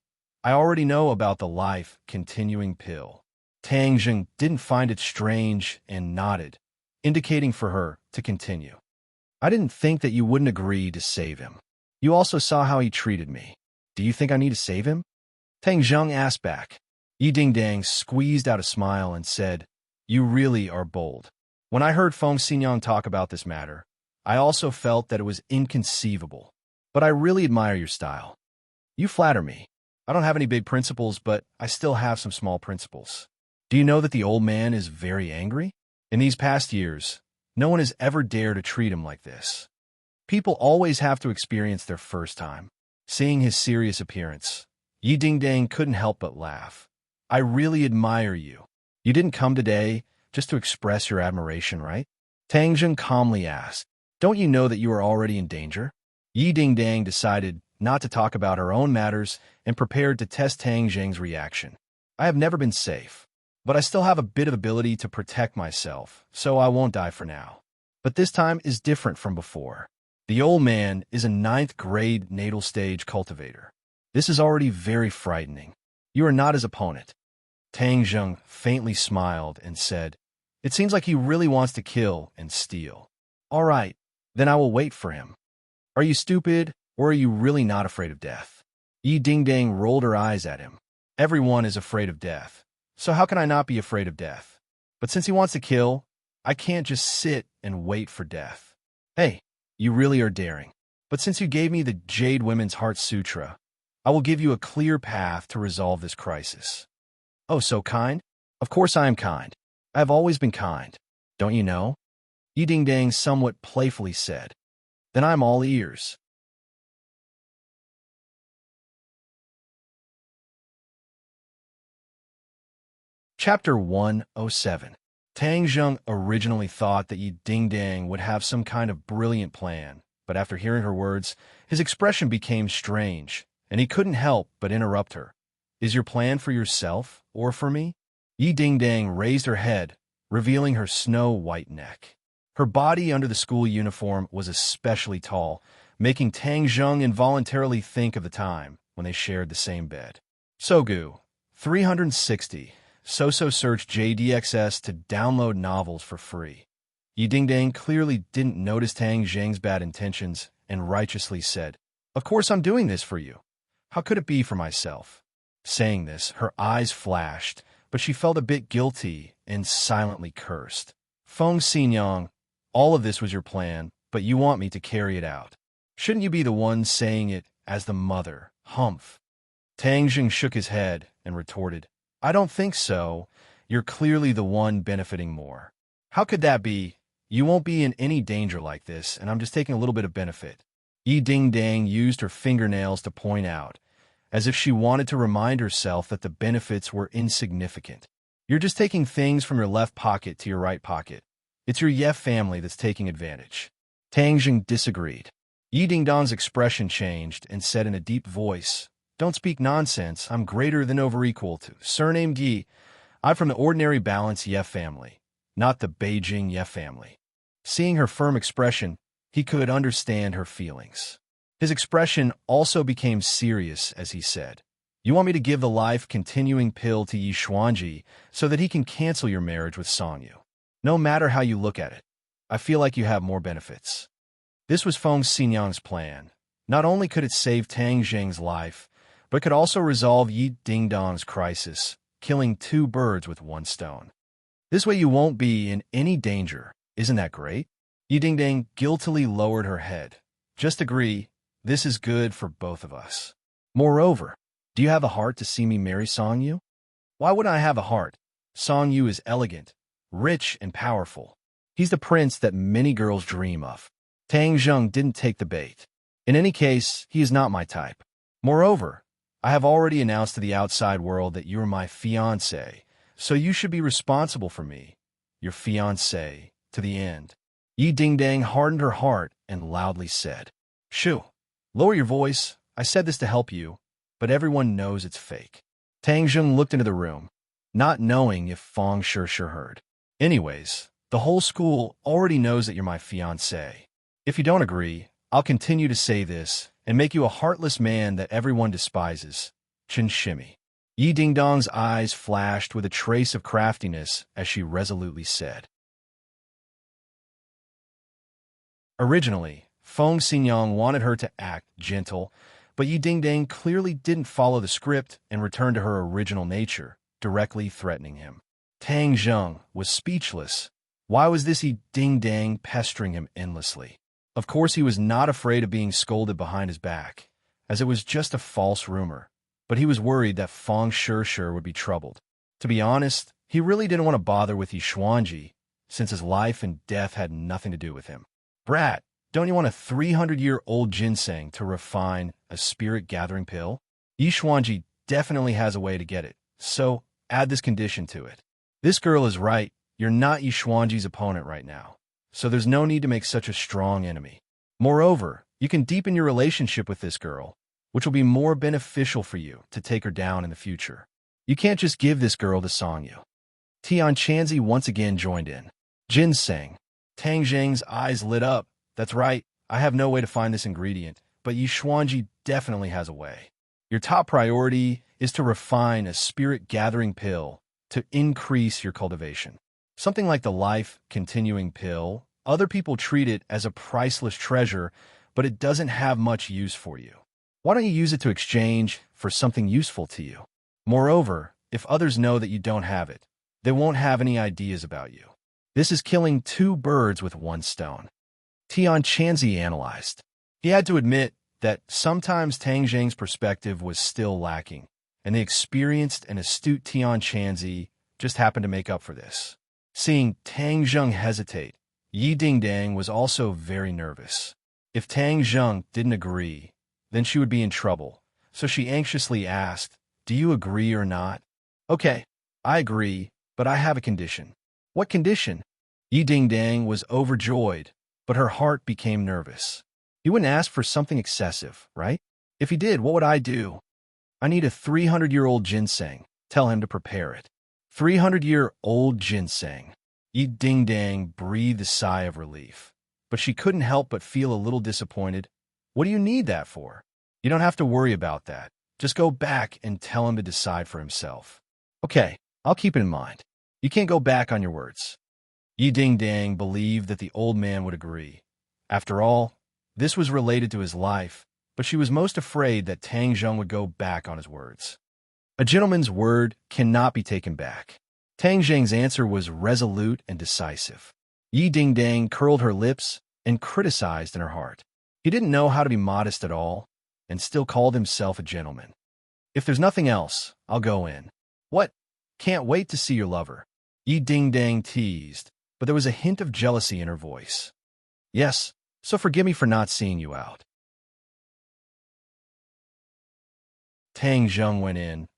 I already know about the life-continuing pill. Tang Jing didn't find it strange and nodded, indicating for her to continue. I didn't think that you wouldn't agree to save him. You also saw how he treated me. Do you think I need to save him? Tang Zheng asked back. Yi Dingdang squeezed out a smile and said, You really are bold. When I heard Feng Xinyang talk about this matter, I also felt that it was inconceivable. But I really admire your style. You flatter me. I don't have any big principles, but I still have some small principles. Do you know that the old man is very angry? In these past years, no one has ever dared to treat him like this. People always have to experience their first time. Seeing his serious appearance, Yi Dingdang couldn't help but laugh. I really admire you. You didn't come today just to express your admiration, right? Tang Zheng calmly asked. Don't you know that you are already in danger? Yi Dingdang decided not to talk about her own matters and prepared to test Tang Zheng's reaction. I have never been safe, but I still have a bit of ability to protect myself, so I won't die for now. But this time is different from before. The old man is a 9th grade natal stage cultivator. This is already very frightening. You are not his opponent. Tang Zheng faintly smiled and said, It seems like he really wants to kill and steal. All right, then I will wait for him. Are you stupid, or are you really not afraid of death? Yi Dingdang rolled her eyes at him. Everyone is afraid of death, so how can I not be afraid of death? But since he wants to kill, I can't just sit and wait for death. Hey, you really are daring. But since you gave me the Jade Women's Heart Sutra, I will give you a clear path to resolve this crisis. Oh, so kind? Of course I am kind. I have always been kind. Don't you know? Yi Dingdang somewhat playfully said. Then I'm all ears. Chapter 107. Tang Zheng originally thought that Yi Dingdang would have some kind of brilliant plan, but after hearing her words, his expression became strange, and he couldn't help but interrupt her. Is your plan for yourself or for me? Yi Dingdang raised her head, revealing her snow-white neck. Her body under the school uniform was especially tall, making Tang Zheng involuntarily think of the time when they shared the same bed. Sogu, 360. So search JDXS to download novels for free. Yi Dingdang clearly didn't notice Tang Zheng's bad intentions and righteously said, Of course I'm doing this for you. How could it be for myself? Saying this, her eyes flashed, but she felt a bit guilty and silently cursed. Feng Xinyang, all of this was your plan, but you want me to carry it out. Shouldn't you be the one saying it as the mother? Humph. Tang Zheng shook his head and retorted, I don't think so. You're clearly the one benefiting more. How could that be? You won't be in any danger like this, and I'm just taking a little bit of benefit. Yi Dingdang used her fingernails to point out, as if she wanted to remind herself that the benefits were insignificant. You're just taking things from your left pocket to your right pocket. It's your Yef family that's taking advantage. Tang Zheng disagreed. Yi Dingdang's expression changed and said in a deep voice, Don't speak nonsense. I'm greater than over equal to. Surnamed Yi. I'm from the ordinary balanced Yef family, not the Beijing Yef family. Seeing her firm expression, he could understand her feelings. His expression also became serious as he said, You want me to give the life-continuing pill to Yi Xuanji so that he can cancel your marriage with Songyu. No matter how you look at it, I feel like you have more benefits. This was Feng Xinyang's plan. Not only could it save Tang Zheng's life, but could also resolve Yi Dingdang's crisis, killing 2 birds with 1 stone. This way you won't be in any danger. Isn't that great? Yi Dingdang guiltily lowered her head. Just agree, this is good for both of us. Moreover, do you have a heart to see me marry Songyu? Why wouldn't I have a heart? Songyu is elegant, rich, and powerful. He's the prince that many girls dream of. Tang Zheng didn't take the bait. In any case, he is not my type. Moreover, I have already announced to the outside world that you're my fiancé, so you should be responsible for me, your fiancé, to the end. Yi Dingdang hardened her heart and loudly said, Shoo, lower your voice. I said this to help you, but everyone knows it's fake. Tang Zheng looked into the room, not knowing if Feng sure heard. Anyways, the whole school already knows that you're my fiancé. If you don't agree, I'll continue to say this and make you a heartless man that everyone despises. chin shimmy. Yi Dingdong's eyes flashed with a trace of craftiness as she resolutely said. Originally, Feng Xinyang wanted her to act gentle, but Yi Dingdang clearly didn't follow the script and returned to her original nature, directly threatening him. Tang Zheng was speechless. Why was this Yi Dingdang pestering him endlessly? Of course he was not afraid of being scolded behind his back, as it was just a false rumor, but he was worried that Feng Shishir would be troubled. To be honest, he really didn't want to bother with Yi Xuanji, since his life and death had nothing to do with him. Brat, don't you want a 300-year-old ginseng to refine a spirit-gathering pill? Yi Xuanji definitely has a way to get it, so add this condition to it. This girl is right, you're not Yi Xuanji's opponent right now, so there's no need to make such a strong enemy. Moreover, you can deepen your relationship with this girl, which will be more beneficial for you to take her down in the future. You can't just give this girl to Songyu. Tian Chanzi once again joined in. Ginseng. Tang Zheng's eyes lit up. That's right, I have no way to find this ingredient, but Yi Xuanji definitely has a way. Your top priority is to refine a spirit-gathering pill to increase your cultivation. Something like the life-continuing pill, other people treat it as a priceless treasure, but it doesn't have much use for you. Why don't you use it to exchange for something useful to you? Moreover, if others know that you don't have it, they won't have any ideas about you. This is killing two birds with one stone. Tian Chanzi analyzed. He had to admit that sometimes Tang Zheng's perspective was still lacking, and the experienced and astute Tian Chanzi just happened to make up for this. Seeing Tang Zheng hesitate, Yi Dingdang was also very nervous. If Tang Zheng didn't agree, then she would be in trouble, so she anxiously asked, "Do you agree or not?" "Okay, I agree, but I have a condition." "What condition?" Yi Dingdang was overjoyed, but her heart became nervous. "You wouldn't ask for something excessive, right? If he did, what would I do?" "I need a 300-year-old ginseng. Tell him to prepare it." 300-year-old ginseng. Yi Dingdang breathed a sigh of relief, but she couldn't help but feel a little disappointed. "What do you need that for?" "You don't have to worry about that. Just go back and tell him to decide for himself." "Okay, I'll keep it in mind. You can't go back on your words." Yi Dingdang believed that the old man would agree. After all, this was related to his life, but she was most afraid that Tang Zheng would go back on his words. A gentleman's word cannot be taken back. Tang Zheng's answer was resolute and decisive. Yi Dingdang curled her lips and criticized in her heart. He didn't know how to be modest at all, and still called himself a gentleman. "If there's nothing else, I'll go in." "What? Can't wait to see your lover," Yi Dingdang teased, but there was a hint of jealousy in her voice. "Yes, so forgive me for not seeing you out." Tang Zheng went in,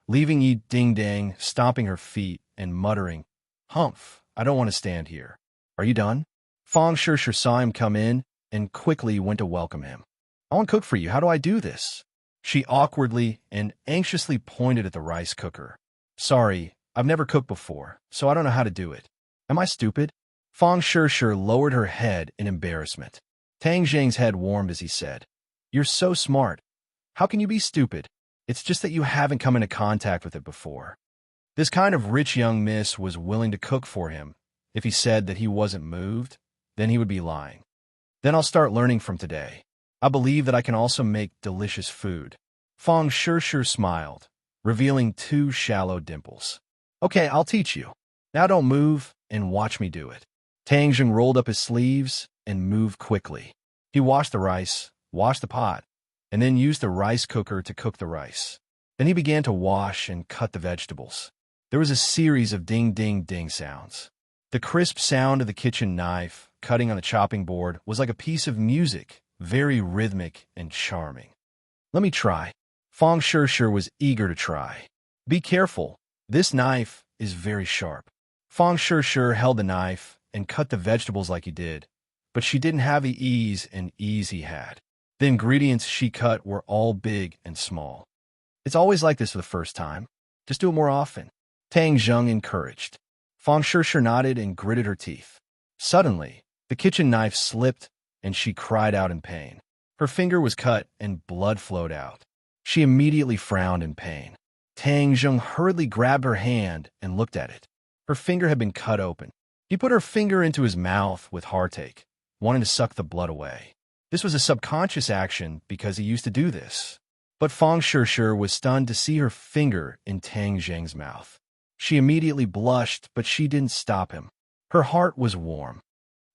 leaving Yi Dingdang stomping her feet and muttering, "Humph, I don't want to stand here. Are you done?" Feng Shishir saw him come in and quickly went to welcome him. "I want to cook for you. How do I do this?" She awkwardly and anxiously pointed at the rice cooker. "Sorry, I've never cooked before, so I don't know how to do it. Am I stupid?" Feng Shishir lowered her head in embarrassment. Tang Zheng's head warmed as he said, "You're so smart. How can you be stupid? It's just that you haven't come into contact with it before." This kind of rich young miss was willing to cook for him. If he said that he wasn't moved, then he would be lying. "Then I'll start learning from today. I believe that I can also make delicious food." Feng Shishir smiled, revealing two shallow dimples. "Okay, I'll teach you. Now don't move and watch me do it." Tang Zheng rolled up his sleeves and moved quickly. He washed the rice, washed the pot, and then used the rice cooker to cook the rice. Then he began to wash and cut the vegetables. There was a series of ding-ding-ding sounds. The crisp sound of the kitchen knife cutting on the chopping board was like a piece of music, very rhythmic and charming. "Let me try." Feng Shishir was eager to try. "Be careful. This knife is very sharp." Feng Shishir held the knife and cut the vegetables like he did, but she didn't have the ease he had. The ingredients she cut were all big and small. "It's always like this for the first time. Just do it more often," Tang Zheng encouraged. Feng Shishir nodded and gritted her teeth. Suddenly, the kitchen knife slipped and she cried out in pain. Her finger was cut and blood flowed out. She immediately frowned in pain. Tang Zheng hurriedly grabbed her hand and looked at it. Her finger had been cut open. He put her finger into his mouth with heartache, wanting to suck the blood away. This was a subconscious action because he used to do this. But Fang Shishir was stunned to see her finger in Tang Zheng's mouth. She immediately blushed, but she didn't stop him. Her heart was warm.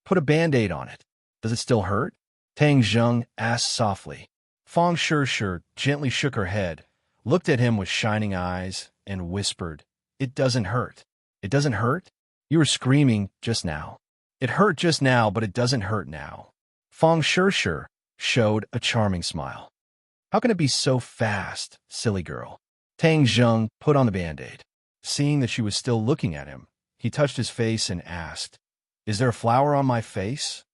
Put a Band-Aid on it. Does it still hurt? Tang Zheng asked softly. Fang Shishir gently shook her head, looked at him with shining eyes, and whispered, "It doesn't hurt." "It doesn't hurt? You were screaming just now." "It hurt just now, but it doesn't hurt now." Fang Shishir showed a charming smile. "How can it be so fast, silly girl?" Tang Zheng put on the Band-Aid. Seeing that she was still looking at him, he touched his face and asked, "Is there a flower on my face?"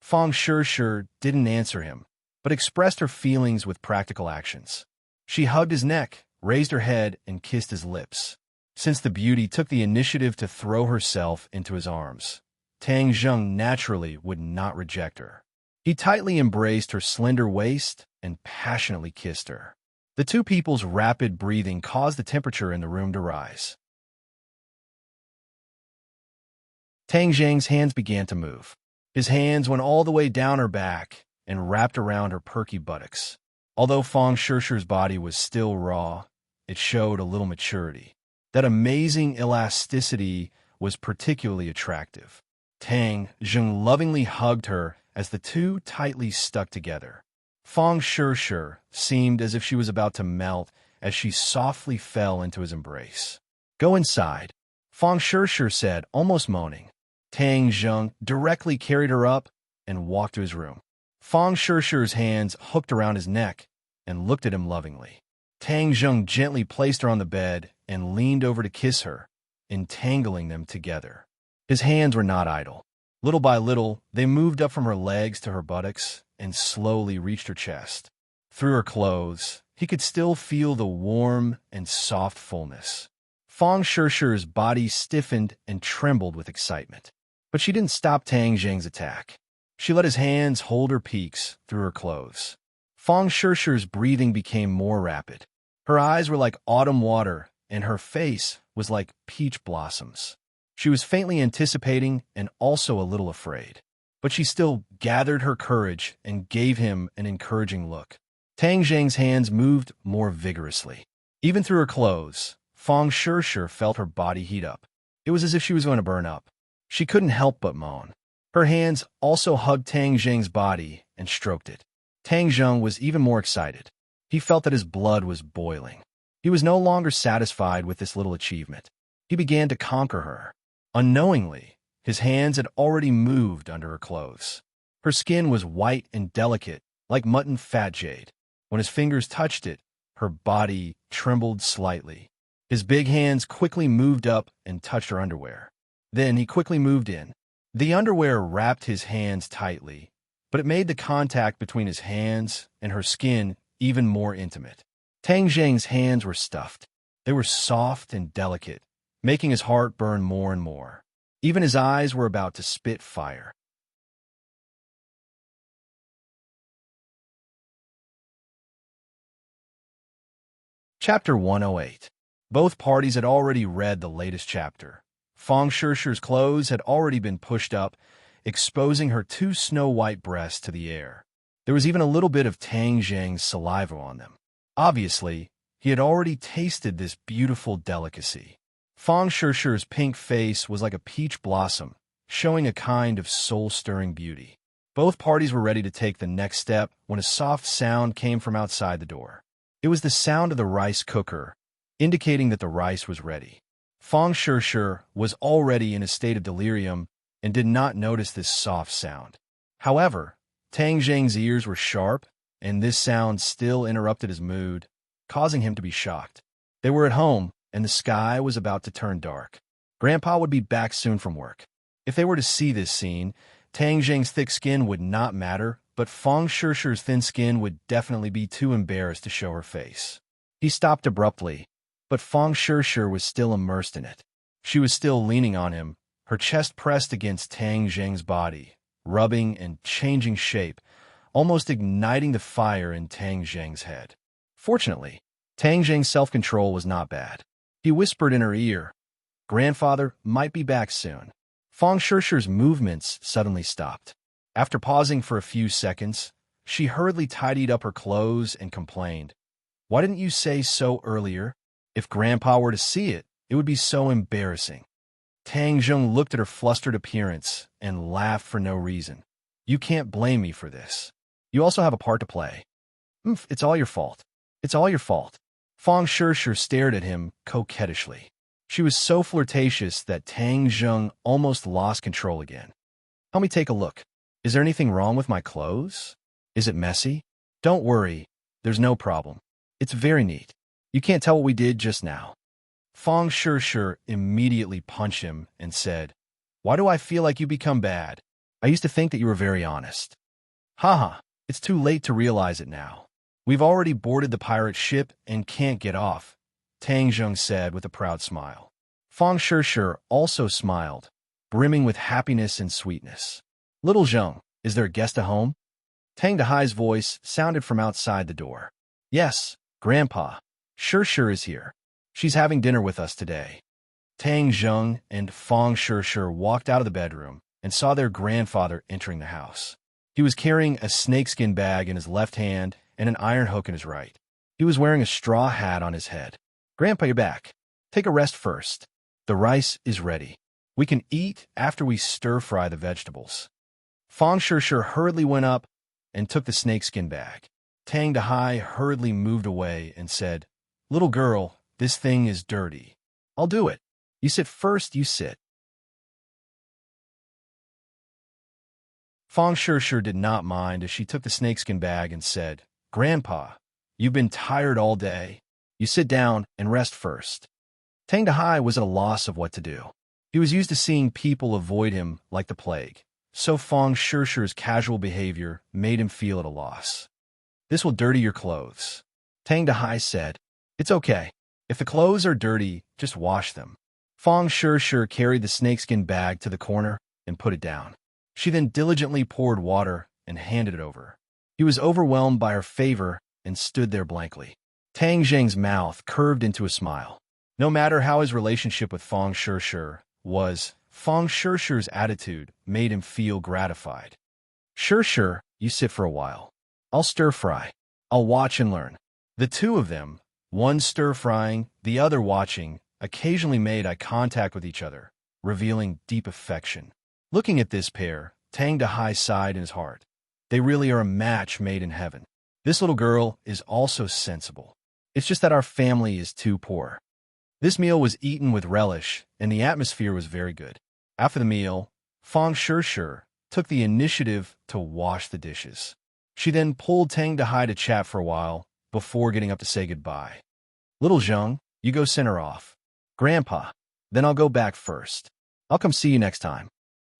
Fang Shishir didn't answer him, but expressed her feelings with practical actions. She hugged his neck, raised her head, and kissed his lips. Since the beauty took the initiative to throw herself into his arms, Tang Zheng naturally would not reject her. He tightly embraced her slender waist and passionately kissed her. The two people's rapid breathing caused the temperature in the room to rise. Tang Zheng's hands began to move. His hands went all the way down her back and wrapped around her perky buttocks. Although Fang Shishir's body was still raw, it showed a little maturity. That amazing elasticity was particularly attractive. Tang Zheng lovingly hugged her as the two tightly stuck together. Fang Shishir seemed as if she was about to melt as she softly fell into his embrace. "Go inside," Fang Shishir said, almost moaning. Tang Zheng directly carried her up and walked to his room. Fang Shishir's hands hooked around his neck and looked at him lovingly. Tang Zheng gently placed her on the bed and leaned over to kiss her, entangling them together. His hands were not idle. Little by little, they moved up from her legs to her buttocks and slowly reached her chest. Through her clothes, he could still feel the warm and soft fullness. Fang Shishir's body stiffened and trembled with excitement. But she didn't stop Tang Zheng's attack. She let his hands hold her peaks through her clothes. Fang Shishir's breathing became more rapid. Her eyes were like autumn water, and her face was like peach blossoms. She was faintly anticipating and also a little afraid. But she still gathered her courage and gave him an encouraging look. Tang Zheng's hands moved more vigorously. Even through her clothes, Fang Shishir felt her body heat up. It was as if she was going to burn up. She couldn't help but moan. Her hands also hugged Tang Zheng's body and stroked it. Tang Zheng was even more excited. He felt that his blood was boiling. He was no longer satisfied with this little achievement. He began to conquer her. Unknowingly, his hands had already moved under her clothes. Her skin was white and delicate, like mutton fat jade. When his fingers touched it, her body trembled slightly. His big hands quickly moved up and touched her underwear. Then he quickly moved in. The underwear wrapped his hands tightly, but it made the contact between his hands and her skin even more intimate. Tang Zheng's hands were stuffed. They were soft and delicate, making his heart burn more and more. Even his eyes were about to spit fire. Chapter 108. Both parties had already read the latest chapter. Fang Shishir's clothes had already been pushed up, exposing her two snow-white breasts to the air. There was even a little bit of Tang Zheng's saliva on them. Obviously, he had already tasted this beautiful delicacy. Fang Shishir's pink face was like a peach blossom, showing a kind of soul-stirring beauty. Both parties were ready to take the next step when a soft sound came from outside the door. It was the sound of the rice cooker, indicating that the rice was ready. Fang Shishir was already in a state of delirium and did not notice this soft sound. However, Tang Zheng's ears were sharp, and this sound still interrupted his mood, causing him to be shocked. They were at home, and the sky was about to turn dark. Grandpa would be back soon from work. If they were to see this scene, Tang Zheng's thick skin would not matter, but Fang Shishir's thin skin would definitely be too embarrassed to show her face. He stopped abruptly, but Fang Shishir was still immersed in it. She was still leaning on him, her chest pressed against Tang Zheng's body, rubbing and changing shape, almost igniting the fire in Tang Zheng's head. Fortunately, Tang Jing's self-control was not bad. He whispered in her ear, "Grandfather might be back soon." Fang Shishi's movements suddenly stopped. After pausing for a few seconds, she hurriedly tidied up her clothes and complained, "Why didn't you say so earlier? If Grandpa were to see it, it would be so embarrassing." Tang Jing looked at her flustered appearance and laughed for no reason. "You can't blame me for this. You also have a part to play." It's all your fault. It's all your fault." Fang Shishi stared at him coquettishly. She was so flirtatious that Tang Jing almost lost control again. "Help me take a look. Is there anything wrong with my clothes? Is it messy? Don't worry. There's no problem. It's very neat. You can't tell what we did just now." Fang Shishi immediately punched him and said, "Why do I feel like you become bad? I used to think that you were very honest." "Haha, it's too late to realize it now. We've already boarded the pirate ship and can't get off," Tang Jing said with a proud smile. Fang Shishi also smiled, brimming with happiness and sweetness. "Little Zheng, is there a guest at home?" Tang Dahai's voice sounded from outside the door. "Yes, Grandpa. Shishi is here. She's having dinner with us today." Tang Jing and Fang Shishi walked out of the bedroom and saw their grandfather entering the house. He was carrying a snakeskin bag in his left hand and an iron hook in his right. He was wearing a straw hat on his head. "Grandpa, you're back. Take a rest first. The rice is ready. We can eat after we stir-fry the vegetables." Fang Shishi hurriedly went up and took the snakeskin bag. Tang Dahai hurriedly moved away and said, "Little girl, this thing is dirty. I'll do it. You sit first, you sit." Fang Shishi did not mind as she took the snakeskin bag and said, "Grandpa, you've been tired all day. You sit down and rest first." Tang Dahai was at a loss of what to do. He was used to seeing people avoid him like the plague, so Fang Shishi's casual behavior made him feel at a loss. "This will dirty your clothes," Tang Dahai said. "It's okay. If the clothes are dirty, just wash them." Fang Shishi carried the snakeskin bag to the corner and put it down. She then diligently poured water and handed it over. He was overwhelmed by her favor and stood there blankly. Tang Jing's mouth curved into a smile. No matter how his relationship with Fang Shishi was, Fang Shishi's attitude made him feel gratified. "Shishi, you sit for a while. I'll stir-fry. I'll watch and learn." The two of them, one stir-frying, the other watching, occasionally made eye contact with each other, revealing deep affection. Looking at this pair, Tang Dahai sighed in his heart. They really are a match made in heaven. This little girl is also sensible. It's just that our family is too poor. This meal was eaten with relish, and the atmosphere was very good. After the meal, Fang Shishi took the initiative to wash the dishes. She then pulled Tang Dahai to chat for a while before getting up to say goodbye. "Little Zheng, you go send her off. Grandpa, then I'll go back first. I'll come see you next time."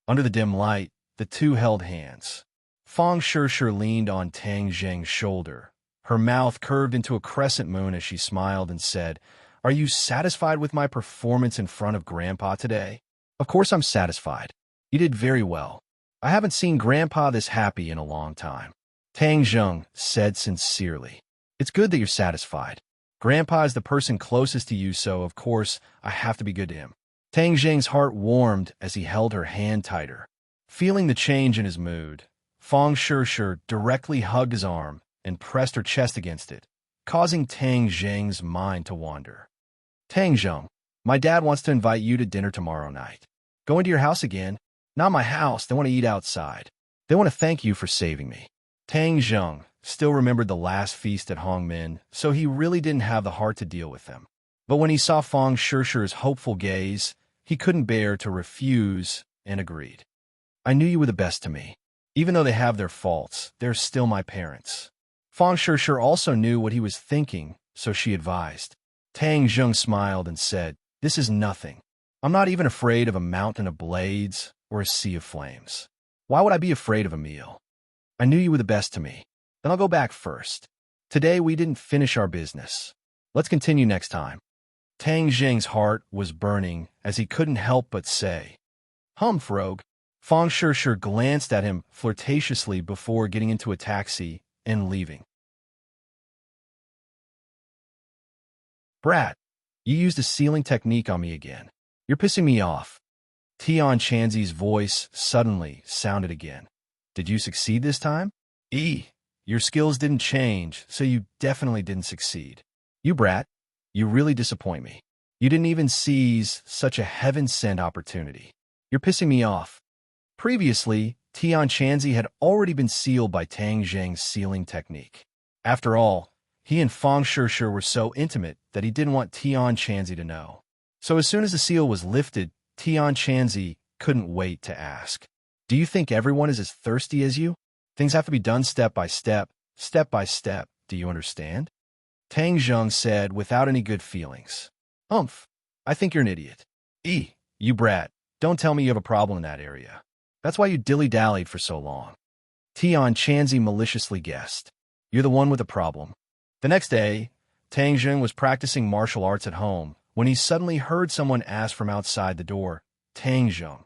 Under the dim light, the two held hands. Fang Shishi leaned on Tang Jing's shoulder. Her mouth curved into a crescent moon as she smiled and said, "Are you satisfied with my performance in front of Grandpa today?" "Of course I'm satisfied. You did very well. I haven't seen Grandpa this happy in a long time," Tang Jing said sincerely. "It's good that you're satisfied. Grandpa is the person closest to you, so of course I have to be good to him." Tang Jing's heart warmed as he held her hand tighter. Feeling the change in his mood, Fang Shishi directly hugged his arm and pressed her chest against it, causing Tang Jing's mind to wander. "Tang Jing, my dad wants to invite you to dinner tomorrow night. Going to your house again? Not my house, they want to eat outside. They want to thank you for saving me." Tang Jing still remembered the last feast at Hongmen, so he really didn't have the heart to deal with them. But when he saw Fang Shishi's hopeful gaze, he couldn't bear to refuse and agreed. "I knew you were the best to me. Even though they have their faults, they're still my parents." Fang Shishi also knew what he was thinking, so she advised. Tang Jing smiled and said, "This is nothing. I'm not even afraid of a mountain of blades or a sea of flames. Why would I be afraid of a meal? I knew you were the best to me. Then I'll go back first. Today we didn't finish our business. Let's continue next time." Tang Jing's heart was burning as he couldn't help but say, "Frog." Fang Shishi glanced at him flirtatiously before getting into a taxi and leaving. Brat, you used a sealing technique on me again. You're pissing me off. Tian Chanzi's voice suddenly sounded again. Did you succeed this time? Your skills didn't change, so you definitely didn't succeed. You brat, you really disappoint me. You didn't even seize such a heaven-sent opportunity. You're pissing me off. Previously, Tian Chanzi had already been sealed by Tang Zheng's sealing technique. After all, he and Fang Shishir were so intimate that he didn't want Tian Chanzi to know. So as soon as the seal was lifted, Tian Chanzi couldn't wait to ask. Do you think everyone is as thirsty as you? Things have to be done step by step, do you understand? Tang Zheng said without any good feelings. I think you're an idiot. You brat, don't tell me you have a problem in that area. That's why you dilly-dallied for so long. Tian Chanzi maliciously guessed. You're the one with the problem. The next day, Tang Zheng was practicing martial arts at home when he suddenly heard someone ask from outside the door, Tang Zheng,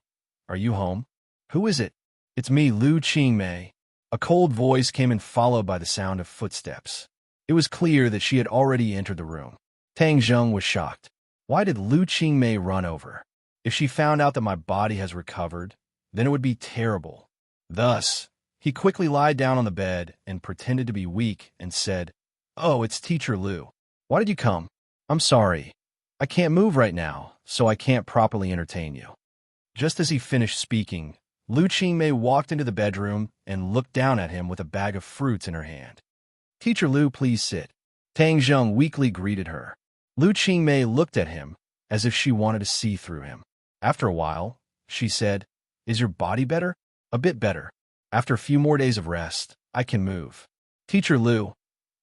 are you home? Who is it? It's me, Lu Qingmei. A cold voice came in followed by the sound of footsteps. It was clear that she had already entered the room. Tang Zheng was shocked. Why did Lu Qingmei run over? If she found out that my body has recovered, then it would be terrible. Thus, he quickly lied down on the bed and pretended to be weak and said, Oh, it's Teacher Lu. Why did you come? I'm sorry. I can't move right now, so I can't properly entertain you. Just as he finished speaking, Lu Qingmei walked into the bedroom and looked down at him with a bag of fruits in her hand. Teacher Lu, please sit. Tang Zheng weakly greeted her. Lu Qingmei looked at him as if she wanted to see through him. After a while, she said, Is your body better? A bit better. After a few more days of rest, I can move. Teacher Lu,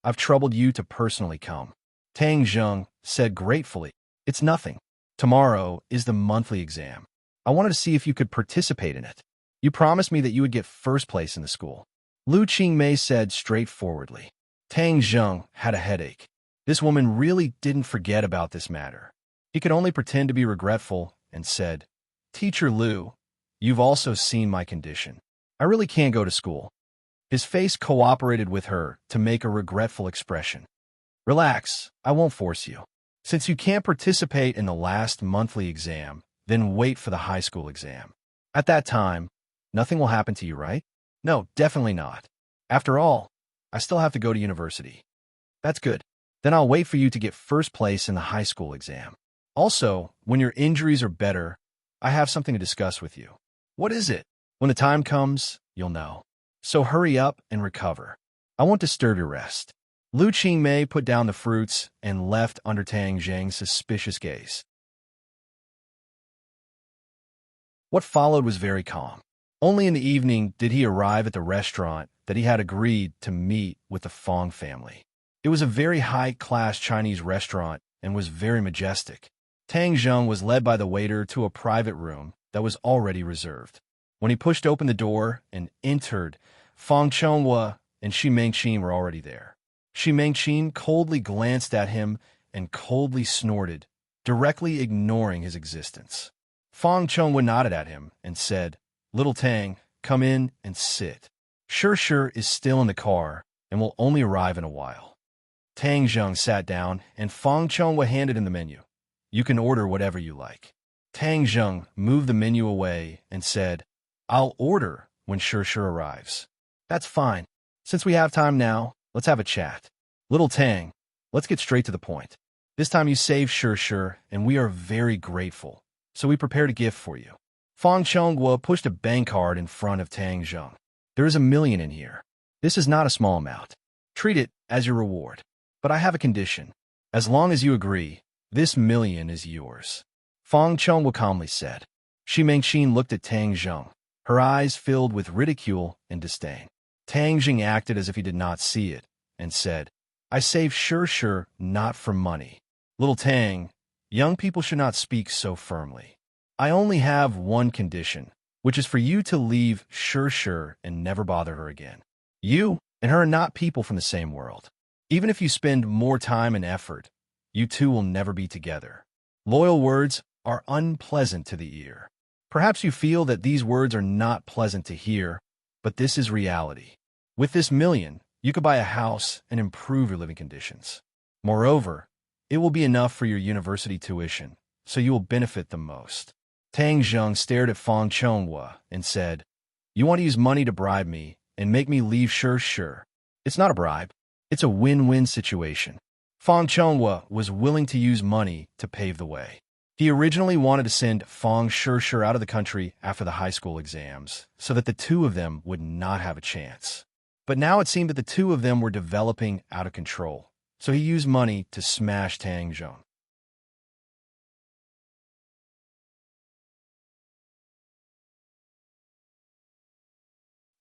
I've troubled you to personally come. Tang Zheng said gratefully, It's nothing. Tomorrow is the monthly exam. I wanted to see if you could participate in it. You promised me that you would get first place in the school. Lu Qingmei said straightforwardly. Tang Zheng had a headache. This woman really didn't forget about this matter. He could only pretend to be regretful and said, Teacher Lu, you've also seen my condition. I really can't go to school. His face cooperated with her to make a regretful expression. Relax, I won't force you. Since you can't participate in the last monthly exam, then wait for the high school exam. At that time, nothing will happen to you, right? No, definitely not. After all, I still have to go to university. That's good. Then I'll wait for you to get first place in the high school exam. Also, when your injuries are better, I have something to discuss with you. What is it? When the time comes, you'll know. So hurry up and recover. I won't disturb your rest. Lu Qingmei put down the fruits and left under Tang Zheng's suspicious gaze. What followed was very calm. Only in the evening did he arrive at the restaurant that he had agreed to meet with the Fong family. It was a very high-class Chinese restaurant and was very majestic. Tang Zheng was led by the waiter to a private room that was already reserved. When he pushed open the door and entered, Fang Chonghua and Shi Mengqin were already there. Shi Mengqin coldly glanced at him and coldly snorted, directly ignoring his existence. Fang Chonghua nodded at him and said, Little Tang, come in and sit. Shishir is still in the car and will only arrive in a while. Tang Zheng sat down and Fang Chonghua handed him the menu. You can order whatever you like. Tang Zheng moved the menu away and said, I'll order when Shishir arrives. That's fine. Since we have time now, let's have a chat. Little Tang, let's get straight to the point. This time you saved Shishir, and we are very grateful, so we prepared a gift for you. Fang Chonghua pushed a bank card in front of Tang Zheng. There is $1 million in here. This is not a small amount. Treat it as your reward. But I have a condition. As long as you agree, this $1 million is yours. Fang Chonghua calmly said. Shi Mengqin looked at Tang Zheng. Her eyes filled with ridicule and disdain. Tang Zheng acted as if he did not see it, and said, I saved Shishir not for money. Little Tang, young people should not speak so firmly. I only have one condition, which is for you to leave Shishir and never bother her again. You and her are not people from the same world. Even if you spend more time and effort, you two will never be together. Loyal words are unpleasant to the ear. Perhaps you feel that these words are not pleasant to hear, but this is reality. With this $1 million, you could buy a house and improve your living conditions. Moreover, It will be enough for your university tuition, so you will benefit the most. Tang Zheng stared at Fang Chonghua and said, You want to use money to bribe me and make me leave? Sure. It's not a bribe. It's a win-win situation. Fang Chonghua was willing to use money to pave the way. He originally wanted to send Fang Shishir out of the country after the high school exams, so that the two of them would not have a chance. But now it seemed that the two of them were developing out of control, so he used money to smash Tang Zheng.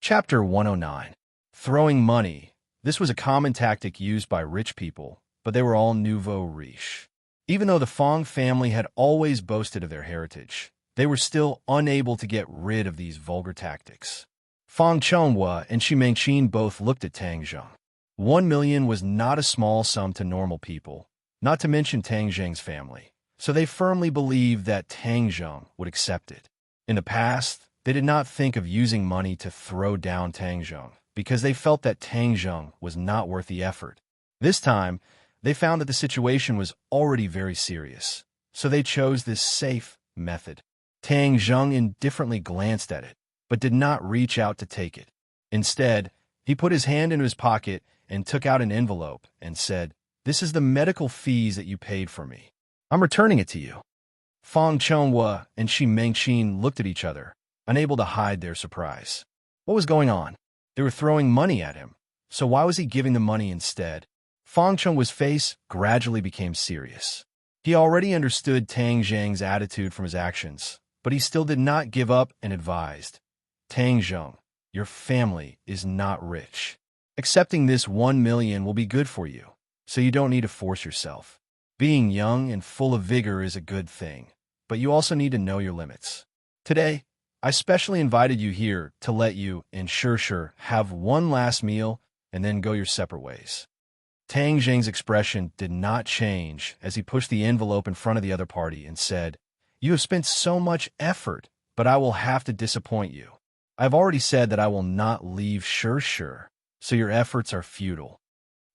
Chapter 109. Throwing money. This was a common tactic used by rich people, but they were all nouveau riche. Even though the Fang family had always boasted of their heritage, they were still unable to get rid of these vulgar tactics. Fang Chonghua and Shi Mengqin both looked at Tang Zheng. 1 million was not a small sum to normal people, not to mention Tang Zheng's family, so they firmly believed that Tang Zheng would accept it. In the past, they did not think of using money to throw down Tang Zheng, because they felt that Tang Zheng was not worth the effort. This time, they found that the situation was already very serious, so they chose this safe method. Tang Zheng indifferently glanced at it, but did not reach out to take it. Instead, he put his hand into his pocket and took out an envelope and said, This is the medical fees that you paid for me. I'm returning it to you. Fang Chonghua and Shi Mengqin looked at each other, unable to hide their surprise. What was going on? They were throwing money at him, so why was he giving the money instead? Fang Chonghua's face gradually became serious. He already understood Tang Zheng's attitude from his actions, but he still did not give up and advised, Tang Zheng, your family is not rich. Accepting this 1 million will be good for you, so you don't need to force yourself. Being young and full of vigor is a good thing, but you also need to know your limits. Today, I specially invited you here to let you and Shishir have one last meal and then go your separate ways. Tang Zheng's expression did not change as he pushed the envelope in front of the other party and said, You have spent so much effort, but I will have to disappoint you. I've already said that I will not leave Shishir, so your efforts are futile.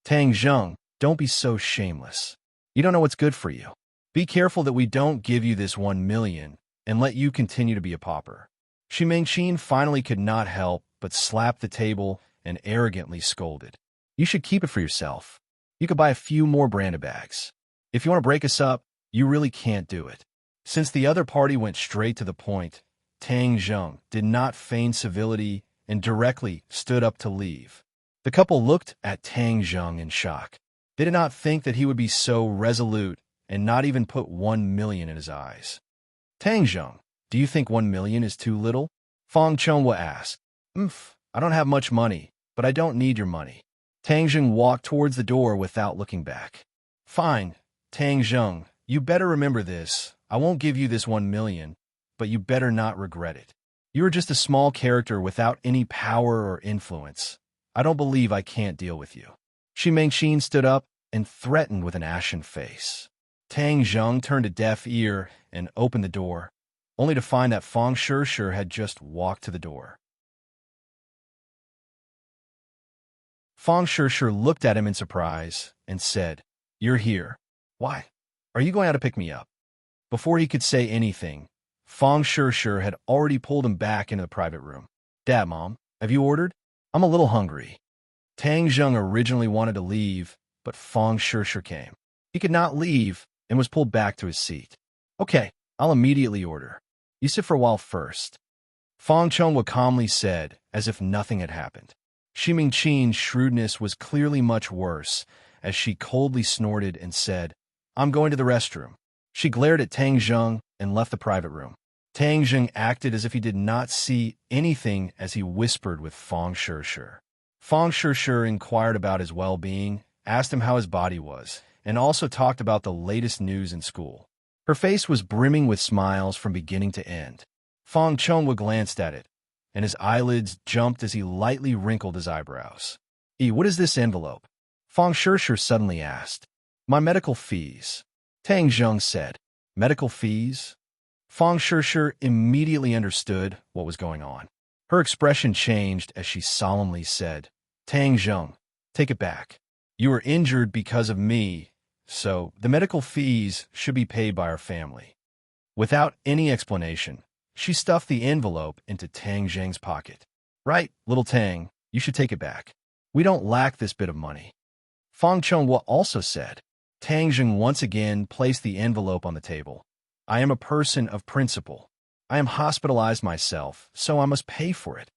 Tang Zheng, don't be so shameless. You don't know what's good for you. Be careful that we don't give you this 1 million and let you continue to be a pauper. Shi Mengqin finally could not help but slap the table and arrogantly scolded. You should keep it for yourself. You could buy a few more Branda bags. If you want to break us up, you really can't do it. Since the other party went straight to the point, Tang Zheng did not feign civility and directly stood up to leave. The couple looked at Tang Zheng in shock. They did not think that he would be so resolute and not even put 1 million in his eyes. Tang Zheng, do you think 1 million is too little? Fang Chonghua asked. I don't have much money, but I don't need your money. Tang Zheng walked towards the door without looking back. Fine, Tang Zheng, you better remember this. I won't give you this 1 million, but you better not regret it. You are just a small character without any power or influence. I don't believe I can't deal with you. Shi Mengqin stood up and threatened with an ashen face. Tang Zheng turned a deaf ear and opened the door, only to find that Fang Shishir had just walked to the door. Fang Shishir looked at him in surprise and said, You're here. Why? Are you going out to pick me up? Before he could say anything, Fang Shishir had already pulled him back into the private room. Dad, Mom, have you ordered? I'm a little hungry. Tang Zheng originally wanted to leave, but Fang Shishir came. He could not leave and was pulled back to his seat. Okay, I'll immediately order. You sit for a while first. Fang Chonghua calmly said, as if nothing had happened. Shi Mengqin's shrewdness was clearly much worse, as she coldly snorted and said, I'm going to the restroom. She glared at Tang Zheng and left the private room. Tang Zheng acted as if he did not see anything as he whispered with Fang Shishir. Fang Shishir inquired about his well-being, asked him how his body was, and also talked about the latest news in school. Her face was brimming with smiles from beginning to end. Fang Chonghua glanced at it, and his eyelids jumped as he lightly wrinkled his eyebrows. What is this envelope? Fang Shishir suddenly asked. My medical fees. Tang Zheng said. Medical fees? Fang Shishir immediately understood what was going on. Her expression changed as she solemnly said, Tang Zheng, take it back. You were injured because of me, so the medical fees should be paid by our family. Without any explanation, she stuffed the envelope into Tang Zheng's pocket. Right, little Tang, you should take it back. We don't lack this bit of money. Fang Chonghua also said. Tang Zheng once again placed the envelope on the table. I am a person of principle. I am hospitalized myself, so I must pay for it.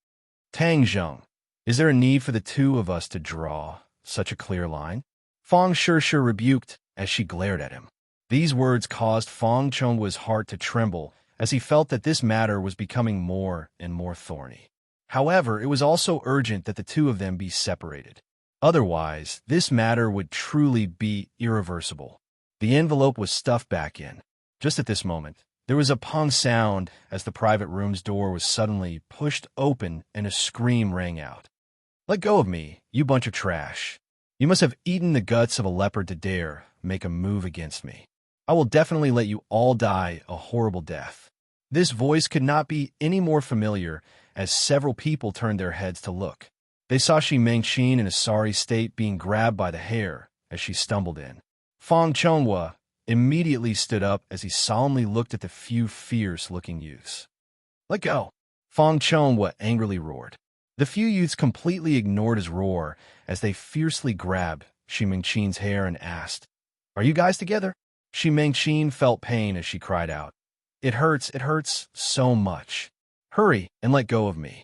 Tang Zheng, is there a need for the two of us to draw such a clear line? Fang Shi rebuked as she glared at him. These words caused Fang Chonghua's heart to tremble as he felt that this matter was becoming more and more thorny. However, it was also urgent that the two of them be separated. Otherwise, this matter would truly be irreversible. The envelope was stuffed back in. Just at this moment, there was a pong sound as the private room's door was suddenly pushed open and a scream rang out. Let go of me, you bunch of trash. You must have eaten the guts of a leopard to dare make a move against me. I will definitely let you all die a horrible death. This voice could not be any more familiar as several people turned their heads to look. They saw Shi Mengqin in a sorry state being grabbed by the hair as she stumbled in. Fang Chonghua immediately stood up as he solemnly looked at the few fierce-looking youths. Let go! Fang Chonghua angrily roared. The few youths completely ignored his roar as they fiercely grabbed Shi Mengqin's hair and asked, Are you guys together? Shi Mengqin felt pain as she cried out. It hurts so much. Hurry and let go of me.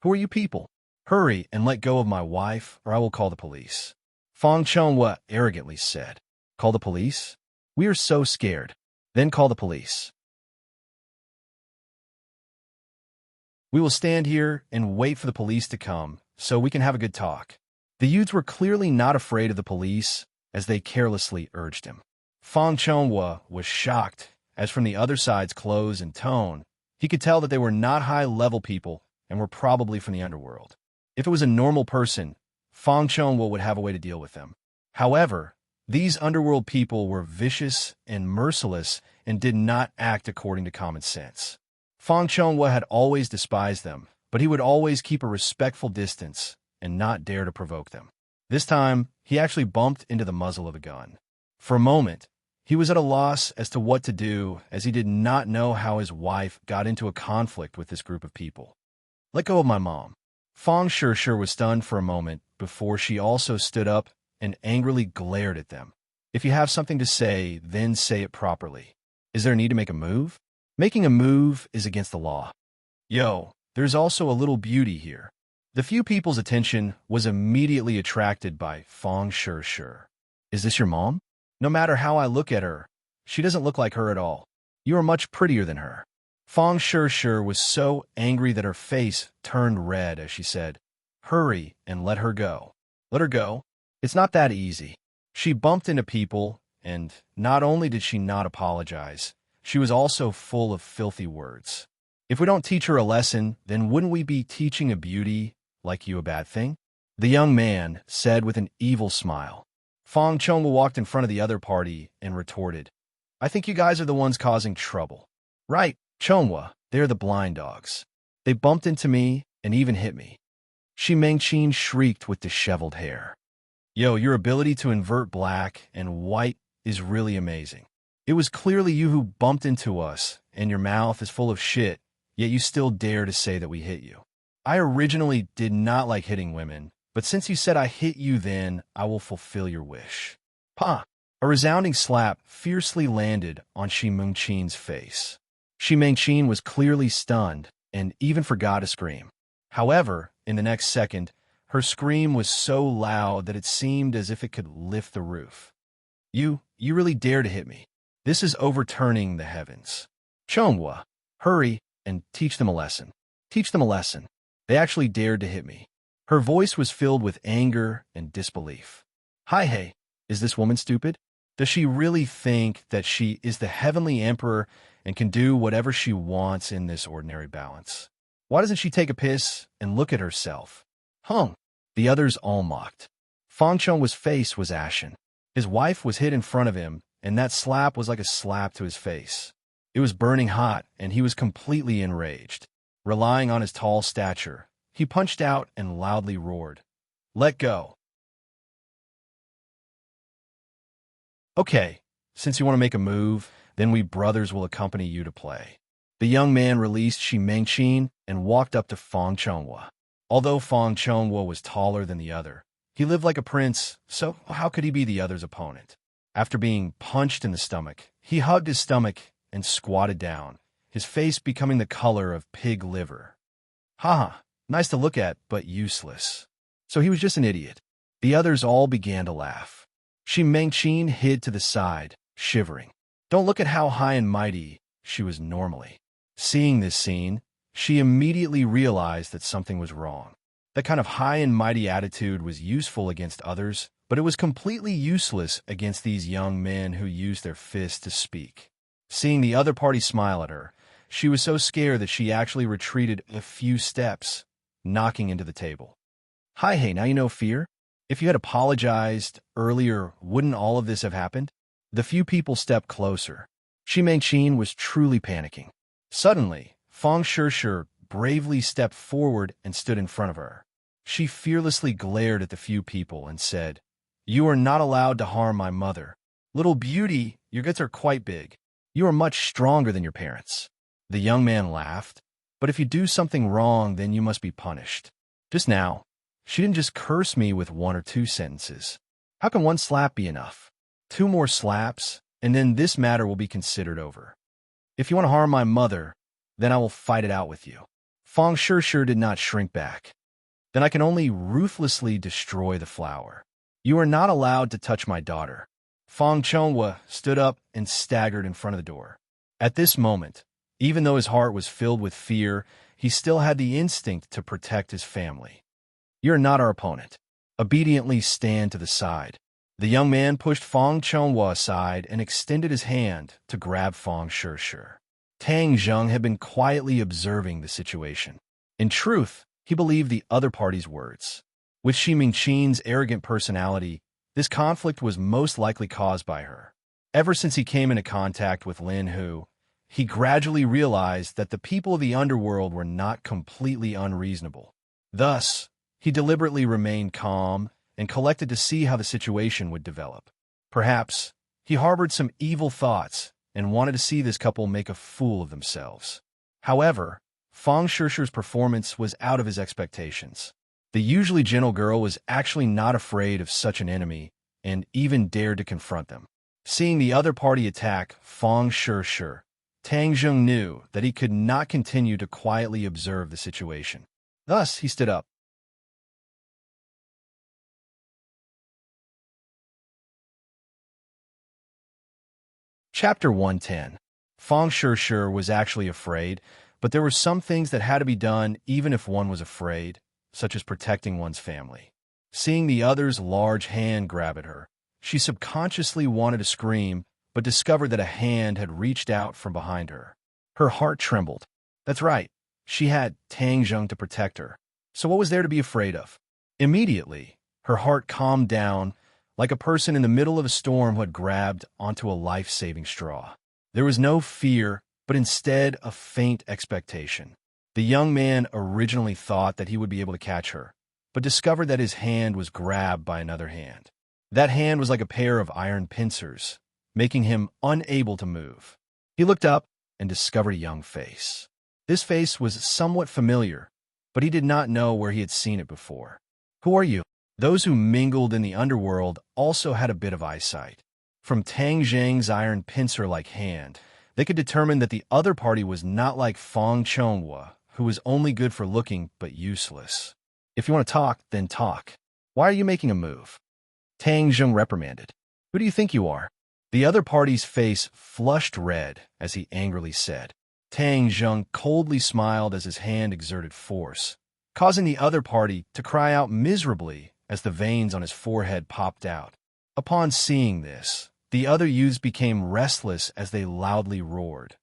Who are you people? Hurry and let go of my wife, or I will call the police. Fang Chonghua arrogantly said. Call the police? We are so scared. Then call the police. We will stand here and wait for the police to come, so we can have a good talk. The youths were clearly not afraid of the police, as they carelessly urged him. Fang Chonghua was shocked, as from the other side's clothes and tone, he could tell that they were not high-level people and were probably from the underworld. If it was a normal person, Fang Chonghua would have a way to deal with them. However, these underworld people were vicious and merciless and did not act according to common sense. Fang Chonghua had always despised them, but he would always keep a respectful distance and not dare to provoke them. This time, he actually bumped into the muzzle of a gun. For a moment, he was at a loss as to what to do, as he did not know how his wife got into a conflict with this group of people. Let go of my mom. Fang Shi was stunned for a moment before she also stood up and angrily glared at them. If you have something to say, then say it properly. Is there a need to make a move? Making a move is against the law. Yo, there's also a little beauty here. The few people's attention was immediately attracted by Fang Shi. Is this your mom? No matter how I look at her, she doesn't look like her at all. You are much prettier than her. Fang Shi was so angry that her face turned red as she said, Hurry and let her go. Let her go? It's not that easy. She bumped into people, and not only did she not apologize, she was also full of filthy words. If we don't teach her a lesson, then wouldn't we be teaching a beauty like you a bad thing? The young man said with an evil smile. Fang Chonghua walked in front of the other party and retorted, I think you guys are the ones causing trouble. Right, Chonghua, they're the blind dogs. They bumped into me and even hit me. Shi Mengqin shrieked with disheveled hair. Yo, your ability to invert black and white is really amazing. It was clearly you who bumped into us, and your mouth is full of shit, yet you still dare to say that we hit you. I originally did not like hitting women, but since you said I hit you then, I will fulfill your wish. Pa! A resounding slap fiercely landed on Shi Mengqin's face. Shi Mengqin was clearly stunned and even forgot to scream. However, in the next second, her scream was so loud that it seemed as if it could lift the roof. You really dare to hit me. This is overturning the heavens. Chonghua, hurry and teach them a lesson. Teach them a lesson. They actually dared to hit me. Her voice was filled with anger and disbelief. Hi, hey, is this woman stupid? Does she really think that she is the heavenly emperor and can do whatever she wants in this ordinary balance? Why doesn't she take a piss and look at herself? Hung. The others all mocked. Fang Chonghua's face was ashen. His wife was hit in front of him, and that slap was like a slap to his face. It was burning hot, and he was completely enraged. Relying on his tall stature, he punched out and loudly roared, Let go! Okay, since you want to make a move, then we brothers will accompany you to play. The young man released Shi Mengqin and walked up to Fang Chonghua. Although Fang Chonghua was taller than the other, he lived like a prince, so how could he be the other's opponent? After being punched in the stomach, he hugged his stomach and squatted down, his face becoming the color of pig liver. Haha, nice to look at, but useless. So he was just an idiot. The others all began to laugh. Shi Mengqin hid to the side, shivering. Don't look at how high and mighty she was normally. Seeing this scene, she immediately realized that something was wrong. That kind of high and mighty attitude was useful against others, but it was completely useless against these young men who used their fists to speak. Seeing the other party smile at her, she was so scared that she actually retreated a few steps, knocking into the table. Hi, hey, now you know fear? If you had apologized earlier, wouldn't all of this have happened? The few people stepped closer. Shi Mengqin was truly panicking. Suddenly, Fang Shishir bravely stepped forward and stood in front of her. She fearlessly glared at the few people and said, "You are not allowed to harm my mother. Little beauty, your guts are quite big. You are much stronger than your parents." The young man laughed. "But if you do something wrong, then you must be punished. Just now, she didn't just curse me with 1 or 2 sentences. How can 1 slap be enough? 2 more slaps, and then this matter will be considered over. If you want to harm my mother, then I will fight it out with you." Fang Shishir did not shrink back. "Then I can only ruthlessly destroy the flower. You are not allowed to touch my daughter." Fang Chonghua stood up and staggered in front of the door. At this moment, even though his heart was filled with fear, he still had the instinct to protect his family. "You're not our opponent. Obediently stand to the side." The young man pushed Fang Chonghua aside and extended his hand to grab Fang Shishir. Tang Zheng had been quietly observing the situation. In truth, he believed the other party's words. With Shi Mengqin's arrogant personality, this conflict was most likely caused by her. Ever since he came into contact with Lin Hu, he gradually realized that the people of the underworld were not completely unreasonable. Thus, he deliberately remained calm and collected to see how the situation would develop. Perhaps he harbored some evil thoughts and wanted to see this couple make a fool of themselves. However, Fang Shishir's performance was out of his expectations. The usually gentle girl was actually not afraid of such an enemy and even dared to confront them. Seeing the other party attack Fang Shishir, Tang Zheng knew that he could not continue to quietly observe the situation. Thus, he stood up. Chapter 110. Fang Shishir was actually afraid, but there were some things that had to be done even if one was afraid, such as protecting one's family. Seeing the other's large hand grab at her, she subconsciously wanted to scream, but discovered that a hand had reached out from behind her. Her heart trembled. That's right, she had Tang Zheng to protect her. So what was there to be afraid of? Immediately, her heart calmed down, like a person in the middle of a storm who had grabbed onto a life-saving straw. There was no fear, but instead a faint expectation. The young man originally thought that he would be able to catch her, but discovered that his hand was grabbed by another hand. That hand was like a pair of iron pincers, making him unable to move. He looked up and discovered a young face. This face was somewhat familiar, but he did not know where he had seen it before. "Who are you?" Those who mingled in the underworld also had a bit of eyesight. From Tang Zheng's iron pincer-like hand, they could determine that the other party was not like Fang Chonghua, who was only good for looking but useless. "If you want to talk, then talk. Why are you making a move?" Tang Zheng reprimanded. "Who do you think you are?" The other party's face flushed red as he angrily said. Tang Zheng coldly smiled as his hand exerted force, causing the other party to cry out miserably as the veins on his forehead popped out. Upon seeing this, the other youths became restless as they loudly roared.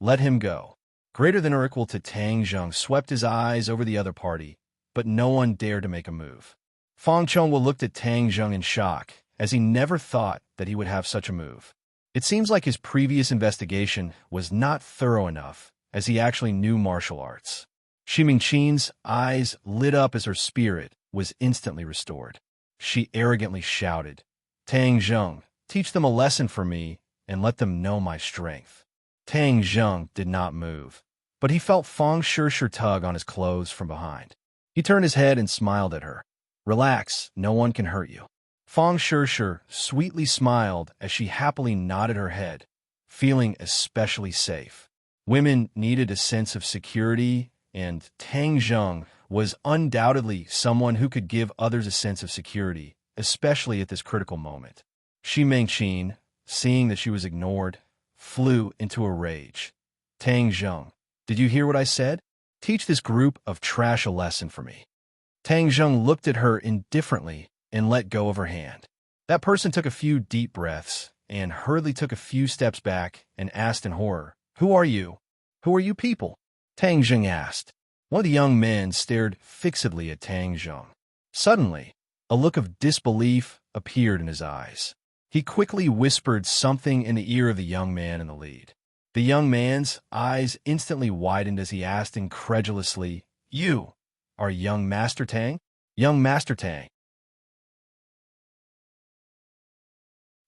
"Let him go." Greater than or equal to Tang Zheng swept his eyes over the other party, but no one dared to make a move. Fang Chonghua looked at Tang Zheng in shock, as he never thought that he would have such a move. It seems like his previous investigation was not thorough enough, as he actually knew martial arts. Shi Mengqin's eyes lit up as her spirit was instantly restored. She arrogantly shouted, "Tang Zheng, Teach them a lesson for me, and let them know my strength. Tang Zheng did not move, but he felt Fang Shishir tug on his clothes from behind. He turned his head and smiled at her. Relax, no one can hurt you. Fang Shishir sweetly smiled as she happily nodded her head, feeling especially safe. Women needed a sense of security, and Tang Zheng was undoubtedly someone who could give others a sense of security, especially at this critical moment. Shi Mengqin, seeing that she was ignored, flew into a rage. Tang Zheng, did you hear what I said? Teach this group of trash a lesson for me. Tang Zheng looked at her indifferently and let go of her hand. That person took a few deep breaths and hurriedly took a few steps back and asked in horror, "Who are you? Who are you people?" Tang Zheng asked. One of the young men stared fixedly at Tang Zheng. Suddenly, a look of disbelief appeared in his eyes. He quickly whispered something in the ear of the young man in the lead. The young man's eyes instantly widened as he asked incredulously, "You are young Master Tang?" Young Master Tang.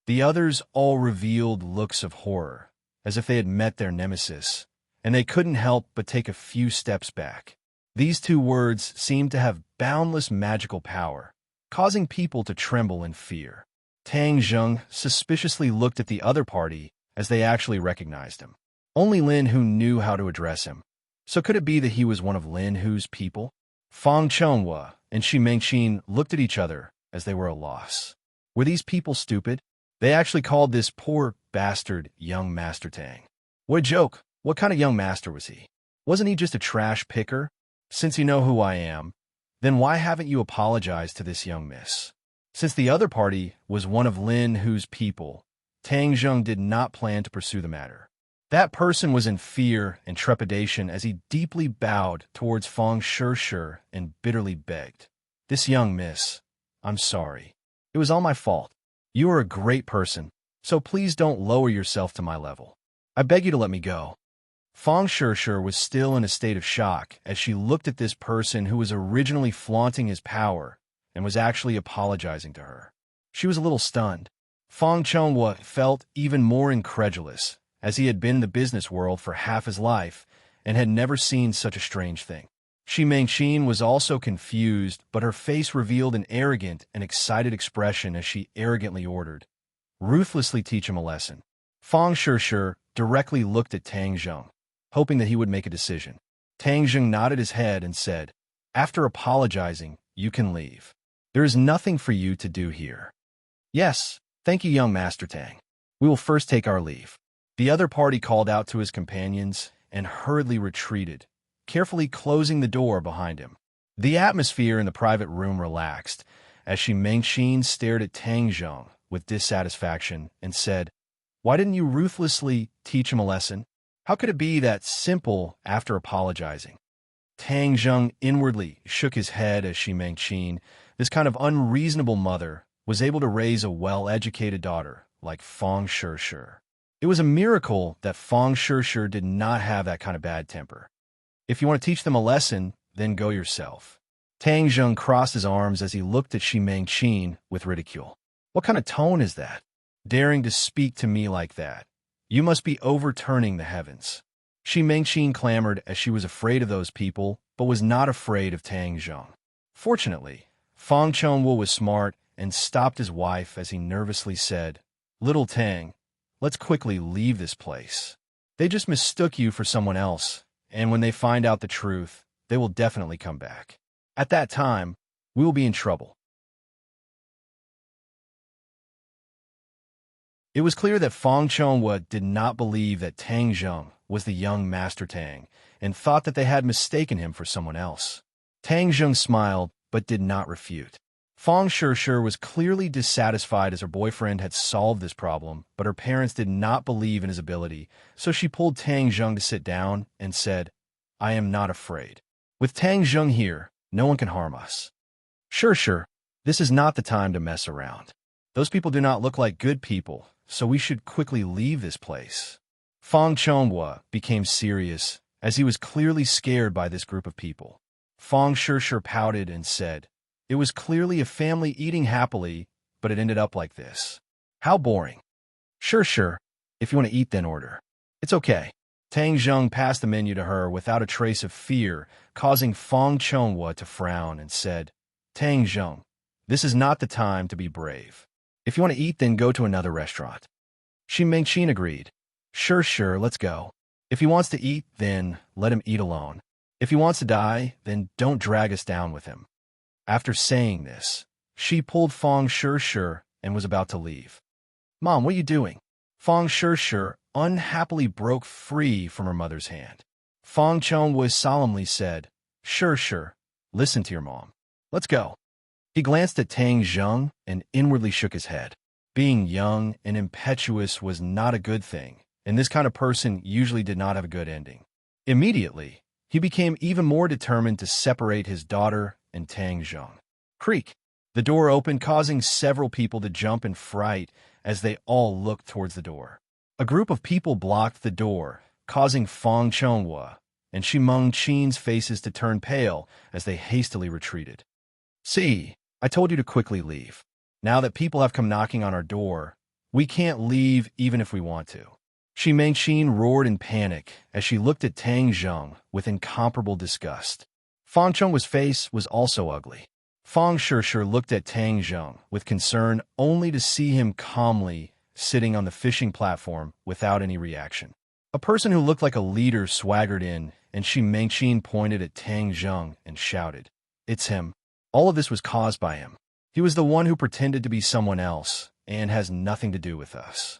The others all revealed looks of horror, as if they had met their nemesis, and they couldn't help but take a few steps back. These two words seemed to have boundless magical power, causing people to tremble in fear. Tang Zheng suspiciously looked at the other party as they actually recognized him. Only Lin Hu knew how to address him. So could it be that he was one of Lin Hu's people? Fang Chonghua and Shi Mengqin looked at each other as they were at a loss. Were these people stupid? They actually called this poor bastard young Master Tang. What a joke! What kind of young master was he? Wasn't he just a trash picker? Since you know who I am, then why haven't you apologized to this young miss? Since the other party was one of Lin Hu's people, Tang Zheng did not plan to pursue the matter. That person was in fear and trepidation as he deeply bowed towards Fang Shishir and bitterly begged, "This young miss, I'm sorry. It was all my fault. You are a great person, so please don't lower yourself to my level. I beg you to let me go." Fang Shishir was still in a state of shock as she looked at this person who was originally flaunting his power and was actually apologizing to her. She was a little stunned. Fang Chonghua felt even more incredulous, as he had been in the business world for half his life and had never seen such a strange thing. Shi Mengqin was also confused, but her face revealed an arrogant and excited expression as she arrogantly ordered, "Ruthlessly teach him a lesson." Fang Shishir directly looked at Tang Zheng, hoping that he would make a decision. Tang Zheng nodded his head and said, "After apologizing, you can leave. There is nothing for you to do here." "Yes, thank you, young Master Tang. We will first take our leave." The other party called out to his companions and hurriedly retreated, carefully closing the door behind him. The atmosphere in the private room relaxed as Shi Mengqin stared at Tang Zheng with dissatisfaction and said, "Why didn't you ruthlessly teach him a lesson? How could it be that simple after apologizing?" Tang Zheng inwardly shook his head as Shi Mengqin, this kind of unreasonable mother, was able to raise a well-educated daughter like Fang Shishir. It was a miracle that Fang Shishir did not have that kind of bad temper. If you want to teach them a lesson, then go yourself. Tang Zheng crossed his arms as he looked at Shi Mengqin with ridicule. What kind of tone is that? Daring to speak to me like that? You must be overturning the heavens. Shi Mengqin clamored as she was afraid of those people, but was not afraid of Tang Zheng. Fortunately, Fang Chonghua was smart and stopped his wife as he nervously said, "Little Tang, let's quickly leave this place. They just mistook you for someone else, and when they find out the truth, they will definitely come back. At that time, we will be in trouble." It was clear that Fang Chonghua did not believe that Tang Zheng was the young Master Tang and thought that they had mistaken him for someone else. Tang Zheng smiled but did not refute. Fang Shishir was clearly dissatisfied as her boyfriend had solved this problem, but her parents did not believe in his ability, so she pulled Tang Zheng to sit down and said, "I am not afraid. With Tang Zheng here, no one can harm us." Shishir, this is not the time to mess around. Those people do not look like good people, so we should quickly leave this place. Fang Chonghua became serious, as he was clearly scared by this group of people. Fang Shishir pouted and said, "It was clearly a family eating happily, but it ended up like this. How boring. Sure. If you want to eat, then order. It's okay. Tang Zheng passed the menu to her without a trace of fear, causing Fong Chonghua to frown and said, Tang Zheng, this is not the time to be brave. If you want to eat, then go to another restaurant. Xi Mengqin agreed. Sure, let's go. If he wants to eat, then let him eat alone. If he wants to die, then don't drag us down with him. After saying this, she pulled Fong Sure and was about to leave. Mom, what are you doing? Fong Sure unhappily broke free from her mother's hand. Fong Chonghua solemnly said, Sure, listen to your mom. Let's go. He glanced at Tang Zheng and inwardly shook his head. Being young and impetuous was not a good thing, and this kind of person usually did not have a good ending. Immediately, he became even more determined to separate his daughter and Tang Zheng. Creak! The door opened, causing several people to jump in fright as they all looked towards the door. A group of people blocked the door, causing Fong Chonghua and Xi Mengqin's faces to turn pale as they hastily retreated. See, I told you to quickly leave. Now that people have come knocking on our door, we can't leave even if we want to. Xi Mengqin roared in panic as she looked at Tang Zheng with incomparable disgust. Fong Chonghua's face was also ugly. Fong Sure looked at Tang Zheng with concern only to see him calmly sitting on the fishing platform without any reaction. A person who looked like a leader swaggered in, and Xi Mengqin pointed at Tang Zheng and shouted, It's him. All of this was caused by him. He was the one who pretended to be someone else and has nothing to do with us.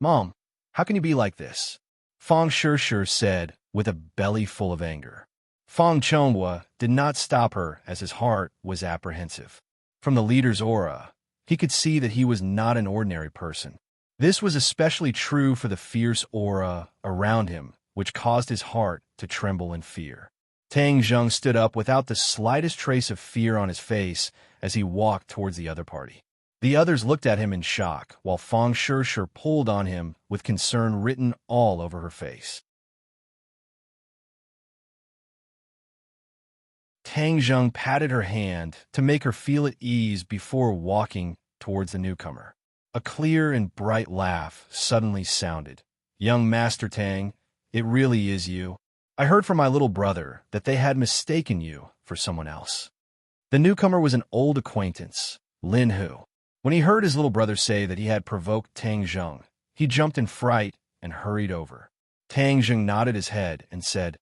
Mom, how can you be like this? Fong Sure said with a belly full of anger. Fong Chonghua did not stop her as his heart was apprehensive. From the leader's aura, he could see that he was not an ordinary person. This was especially true for the fierce aura around him, which caused his heart to tremble in fear. Tang Zheng stood up without the slightest trace of fear on his face as he walked towards the other party. The others looked at him in shock, while Fong Sure pulled on him with concern written all over her face. Tang Zheng patted her hand to make her feel at ease before walking towards the newcomer. A clear and bright laugh suddenly sounded. Young Master Tang, it really is you. I heard from my little brother that they had mistaken you for someone else. The newcomer was an old acquaintance, Lin Hu. When he heard his little brother say that he had provoked Tang Zheng, he jumped in fright and hurried over. Tang Zheng nodded his head and said,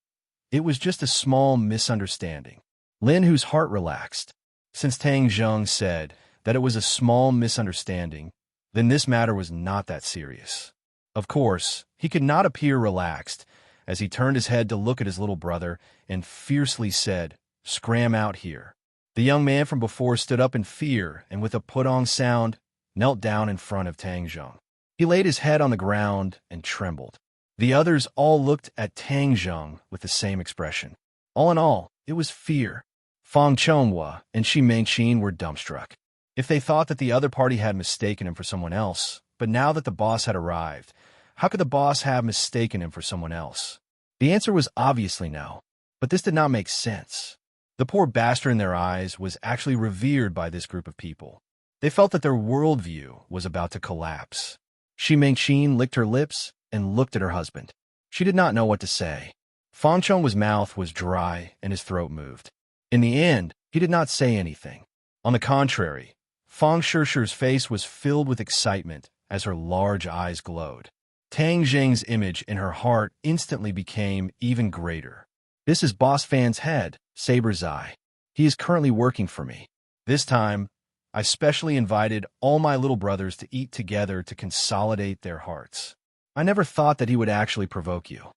It was just a small misunderstanding. Lin Hu's heart relaxed. Since Tang Zheng said that it was a small misunderstanding, then this matter was not that serious. Of course, he could not appear relaxed as he turned his head to look at his little brother and fiercely said, Scram out here. The young man from before stood up in fear and with a put-on sound, knelt down in front of Tang Zheng. He laid his head on the ground and trembled. The others all looked at Tang Zheng with the same expression. All in all, it was fear. Fong Chonghua and Xi Mengqin were dumbstruck. If they thought that the other party had mistaken him for someone else, but now that the boss had arrived, how could the boss have mistaken him for someone else? The answer was obviously no, but this did not make sense. The poor bastard in their eyes was actually revered by this group of people. They felt that their worldview was about to collapse. Xi Mengqin licked her lips and looked at her husband. She did not know what to say. Fong Chonghua's mouth was dry and his throat moved. In the end, he did not say anything. On the contrary, Fong Shure's face was filled with excitement as her large eyes glowed. Tang Zheng's image in her heart instantly became even greater. This is Boss Fan's head, Saber's eye. He is currently working for me. This time, I specially invited all my little brothers to eat together to consolidate their hearts. I never thought that he would actually provoke you.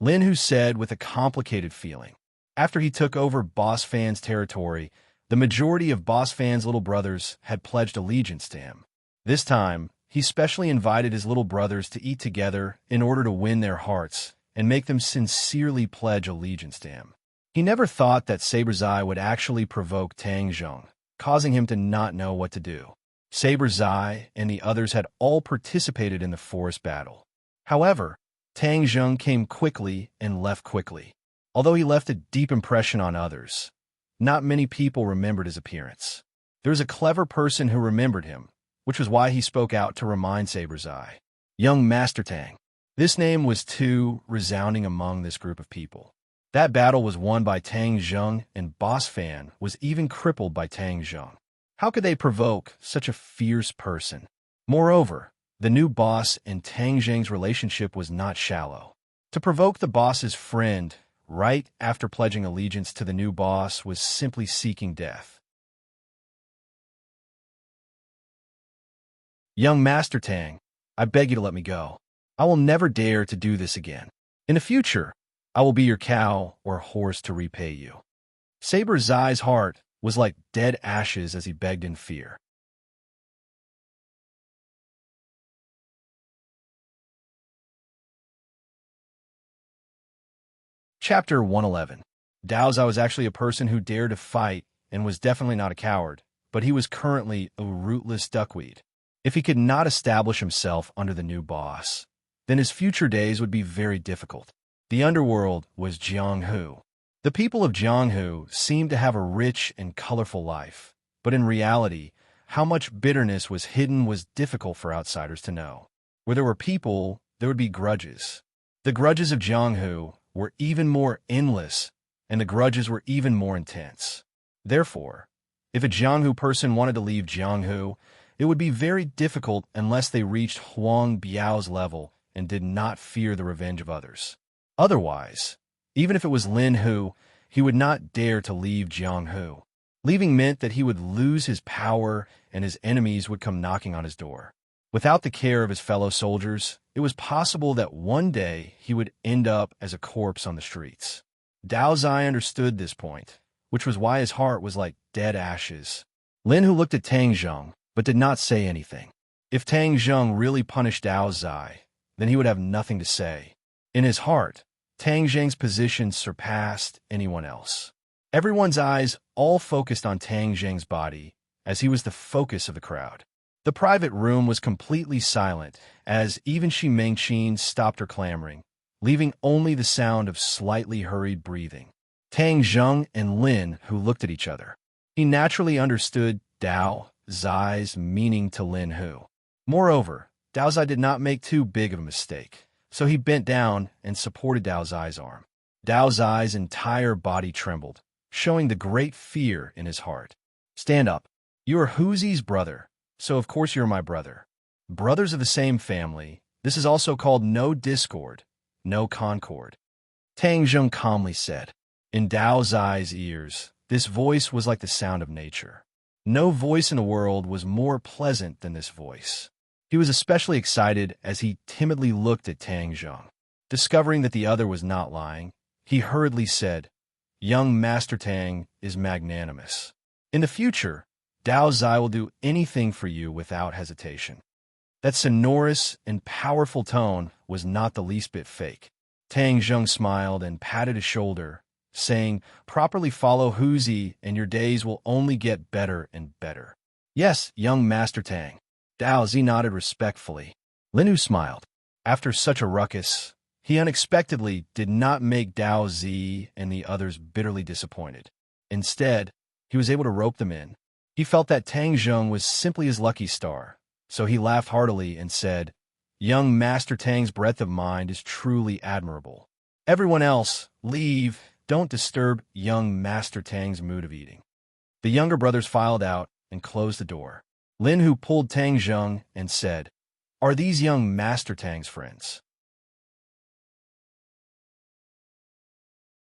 Lin Hu said with a complicated feeling. After he took over Boss Fan's territory, the majority of Boss Fan's little brothers had pledged allegiance to him. This time, he specially invited his little brothers to eat together in order to win their hearts and make them sincerely pledge allegiance to him. He never thought that Saber's eye would actually provoke Tang Zheng, causing him to not know what to do. Saber's eye and the others had all participated in the forest battle. However, Tang Zheng came quickly and left quickly. Although he left a deep impression on others, not many people remembered his appearance. There was a clever person who remembered him, which was why he spoke out to remind Saber's Eye. Young Master Tang. This name was too resounding among this group of people. That battle was won by Tang Zheng, and Boss Fan was even crippled by Tang Zheng. How could they provoke such a fierce person? Moreover, the new boss and Tang Zheng's relationship was not shallow. To provoke the boss's friend right after pledging allegiance to the new boss was simply seeking death. Young Master Tang, I beg you to let me go. I will never dare to do this again. In the future, I will be your cow or horse to repay you. Saber Zai's heart was like dead ashes as he begged in fear. Chapter 111. Dao Zai was actually a person who dared to fight and was definitely not a coward, but he was currently a rootless duckweed. If he could not establish himself under the new boss, then his future days would be very difficult. The underworld was Jianghu. The people of Jianghu seemed to have a rich and colorful life, but in reality, how much bitterness was hidden was difficult for outsiders to know. Where there were people, there would be grudges. The grudges of Jianghu were even more endless, and the grudges were even more intense. Therefore, if a Jianghu person wanted to leave Jianghu, it would be very difficult unless they reached Huang Biao's level and did not fear the revenge of others. Otherwise, even if it was Lin Hu, he would not dare to leave Jianghu. Leaving meant that he would lose his power and his enemies would come knocking on his door. Without the care of his fellow soldiers, it was possible that one day he would end up as a corpse on the streets. Dao Zai understood this point, which was why his heart was like dead ashes. Lin Hu looked at Tang Zheng, but did not say anything. If Tang Zheng really punished Dao Zai, then he would have nothing to say. In his heart, Tang Zheng's position surpassed anyone else. Everyone's eyes all focused on Tang Zheng's body, as he was the focus of the crowd. The private room was completely silent, as even Shi Mengqin stopped her clamoring, leaving only the sound of slightly hurried breathing. Tang Zheng and Lin Hu looked at each other. He naturally understood Dao Zai's meaning to Lin Hu. Moreover, Dao Zai did not make too big of a mistake, so he bent down and supported Dao Zai's arm. Dao Zai's entire body trembled, showing the great fear in his heart. Stand up. You are Huzi's brother, so of course you're my brother. Brothers of the same family, this is also called no discord, no concord. Tang Zheng calmly said. In Dao Zai's ears, this voice was like the sound of nature. No voice in the world was more pleasant than this voice. He was especially excited as he timidly looked at Tang Zheng. Discovering that the other was not lying, he hurriedly said, Young Master Tang is magnanimous. In the future, Dao Zai will do anything for you without hesitation. That sonorous and powerful tone was not the least bit fake. Tang Zheng smiled and patted his shoulder, saying, Properly follow Huzi and your days will only get better and better. Yes, young Master Tang. Dao Zi nodded respectfully. Lin Hu smiled. After such a ruckus, he unexpectedly did not make Dao Zi and the others bitterly disappointed. Instead, he was able to rope them in. He felt that Tang Zheng was simply his lucky star, so he laughed heartily and said, Young Master Tang's breadth of mind is truly admirable. Everyone else, leave. Don't disturb young Master Tang's mood of eating. The younger brothers filed out and closed the door. Lin Hu pulled Tang Zheng and said, Are these young Master Tang's friends?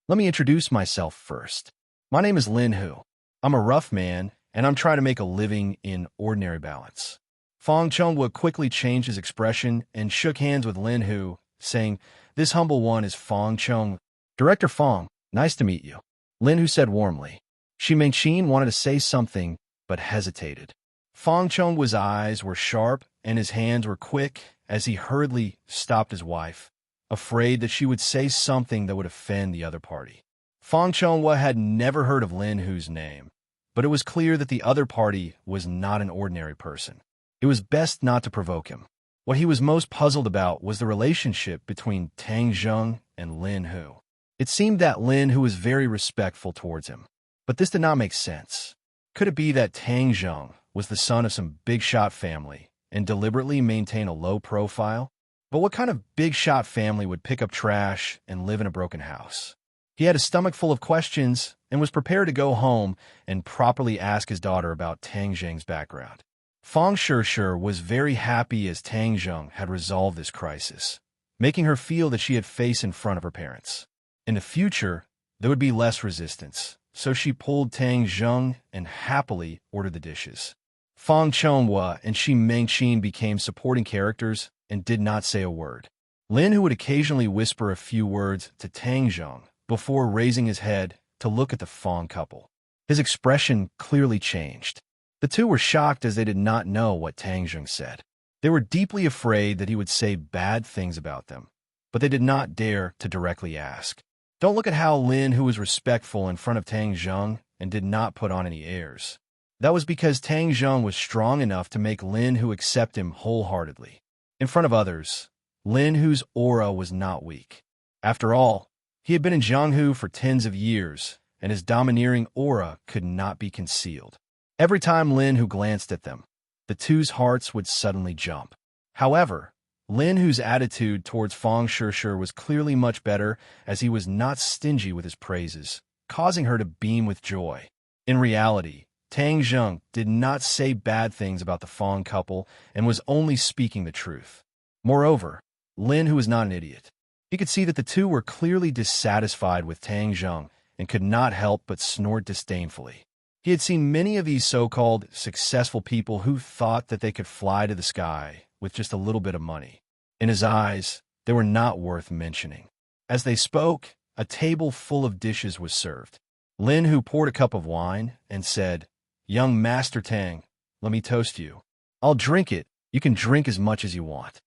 Let me introduce myself first. My name is Lin Hu. I'm a rough man, and I'm trying to make a living in ordinary balance. Fong Chunghua quickly changed his expression and shook hands with Lin Hu, saying, This humble one is Fong Chung. Director Fong, nice to meet you. Lin Hu said warmly. Shi Mengqin wanted to say something, but hesitated. Fong Chunghua's eyes were sharp and his hands were quick as he hurriedly stopped his wife, afraid that she would say something that would offend the other party. Fong Chunghua had never heard of Lin Hu's name, but it was clear that the other party was not an ordinary person. It was best not to provoke him. What he was most puzzled about was the relationship between Tang Zheng and Lin Hu. It seemed that Lin Hu was very respectful towards him, but this did not make sense. Could it be that Tang Zheng was the son of some big-shot family and deliberately maintain a low profile? But what kind of big-shot family would pick up trash and live in a broken house? He had a stomach full of questions and was prepared to go home and properly ask his daughter about Tang Zheng's background. Fang Shishir was very happy as Tang Zheng had resolved this crisis, making her feel that she had face in front of her parents. In the future, there would be less resistance, so she pulled Tang Zheng and happily ordered the dishes. Fang Chonghua and Shi Mengqin became supporting characters and did not say a word. Lin, who would occasionally whisper a few words to Tang Zheng before raising his head to look at the Fang couple. His expression clearly changed. The two were shocked as they did not know what Tang Zheng said. They were deeply afraid that he would say bad things about them, but they did not dare to directly ask. Don't look at how Lin, who was respectful in front of Tang Zheng and did not put on any airs. That was because Tang Zheng was strong enough to make Lin, who accept him wholeheartedly. In front of others, Lin, whose aura was not weak. After all, he had been in Jianghu for tens of years, and his domineering aura could not be concealed. Every time Lin, who glanced at them, the two's hearts would suddenly jump. However, Lin, whose attitude towards Fang Shishir was clearly much better, as he was not stingy with his praises, causing her to beam with joy. In reality, Tang Zheng did not say bad things about the Fang couple and was only speaking the truth. Moreover, Lin, who was not an idiot, he could see that the two were clearly dissatisfied with Tang Zheng and could not help but snort disdainfully. He had seen many of these so-called successful people who thought that they could fly to the sky with just a little bit of money. In his eyes, they were not worth mentioning. As they spoke, a table full of dishes was served. Lin, who poured a cup of wine and said, "Young Master Tang, let me toast you. I'll drink it. You can drink as much as you want."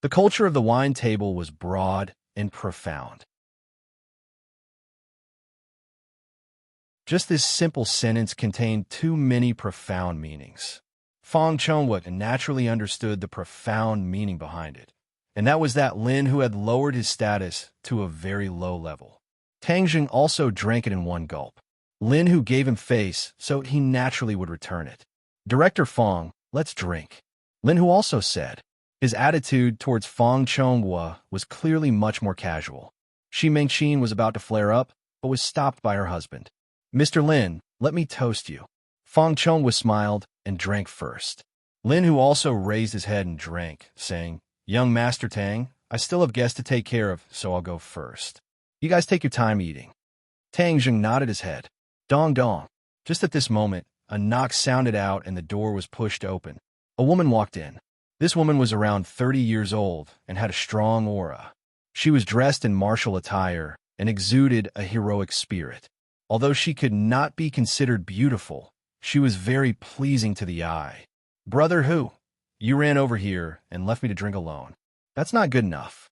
The culture of the wine table was broad and profound. Just this simple sentence contained too many profound meanings. Fang Chonghua naturally understood the profound meaning behind it, and that was that Lin, who had lowered his status to a very low level. Tang Zheng also drank it in one gulp. Lin, who gave him face, so he naturally would return it. "Director Fang, let's drink." Lin, who also said. His attitude towards Fang Chonghua was clearly much more casual. Shi Mengqin was about to flare up, but was stopped by her husband. "Mr. Lin, let me toast you." Fang Chonghua smiled and drank first. Lin, who also raised his head and drank, saying, "Young Master Tang, I still have guests to take care of, so I'll go first. You guys take your time eating." Tang Zheng nodded his head. Dong dong. Just at this moment, a knock sounded out and the door was pushed open. A woman walked in. This woman was around 30 years old and had a strong aura. She was dressed in martial attire and exuded a heroic spirit. Although she could not be considered beautiful, she was very pleasing to the eye. "Brother Hu, you ran over here and left me to drink alone. That's not good enough."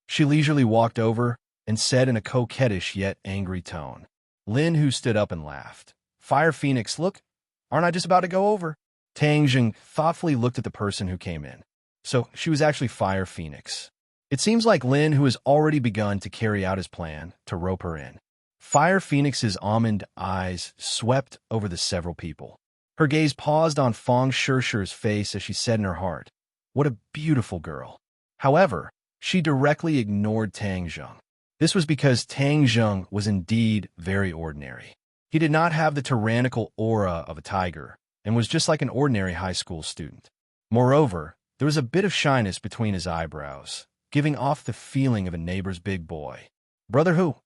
She leisurely walked over and said in a coquettish yet angry tone. Lin, who stood up and laughed. "Fire Phoenix, look, aren't I just about to go over?" Tang Zheng thoughtfully looked at the person who came in. So she was actually Fire Phoenix. It seems like Lin, who has already begun to carry out his plan to rope her in. Fire Phoenix's almond eyes swept over the several people. Her gaze paused on Fang Shishir's face as she said in her heart, "What a beautiful girl." However, she directly ignored Tang Zheng. This was because Tang Zheng was indeed very ordinary. He did not have the tyrannical aura of a tiger and was just like an ordinary high school student. Moreover, there was a bit of shyness between his eyebrows, giving off the feeling of a neighbor's big boy. "Brother Hu,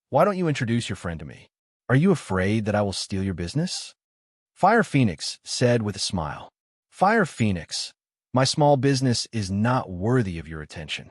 why don't you introduce your friend to me? Are you afraid that I will steal your business?" Fire Phoenix said with a smile. "Fire Phoenix, my small business is not worthy of your attention."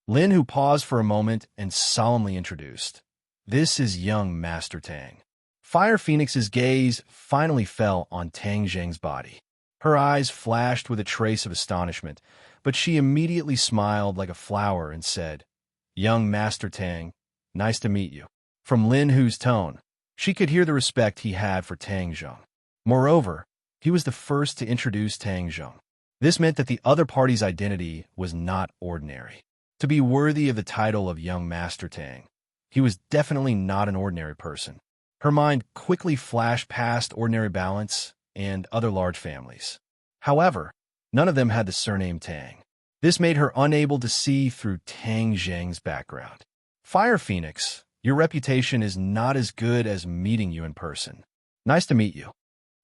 Lin, who paused for a moment and solemnly introduced. "This is young Master Tang." Fire Phoenix's gaze finally fell on Tang Zheng's body. Her eyes flashed with a trace of astonishment, but she immediately smiled like a flower and said, "Young Master Tang, nice to meet you." From Lin Hu's tone, she could hear the respect he had for Tang Zheng. Moreover, he was the first to introduce Tang Zheng. This meant that the other party's identity was not ordinary. To be worthy of the title of young Master Tang, he was definitely not an ordinary person. Her mind quickly flashed past ordinary balance and other large families. However, none of them had the surname Tang. This made her unable to see through Tang Zheng's background. Fire Phoenix, your reputation is not as good as meeting you in person. Nice to meet you.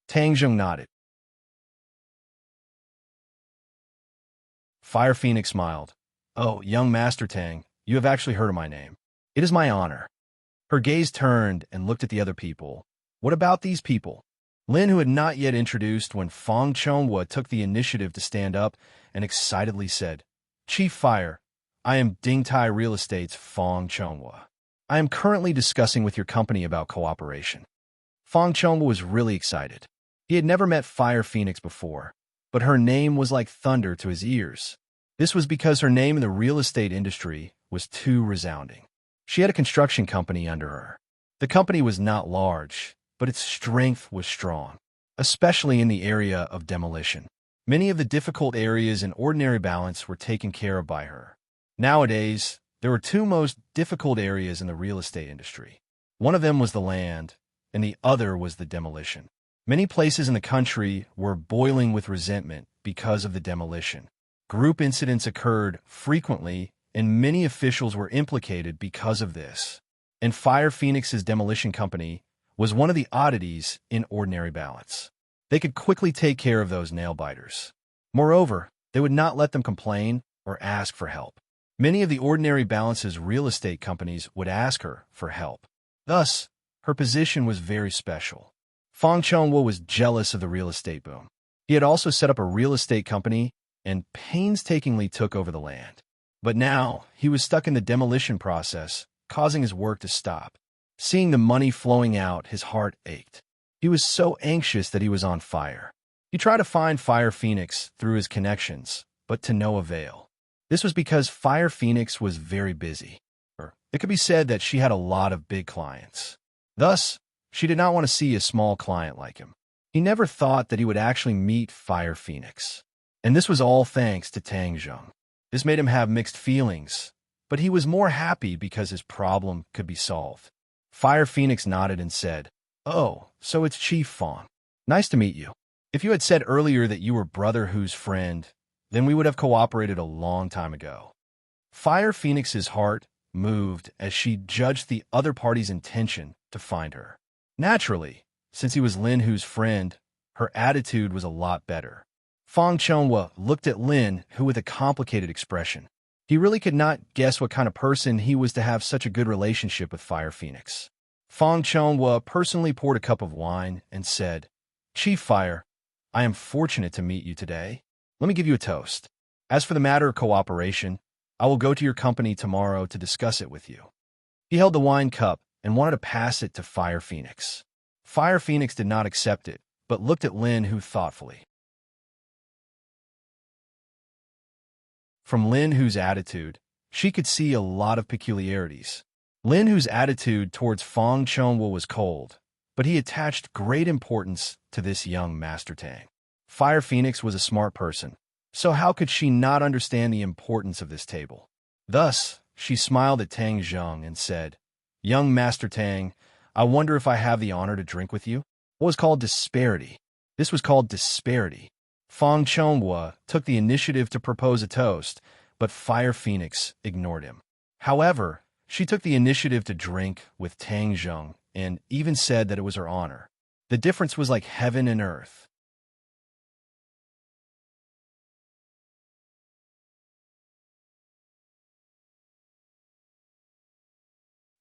Tang Zheng nodded. Fire Phoenix smiled. Oh, young Master Tang, you have actually heard of my name. It is my honor. Her gaze turned and looked at the other people. What about these people? Lin, who had not yet introduced when Fang Chonghua took the initiative to stand up and excitedly said, Chief Fire, I am Dingtai Real Estate's Fang Chonghua. I am currently discussing with your company about cooperation. Fang Chonghua was really excited. He had never met Fire Phoenix before, but her name was like thunder to his ears. This was because her name in the real estate industry was too resounding. She had a construction company under her. The company was not large, but its strength was strong, especially in the area of demolition. Many of the difficult areas in ordinary balance were taken care of by her. Nowadays, there were two most difficult areas in the real estate industry. One of them was the land, and the other was the demolition. Many places in the country were boiling with resentment because of the demolition. Group incidents occurred frequently, and many officials were implicated because of this. And Fire Phoenix's demolition company was one of the oddities in ordinary balance. They could quickly take care of those nail-biters. Moreover, they would not let them complain or ask for help. Many of the ordinary balance's real estate companies would ask her for help. Thus, her position was very special. Fang Chonghua was jealous of the real estate boom. He had also set up a real estate company and painstakingly took over the land. But now, he was stuck in the demolition process, causing his work to stop. Seeing the money flowing out, his heart ached. He was so anxious that he was on fire. He tried to find Fire Phoenix through his connections, but to no avail. This was because Fire Phoenix was very busy. It could be said that she had a lot of big clients. Thus, she did not want to see a small client like him. He never thought that he would actually meet Fire Phoenix. And this was all thanks to Tang Zheng. This made him have mixed feelings, but he was more happy because his problem could be solved. Fire Phoenix nodded and said, Oh, so it's Chief Fang. Nice to meet you. If you had said earlier that you were Brother Hu's friend, then we would have cooperated a long time ago. Fire Phoenix's heart moved as she judged the other party's intention to find her. Naturally, since he was Lin Hu's friend, her attitude was a lot better. Fang Chonghua looked at Lin Hu with a complicated expression. He really could not guess what kind of person he was to have such a good relationship with Fire Phoenix. Fang Chonghua personally poured a cup of wine and said, Chief Fire, I am fortunate to meet you today. Let me give you a toast. As for the matter of cooperation, I will go to your company tomorrow to discuss it with you. He held the wine cup and wanted to pass it to Fire Phoenix. Fire Phoenix did not accept it, but looked at Lin Hu thoughtfully. From Lin Hu's attitude, she could see a lot of peculiarities. Lin Hu's attitude towards Fang Chonghua was cold, but he attached great importance to this young Master Tang. Fire Phoenix was a smart person, so how could she not understand the importance of this table? Thus, she smiled at Tang Zheng and said, Young Master Tang, I wonder if I have the honor to drink with you? What was called disparity? This was called disparity. Fang Chonghua took the initiative to propose a toast, but Fire Phoenix ignored him. However, she took the initiative to drink with Tang Zheng and even said that it was her honor. The difference was like heaven and earth.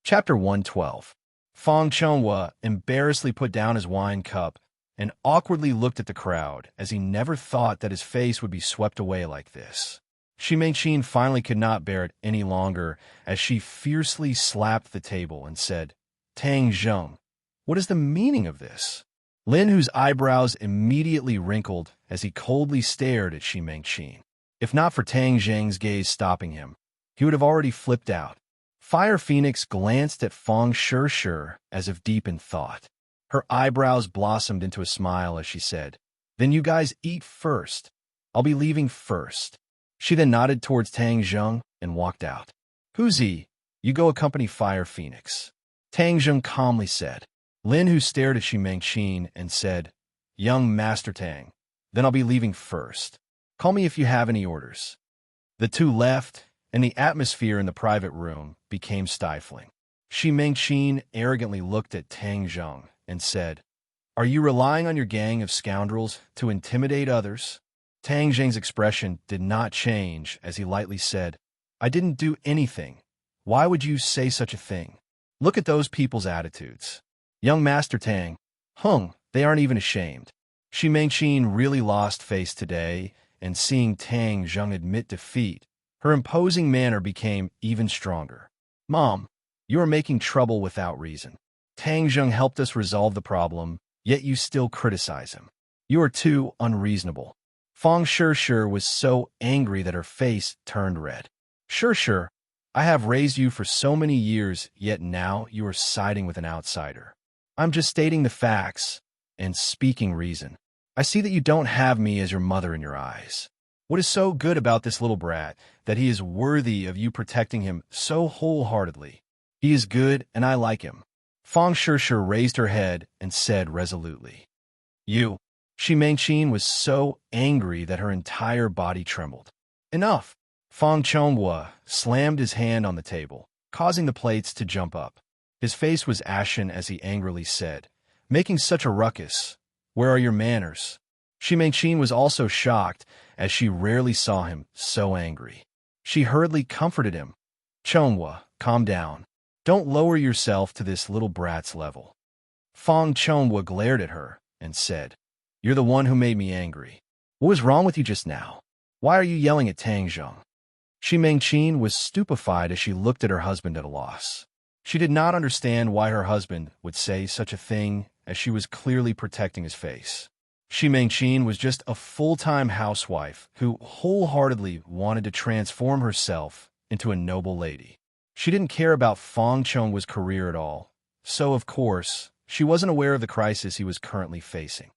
Chapter 112. Fang Chonghua embarrassedly put down his wine cup and awkwardly looked at the crowd, as he never thought that his face would be swept away like this. Shi Mengqin finally could not bear it any longer, as she fiercely slapped the table and said, Tang Zheng, what is the meaning of this? Lin Hu's eyebrows immediately wrinkled as he coldly stared at Shi Mengqin. If not for Tang Zheng's gaze stopping him, he would have already flipped out. Fire Phoenix glanced at Fang Shi as if deep in thought. Her eyebrows blossomed into a smile as she said, Then you guys eat first. I'll be leaving first. She then nodded towards Tang Zheng and walked out. Huzi, you go accompany Fire Phoenix. Tang Zheng calmly said. Lin Hu stared at Shi Mengqin and said, "Young Master Tang, then I'll be leaving first. Call me if you have any orders." The two left, and the atmosphere in the private room became stifling. Shi Mengqin arrogantly looked at Tang Zheng and said, "Are you relying on your gang of scoundrels to intimidate others?" Tang Zheng's expression did not change as he lightly said, "I didn't do anything. Why would you say such a thing? Look at those people's attitudes. Young Master Tang, they aren't even ashamed." Shi Mengqin really lost face today, and seeing Tang Zheng admit defeat, her imposing manner became even stronger. "Mom, you are making trouble without reason. Tang Zheng helped us resolve the problem, yet you still criticize him. You are too unreasonable." Fang Shishir was so angry that her face turned red. "Shishir, I have raised you for so many years, yet now you are siding with an outsider. I'm just stating the facts and speaking reason. I see that you don't have me as your mother in your eyes. What is so good about this little brat that he is worthy of you protecting him so wholeheartedly? He is good and I like him." Fang Shishir raised her head and said resolutely. "You." Shi Mengqin was so angry that her entire body trembled. "Enough!" Fang Chonghua slammed his hand on the table, causing the plates to jump up. His face was ashen as he angrily said, "Making such a ruckus. Where are your manners?" Shi Mengqin was also shocked, as she rarely saw him so angry. She hurriedly comforted him. "Chonghua, calm down. Don't lower yourself to this little brat's level." Fang Chonghua glared at her and said, "You're the one who made me angry. What was wrong with you just now? Why are you yelling at Tang Zheng?" Shi Mengqin was stupefied as she looked at her husband at a loss. She did not understand why her husband would say such a thing, as she was clearly protecting his face. Shi Mengqin was just a full-time housewife who wholeheartedly wanted to transform herself into a noble lady. She didn't care about Fang Chonghua's career at all, so of course, she wasn't aware of the crisis he was currently facing.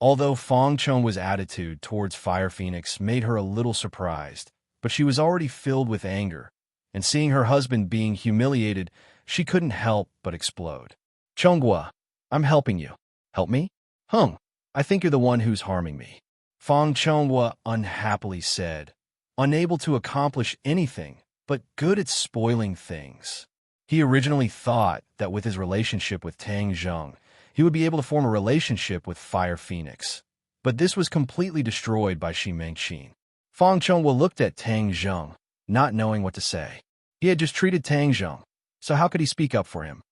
Although Fang Chonghua's attitude towards Fire Phoenix made her a little surprised, but she was already filled with anger, and seeing her husband being humiliated, she couldn't help but explode. "Chonghua, I'm helping you. Help me? I think you're the one who's harming me." Fang Chonghua unhappily said, unable to accomplish anything, but good at spoiling things. He originally thought that with his relationship with Tang Zheng, he would be able to form a relationship with Fire Phoenix, but this was completely destroyed by Shi Mengqin. Fang Chonghua looked at Tang Zheng, not knowing what to say. He had just treated Tang Zheng, so how could he speak up for him?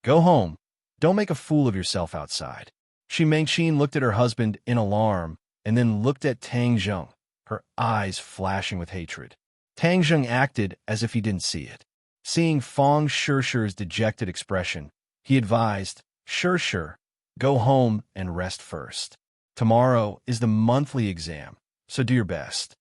"Go home. Don't make a fool of yourself outside." Shi Mengqin looked at her husband in alarm and then looked at Tang Zheng, her eyes flashing with hatred. Tang Zheng acted as if he didn't see it. Seeing Fang Shishir's dejected expression, he advised, "Shishir, go home and rest first. Tomorrow is the monthly exam, so do your best."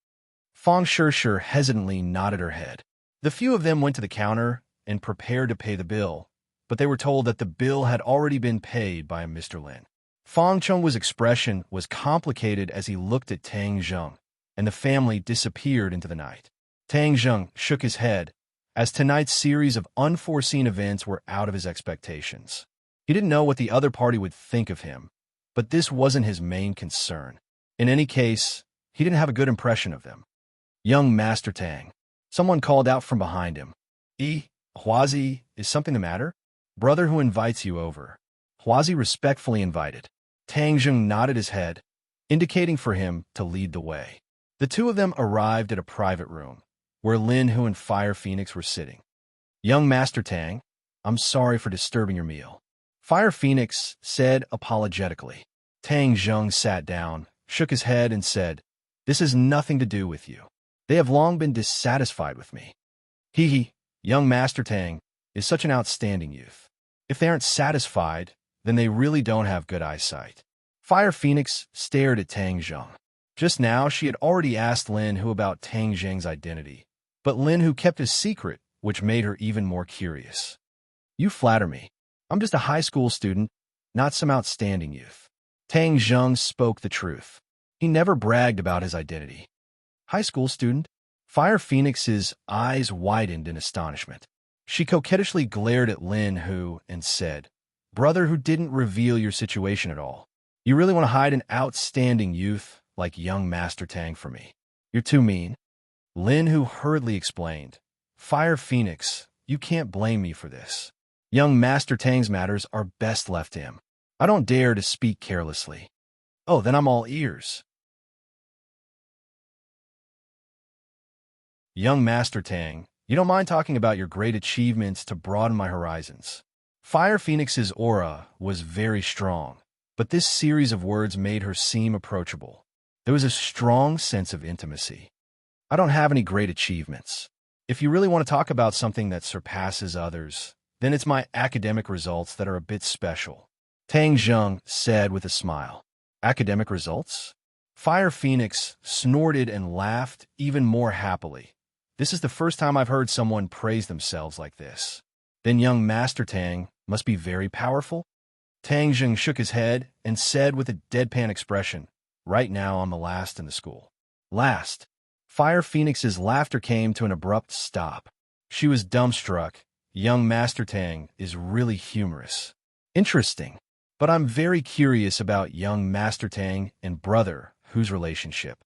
Fang Shishir hesitantly nodded her head. The few of them went to the counter and prepared to pay the bill, but they were told that the bill had already been paid by Mr. Lin. Fang Chonghua's expression was complicated as he looked at Tang Zheng, and the family disappeared into the night. Tang Zheng shook his head, as tonight's series of unforeseen events were out of his expectations. He didn't know what the other party would think of him, but this wasn't his main concern. In any case, he didn't have a good impression of them. "Young Master Tang," someone called out from behind him. Huazi, is something the matter?" "Brother who invites you over." Huazi respectfully invited. Tang Zheng nodded his head, indicating for him to lead the way. The two of them arrived at a private room, where Lin Hu and Fire Phoenix were sitting. "Young Master Tang, I'm sorry for disturbing your meal," Fire Phoenix said apologetically. Tang Zheng sat down, shook his head, and said, "This has nothing to do with you. They have long been dissatisfied with me." Young Master Tang is such an outstanding youth. If they aren't satisfied, then they really don't have good eyesight. Fire Phoenix stared at Tang Zheng. Just now, she had already asked Lin Hu about Tang Zheng's identity, but Lin Hu kept his secret, which made her even more curious. "You flatter me. I'm just a high school student, not some outstanding youth." Tang Zheng spoke the truth. He never bragged about his identity. "High school student?" Fire Phoenix's eyes widened in astonishment. She coquettishly glared at Lin Hu and said, "Brother who didn't reveal your situation at all. You really want to hide an outstanding youth like young Master Tang from me? You're too mean." Lin Hu hurriedly explained, "Fire Phoenix, you can't blame me for this. Young Master Tang's matters are best left to him. I don't dare to speak carelessly." "Oh, then I'm all ears." "Young Master Tang, you don't mind talking about your great achievements to broaden my horizons." Fire Phoenix's aura was very strong, but this series of words made her seem approachable. There was a strong sense of intimacy. "I don't have any great achievements. If you really want to talk about something that surpasses others, then it's my academic results that are a bit special," Tang Zheng said with a smile. "Academic results?" Fire Phoenix snorted and laughed even more happily. "This is the first time I've heard someone praise themselves like this. Then young Master Tang must be very powerful?" Tang Zheng shook his head and said with a deadpan expression, "Right now I'm the last in the school." "Last?" Fire Phoenix's laughter came to an abrupt stop. She was dumbstruck. Young Master Tang is really humorous. "Interesting. But I'm very curious about young Master Tang and Brother Hu's relationship."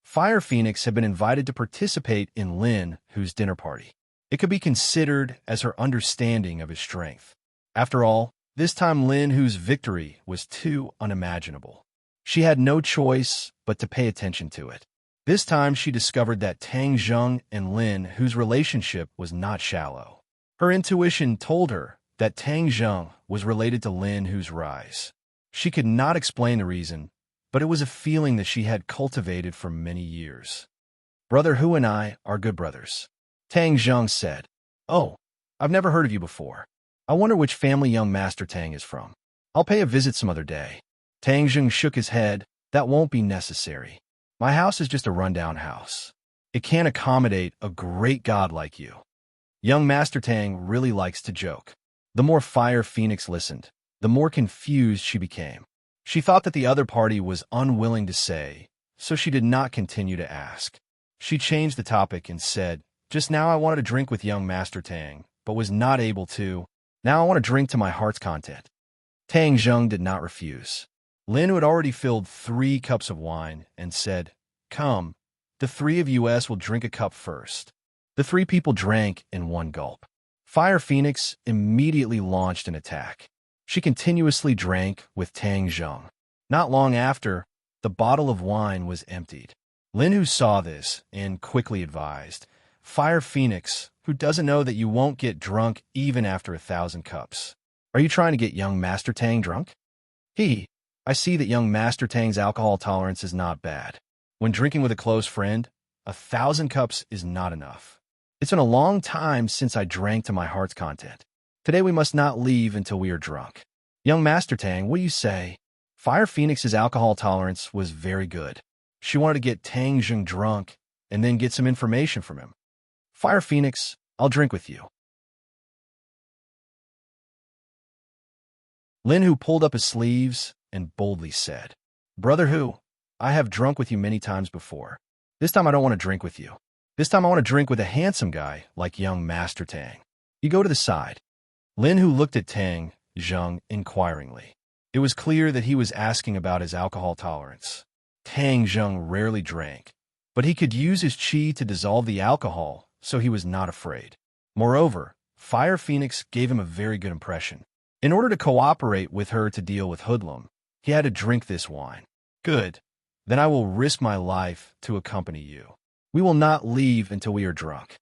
Fire Phoenix had been invited to participate in Lin Hu's dinner party. It could be considered as her understanding of his strength. After all, this time Lin Hu's victory was too unimaginable. She had no choice but to pay attention to it. This time she discovered that Tang Zheng and Lin Hu's relationship was not shallow. Her intuition told her that Tang Zheng was related to Lin Hu's rise. She could not explain the reason, but it was a feeling that she had cultivated for many years. "Brother Hu and I are good brothers," Tang Zheng said. "Oh, I've never heard of you before. I wonder which family young Master Tang is from. I'll pay a visit some other day." Tang Zheng shook his head. "That won't be necessary. My house is just a rundown house. It can't accommodate a great god like you." Young Master Tang really likes to joke. The more Fire Phoenix listened, the more confused she became. She thought that the other party was unwilling to say, so she did not continue to ask. She changed the topic and said, "Just now I wanted to drink with young Master Tang, but was not able to. Now I want to drink to my heart's content." Tang Zheng did not refuse. Lin, who had already filled 3 cups of wine, and said, "Come, the 3 of us will drink a cup first." The 3 people drank in one gulp. Fire Phoenix immediately launched an attack. She continuously drank with Tang Zheng. Not long after, the bottle of wine was emptied. Lin Hu saw this and quickly advised, "Fire Phoenix, who doesn't know that you won't get drunk even after 1,000 cups? Are you trying to get young Master Tang drunk?" I see that young Master Tang's alcohol tolerance is not bad. When drinking with a close friend, 1,000 cups is not enough. It's been a long time since I drank to my heart's content. Today we must not leave until we are drunk. Young Master Tang, what do you say?" Fire Phoenix's alcohol tolerance was very good. She wanted to get Tang Zheng drunk and then get some information from him. "Fire Phoenix, I'll drink with you." Lin Hu pulled up his sleeves and boldly said, "Brother Hu, I have drunk with you many times before. This time I don't want to drink with you. This time I want to drink with a handsome guy like young Master Tang. You go to the side." Lin Hu looked at Tang Zheng inquiringly. It was clear that he was asking about his alcohol tolerance. Tang Zheng rarely drank, but he could use his qi to dissolve the alcohol, so he was not afraid. Moreover, Fire Phoenix gave him a very good impression. In order to cooperate with her to deal with Hoodlum, he had to drink this wine. "Good. Then I will risk my life to accompany you. We will not leave until we are drunk,"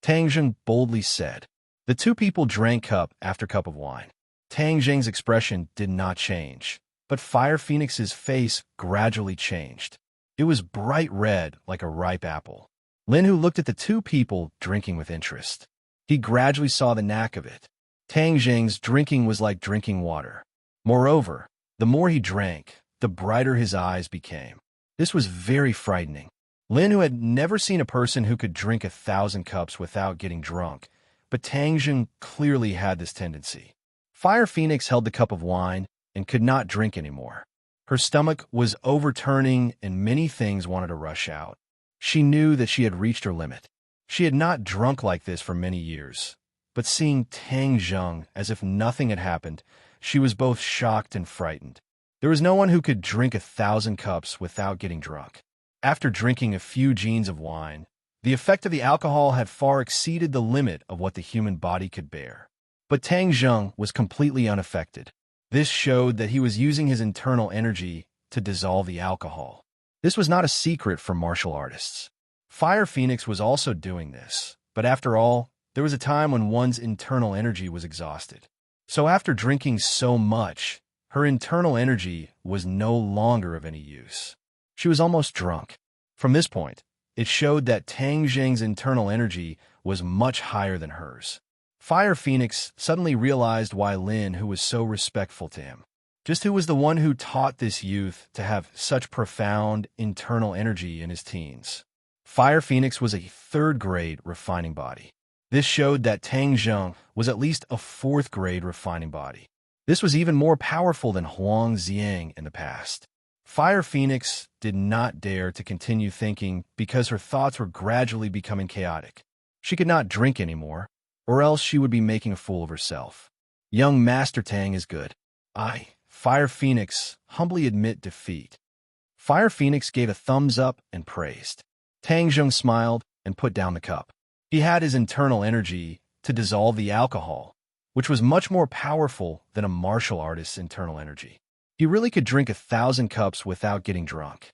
Tang Zheng boldly said. The 2 people drank cup after cup of wine. Tang Zheng's expression did not change, but Fire Phoenix's face gradually changed. It was bright red like a ripe apple. Lin Hu looked at the 2 people drinking with interest. He gradually saw the knack of it. Tang Zheng's drinking was like drinking water. Moreover, the more he drank, the brighter his eyes became. This was very frightening. Lin Hu had never seen a person who could drink 1,000 cups without getting drunk, but Tang Zheng clearly had this tendency. Fire Phoenix held the cup of wine and could not drink anymore. Her stomach was overturning and many things wanted to rush out. She knew that she had reached her limit. She had not drunk like this for many years. but seeing Tang Zheng as if nothing had happened, she was both shocked and frightened. There was no one who could drink 1,000 cups without getting drunk. After drinking a few jeans of wine, the effect of the alcohol had far exceeded the limit of what the human body could bear. But Tang Zheng was completely unaffected. This showed that he was using his internal energy to dissolve the alcohol. This was not a secret for martial artists. Fire Phoenix was also doing this, but after all, there was a time when one's internal energy was exhausted. So after drinking so much, her internal energy was no longer of any use. She was almost drunk. From this point, it showed that Tang Zheng's internal energy was much higher than hers. Fire Phoenix suddenly realized why Lin, who was so respectful to him, just who was the one who taught this youth to have such profound internal energy in his teens. Fire Phoenix was a third-grade refining body. This showed that Tang Zheng was at least a fourth-grade refining body. This was even more powerful than Huang Xiang in the past. Fire Phoenix did not dare to continue thinking because her thoughts were gradually becoming chaotic. She could not drink anymore, or else she would be making a fool of herself. Young Master Tang is good. Fire Phoenix, humbly admit defeat. Fire Phoenix gave a thumbs up and praised. Tang Zheng smiled and put down the cup. He had his internal energy to dissolve the alcohol, which was much more powerful than a martial artist's internal energy. He really could drink 1,000 cups without getting drunk.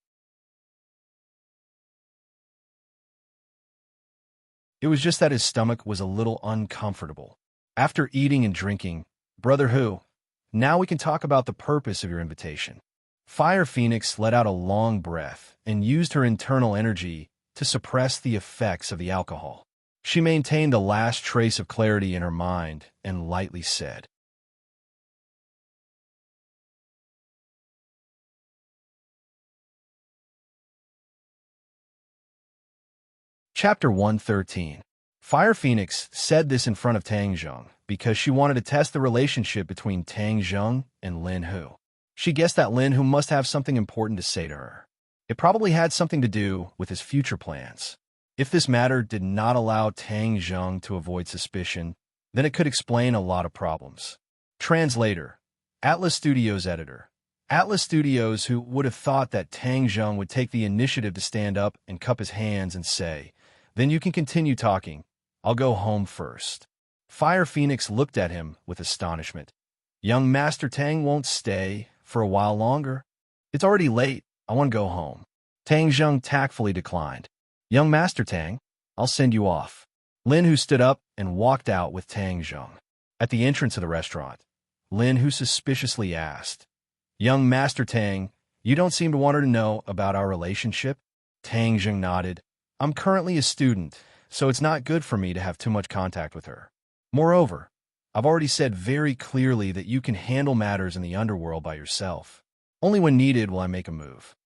It was just that his stomach was a little uncomfortable. After eating and drinking, Brother Hu, now we can talk about the purpose of your invitation. Fire Phoenix let out a long breath and used her internal energy to suppress the effects of the alcohol. She maintained the last trace of clarity in her mind and lightly said, Chapter 113. Fire Phoenix said this in front of Tang Zheng because she wanted to test the relationship between Tang Zheng and Lin Hu. She guessed that Lin Hu must have something important to say to her. It probably had something to do with his future plans. If this matter did not allow Tang Zheng to avoid suspicion, then it could explain a lot of problems. Translator, Atlas Studios editor. Atlas Studios, who would have thought that Tang Zheng would take the initiative to stand up and cup his hands and say, "Then you can continue talking. I'll go home first." Fire Phoenix looked at him with astonishment. Young Master Tang won't stay for a while longer. It's already late. I want to go home. Tang Zheng tactfully declined. Young Master Tang, I'll send you off. Lin Hu stood up and walked out with Tang Zheng. At the entrance of the restaurant, Lin Hu suspiciously asked, Young Master Tang, you don't seem to want her to know about our relationship? Tang Zheng nodded. I'm currently a student, so it's not good for me to have too much contact with her. Moreover, I've already said very clearly that you can handle matters in the underworld by yourself. Only when needed will I make a move.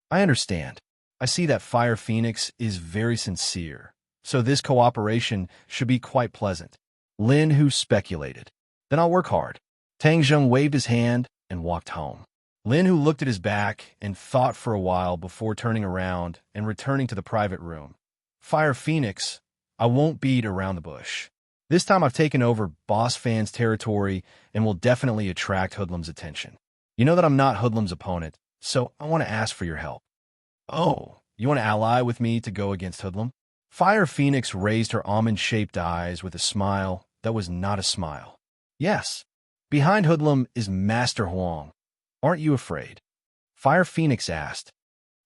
I understand. I see that Fire Phoenix is very sincere, so this cooperation should be quite pleasant. Lin Hu speculated. Then I'll work hard. Tang Zheng waved his hand and walked home. Lin Hu looked at his back and thought for a while before turning around and returning to the private room. Fire Phoenix, I won't beat around the bush. This time I've taken over Boss Fan's territory and will definitely attract Hoodlum's attention. You know that I'm not Hoodlum's opponent, so I want to ask for your help. Oh, you want to ally with me to go against Hoodlum? Fire Phoenix raised her almond-shaped eyes with a smile that was not a smile. Yes. Behind Hoodlum is Master Huang. Aren't you afraid? Fire Phoenix asked.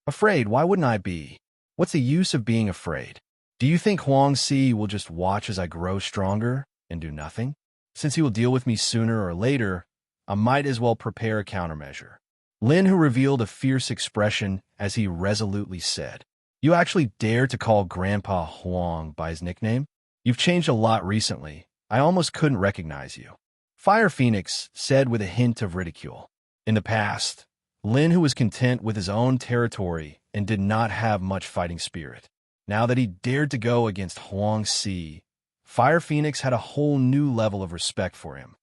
Afraid? Why wouldn't I be? What's the use of being afraid? Do you think Huang Si will just watch as I grow stronger and do nothing? Since he will deal with me sooner or later, I might as well prepare a countermeasure. Lin Hu revealed a fierce expression as he resolutely said, You actually dare to call Grandpa Huang by his nickname? You've changed a lot recently. I almost couldn't recognize you. Fire Phoenix said with a hint of ridicule. In the past, Lin Hu was content with his own territory and did not have much fighting spirit. Now that he dared to go against Huang Si, Fire Phoenix had a whole new level of respect for him.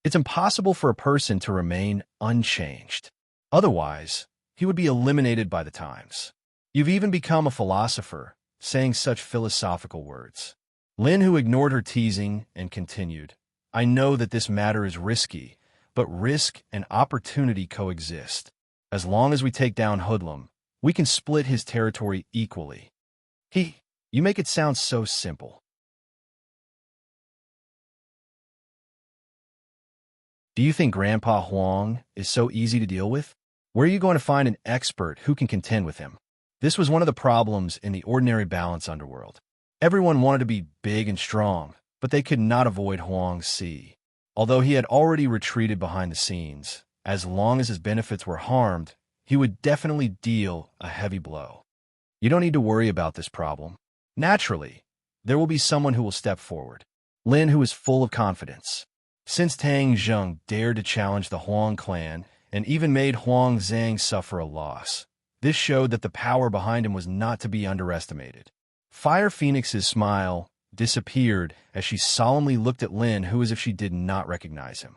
It's impossible for a person to remain unchanged. Otherwise, he would be eliminated by the times. You've even become a philosopher, saying such philosophical words. Lin, who ignored her teasing and continued, I know that this matter is risky, but risk and opportunity coexist. As long as we take down Hoodlum, we can split his territory equally. You make it sound so simple. Do you think Grandpa Huang is so easy to deal with? Where are you going to find an expert who can contend with him? This was one of the problems in the ordinary balance underworld. Everyone wanted to be big and strong, but they could not avoid Huang Si. Although he had already retreated behind the scenes, as long as his benefits were harmed, he would definitely deal a heavy blow. You don't need to worry about this problem. Naturally, there will be someone who will step forward. Lin, who was full of confidence. Since Tang Zheng dared to challenge the Huang clan and even made Huang Zhang suffer a loss, this showed that the power behind him was not to be underestimated. Fire Phoenix's smile disappeared as she solemnly looked at Lin, who as if she did not recognize him.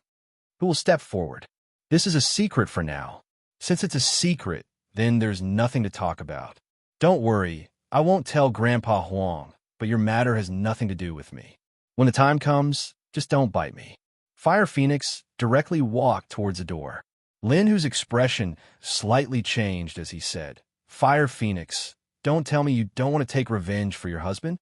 Who will step forward? This is a secret for now. Since it's a secret, then there's nothing to talk about. Don't worry, I won't tell Grandpa Huang, but your matter has nothing to do with me. When the time comes, just don't bite me. Fire Phoenix directly walked towards the door. Lin, whose expression slightly changed as he said, Fire Phoenix, don't tell me you don't want to take revenge for your husband?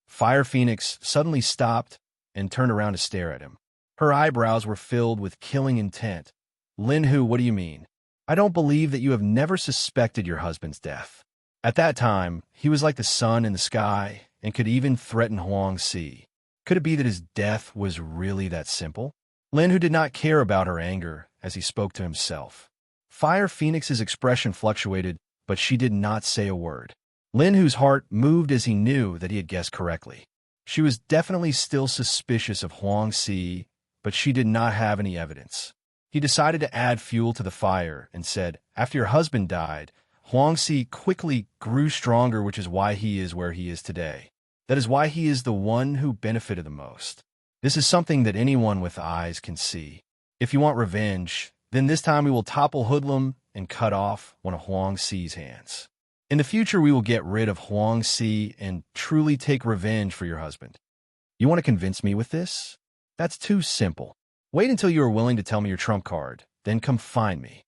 Fire Phoenix suddenly stopped and turned around to stare at him. Her eyebrows were filled with killing intent. Lin Hu, what do you mean? I don't believe that you have never suspected your husband's death. At that time, he was like the sun in the sky and could even threaten Huang Si. Could it be that his death was really that simple? Lin, who did not care about her anger as he spoke to himself. Fire Phoenix's expression fluctuated, but she did not say a word. Lin, whose heart moved as he knew that he had guessed correctly. She was definitely still suspicious of Huang Si, but she did not have any evidence. He decided to add fuel to the fire and said, after your husband died, Huang Si quickly grew stronger, which is why he is where he is today. That is why he is the one who benefited the most. This is something that anyone with eyes can see. If you want revenge, then this time we will topple Hoodlum and cut off one of Huang Si's hands. In the future, we will get rid of Huang Si and truly take revenge for your husband. You want to convince me with this? That's too simple. Wait until you are willing to tell me your trump card, then come find me.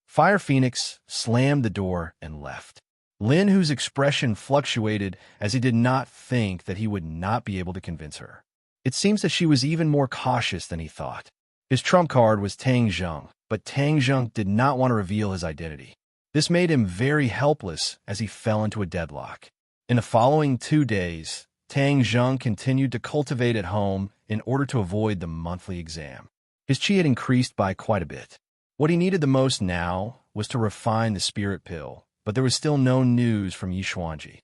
Fire Phoenix slammed the door and left. Lin, whose expression fluctuated as he did not think that he would not be able to convince her. It seems that she was even more cautious than he thought. His trump card was Tang Zheng, but Tang Zheng did not want to reveal his identity. This made him very helpless as he fell into a deadlock. In the following 2 days, Tang Zheng continued to cultivate at home in order to avoid the monthly exam. His qi had increased by quite a bit. What he needed the most now was to refine the spirit pill, but there was still no news from Yi Xuanji.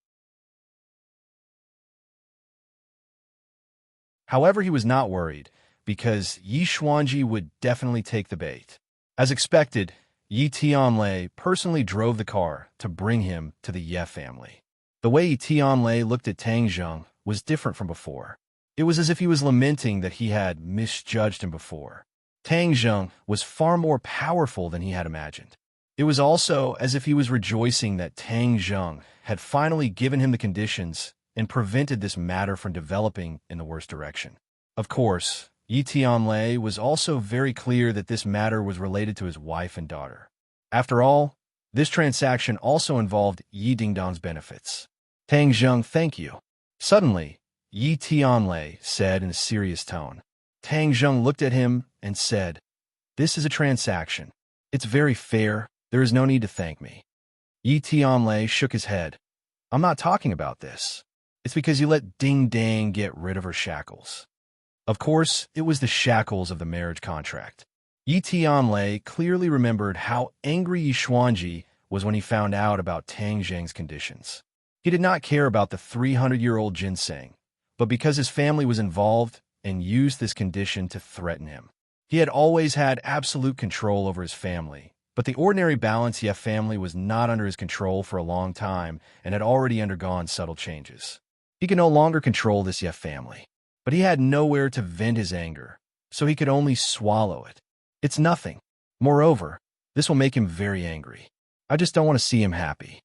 However, he was not worried, because Yi Xuanji would definitely take the bait. As expected, Yi Tianlei personally drove the car to bring him to the Ye family. The way Yi Tianlei looked at Tang Zheng was different from before. It was as if he was lamenting that he had misjudged him before. Tang Zheng was far more powerful than he had imagined. It was also as if he was rejoicing that Tang Zheng had finally given him the conditions and prevented this matter from developing in the worst direction. Of course, Yi Tianlei was also very clear that this matter was related to his wife and daughter. After all, this transaction also involved Yi Dingdong's benefits. Tang Zheng, thank you. Suddenly, Yi Tianlei said in a serious tone. Tang Zheng looked at him and said, this is a transaction. It's very fair. There is no need to thank me. Yi Tianlei shook his head. I'm not talking about this. It's because you let Ding Dang get rid of her shackles. Of course, it was the shackles of the marriage contract. Yi Tianlei clearly remembered how angry Yi Xuanji was when he found out about Tang Zheng's conditions. He did not care about the 300-year-old ginseng, but because his family was involved and used this condition to threaten him. He had always had absolute control over his family, but the ordinary balance Ye family was not under his control for a long time and had already undergone subtle changes. He could no longer control this Ye family, but he had nowhere to vent his anger, so he could only swallow it. It's nothing. Moreover, this will make him very angry. I just don't want to see him happy.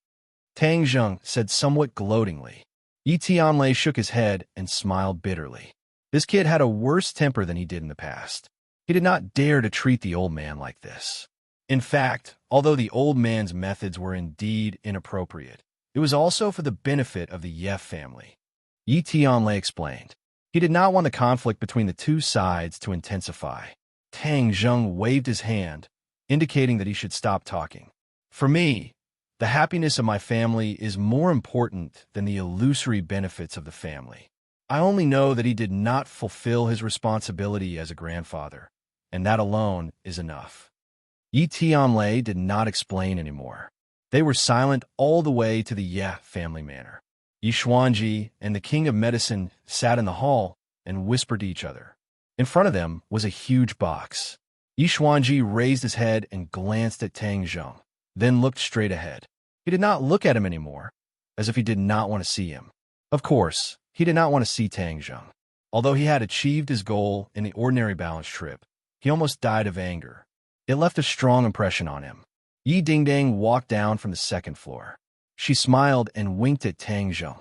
Tang Zheng said somewhat gloatingly. Yi Tianlei shook his head and smiled bitterly. This kid had a worse temper than he did in the past. He did not dare to treat the old man like this. In fact, although the old man's methods were indeed inappropriate, it was also for the benefit of the Ye family. Yi Tianlei explained. He did not want the conflict between the two sides to intensify. Tang Zheng waved his hand, indicating that he should stop talking. For me, the happiness of my family is more important than the illusory benefits of the family. I only know that he did not fulfill his responsibility as a grandfather, and that alone is enough. Yi Tianlei did not explain anymore. They were silent all the way to the Ye family manor. Yi Xuanji and the king of medicine sat in the hall and whispered to each other. In front of them was a huge box. Yi Xuanji raised his head and glanced at Tang Zheng, then looked straight ahead. He did not look at him anymore, as if he did not want to see him. Of course, he did not want to see Tang Zheng. Although he had achieved his goal in the ordinary balance trip, he almost died of anger. It left a strong impression on him. Yi Dingdang walked down from the second floor. She smiled and winked at Tang Zheng.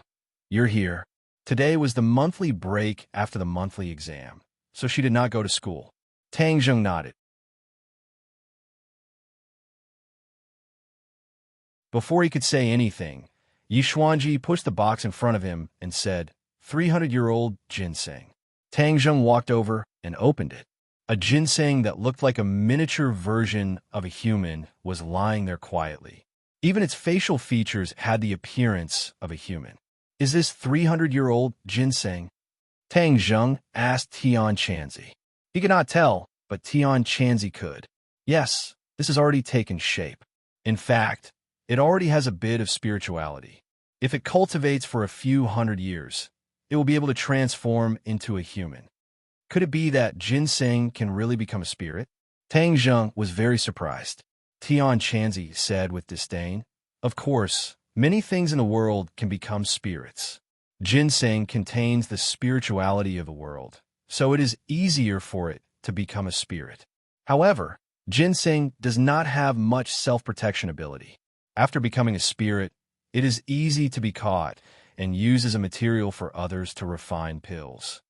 You're here. Today was the monthly break after the monthly exam, so she did not go to school. Tang Zheng nodded. Before he could say anything, Yi Xuanji pushed the box in front of him and said, 300-year-old ginseng. Tang Zheng walked over and opened it. A ginseng that looked like a miniature version of a human was lying there quietly. Even its facial features had the appearance of a human. Is this 300-year-old ginseng? Tang Zheng asked Tian Chanzi. He could not tell, but Tian Chanzi could. Yes, this has already taken shape. In fact, it already has a bit of spirituality. If it cultivates for a few hundred years, it will be able to transform into a human. Could it be that ginseng can really become a spirit? Tang Zheng was very surprised. Tian Chanzi said with disdain, Of course, many things in the world can become spirits. Ginseng contains the spirituality of the world, so it is easier for it to become a spirit. However, ginseng does not have much self-protection ability. After becoming a spirit, it is easy to be caught and used as a material for others to refine pills.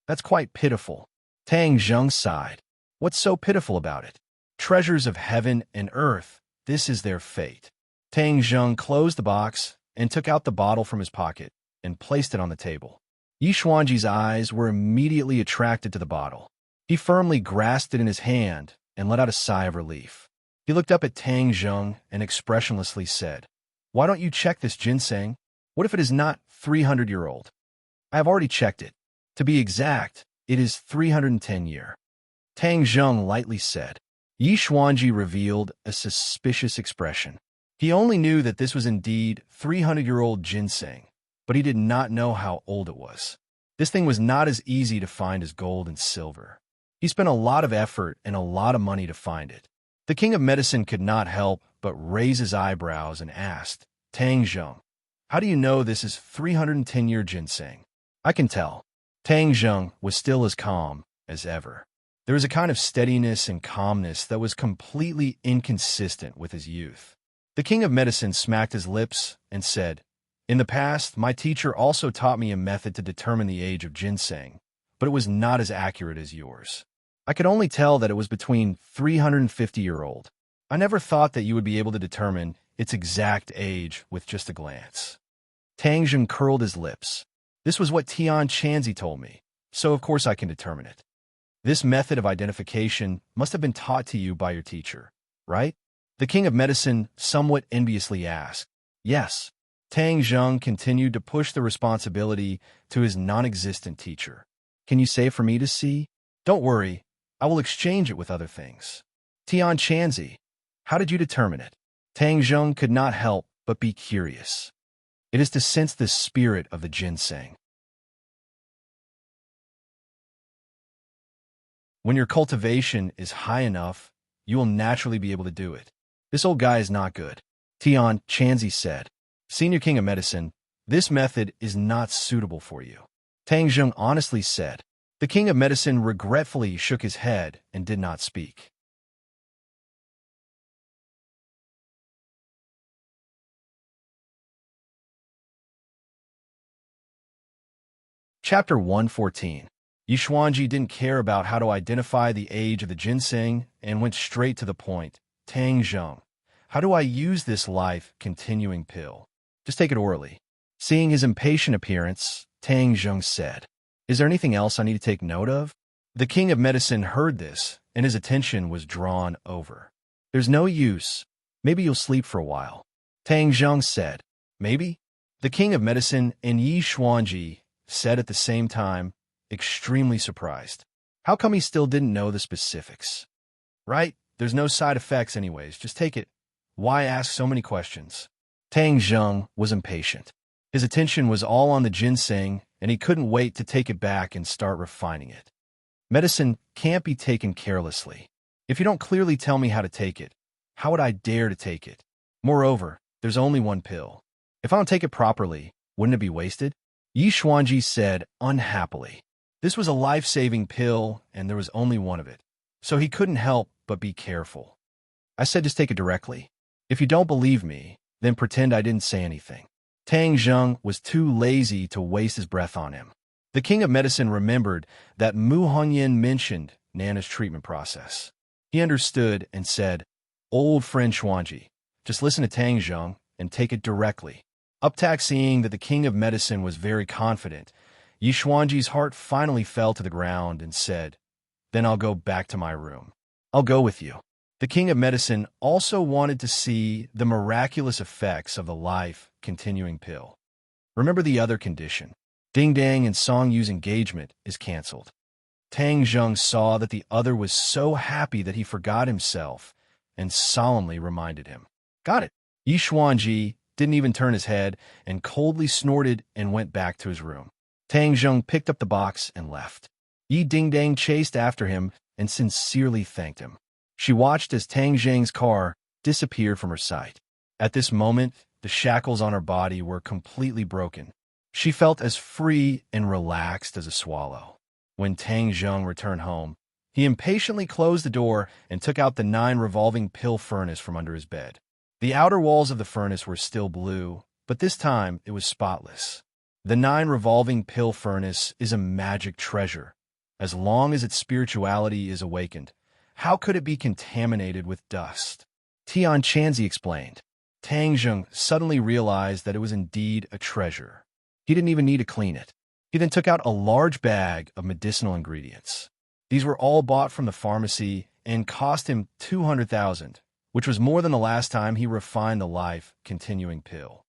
That's quite pitiful. Tang Zheng sighed. What's so pitiful about it? Treasures of heaven and earth, this is their fate. Tang Zheng closed the box and took out the bottle from his pocket and placed it on the table. Yi Xuanji's eyes were immediately attracted to the bottle. He firmly grasped it in his hand and let out a sigh of relief. He looked up at Tang Zheng and expressionlessly said, Why don't you check this ginseng? What if it is not 300-year-old? I have already checked it. To be exact, it is 310-year. Tang Zheng lightly said. Yi Xuanji revealed a suspicious expression. He only knew that this was indeed 300-year-old ginseng, but he did not know how old it was. This thing was not as easy to find as gold and silver. He spent a lot of effort and a lot of money to find it. The king of medicine could not help but raise his eyebrows and asked, Tang Zheng, how do you know this is 310-year ginseng? I can tell. Tang Zheng was still as calm as ever. There was a kind of steadiness and calmness that was completely inconsistent with his youth. The king of medicine smacked his lips and said, In the past, my teacher also taught me a method to determine the age of ginseng, but it was not as accurate as yours. I could only tell that it was between 350-year-old. I never thought that you would be able to determine its exact age with just a glance. Tang Zheng curled his lips. This was what Tian Chanzi told me, so of course I can determine it. This method of identification must have been taught to you by your teacher, right? The king of medicine somewhat enviously asked. Yes. Tang Zheng continued to push the responsibility to his non-existent teacher. Can you say for me to see? Don't worry, I will exchange it with other things. Tian Chanzi, how did you determine it? Tang Zheng could not help but be curious. It is to sense the spirit of the ginseng. When your cultivation is high enough, you will naturally be able to do it. This old guy is not good. Tian Chanzi said. Senior King of Medicine, this method is not suitable for you. Tang Zheng honestly said. The King of Medicine regretfully shook his head and did not speak. Chapter 114. Yishuanji didn't care about how to identify the age of the ginseng and went straight to the point. Tang Zheng, how do I use this life-continuing pill? Just take it orally. Seeing his impatient appearance, Tang Zheng said, Is there anything else I need to take note of? The king of medicine heard this, and his attention was drawn over. There's no use. Maybe you'll sleep for a while. Tang Zheng said, Maybe? The king of medicine and Yishuanji said at the same time, extremely surprised. How come he still didn't know the specifics? Right? There's no side effects anyways. Just take it. Why ask so many questions? Tang Zheng was impatient. His attention was all on the ginseng, and he couldn't wait to take it back and start refining it. Medicine can't be taken carelessly. If you don't clearly tell me how to take it, how would I dare to take it? Moreover, there's only one pill. If I don't take it properly, wouldn't it be wasted? Yishuanji said unhappily. This was a life-saving pill, and there was only one of it. So he couldn't help but be careful. I said just take it directly. If you don't believe me, then pretend I didn't say anything. Tang Zheng was too lazy to waste his breath on him. The king of medicine remembered that Mu Hongyan mentioned Nana's treatment process. He understood and said, Old friend Xuanji, just listen to Tang Zheng and take it directly. Uptak, seeing that the king of medicine was very confident, Yishuanji's heart finally fell to the ground and said, Then I'll go back to my room. I'll go with you. The king of medicine also wanted to see the miraculous effects of the life-continuing pill. Remember the other condition. Ding Dang and Song Yu's engagement is cancelled. Tang Zheng saw that the other was so happy that he forgot himself and solemnly reminded him. Got it. Yishuanji didn't even turn his head and coldly snorted and went back to his room. Tang Zheng picked up the box and left. Yi Ding Dang chased after him and sincerely thanked him. She watched as Tang Zheng's car disappeared from her sight. At this moment, the shackles on her body were completely broken. She felt as free and relaxed as a swallow. When Tang Zheng returned home, he impatiently closed the door and took out the 9 revolving pill furnace from under his bed. The outer walls of the furnace were still blue, but this time it was spotless. The 9 revolving pill furnace is a magic treasure. As long as its spirituality is awakened, how could it be contaminated with dust? Tian Chanzi explained. Tang Zheng suddenly realized that it was indeed a treasure. He didn't even need to clean it. He then took out a large bag of medicinal ingredients. These were all bought from the pharmacy and cost him 200,000, which was more than the last time he refined the life-continuing pill.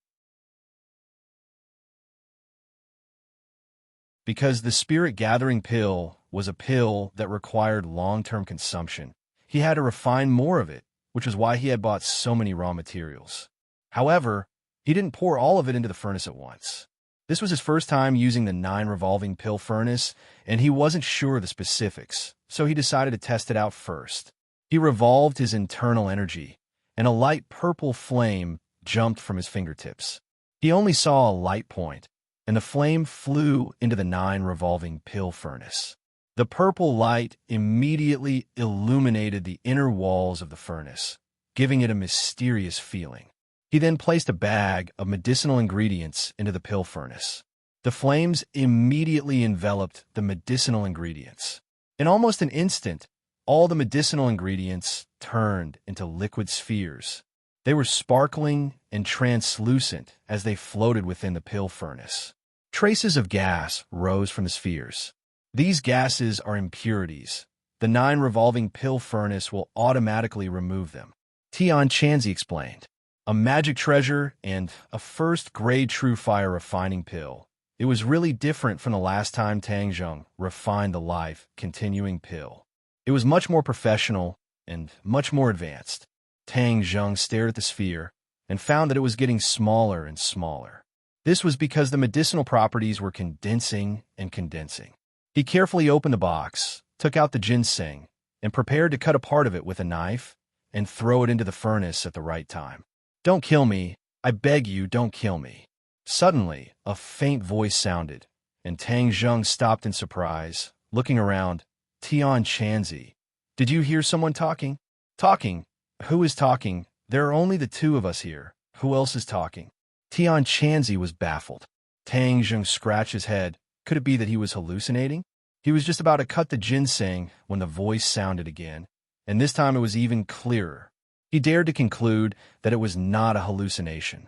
Because the spirit-gathering pill was a pill that required long-term consumption, he had to refine more of it, which was why he had bought so many raw materials. However, he didn't pour all of it into the furnace at once. This was his first time using the 9 revolving pill furnace, and he wasn't sure of the specifics, so he decided to test it out first. He revolved his internal energy, and a light purple flame jumped from his fingertips. He only saw a light point, and the flame flew into the 9 revolving pill furnace. The purple light immediately illuminated the inner walls of the furnace, giving it a mysterious feeling. He then placed a bag of medicinal ingredients into the pill furnace. The flames immediately enveloped the medicinal ingredients. In almost an instant, all the medicinal ingredients turned into liquid spheres. They were sparkling and translucent as they floated within the pill furnace. Traces of gas rose from the spheres. These gases are impurities. The 9 revolving pill furnace will automatically remove them. Tian Chanzi explained. A magic treasure and a first-grade true fire refining pill. It was really different from the last time Tang Zheng refined the life-continuing pill. It was much more professional and much more advanced. Tang Zheng stared at the sphere and found that it was getting smaller and smaller. This was because the medicinal properties were condensing and condensing. He carefully opened the box, took out the ginseng, and prepared to cut a part of it with a knife and throw it into the furnace at the right time. Don't kill me. I beg you, don't kill me. Suddenly, a faint voice sounded, and Tang Zheng stopped in surprise, looking around. Tian Chanzi, did you hear someone talking? Talking? Who is talking? There are only the 2 of us here. Who else is talking? Tian Chanzi was baffled. Tang Zheng scratched his head, Could it be that he was hallucinating? He was just about to cut the ginseng when the voice sounded again, and this time it was even clearer. He dared to conclude that it was not a hallucination.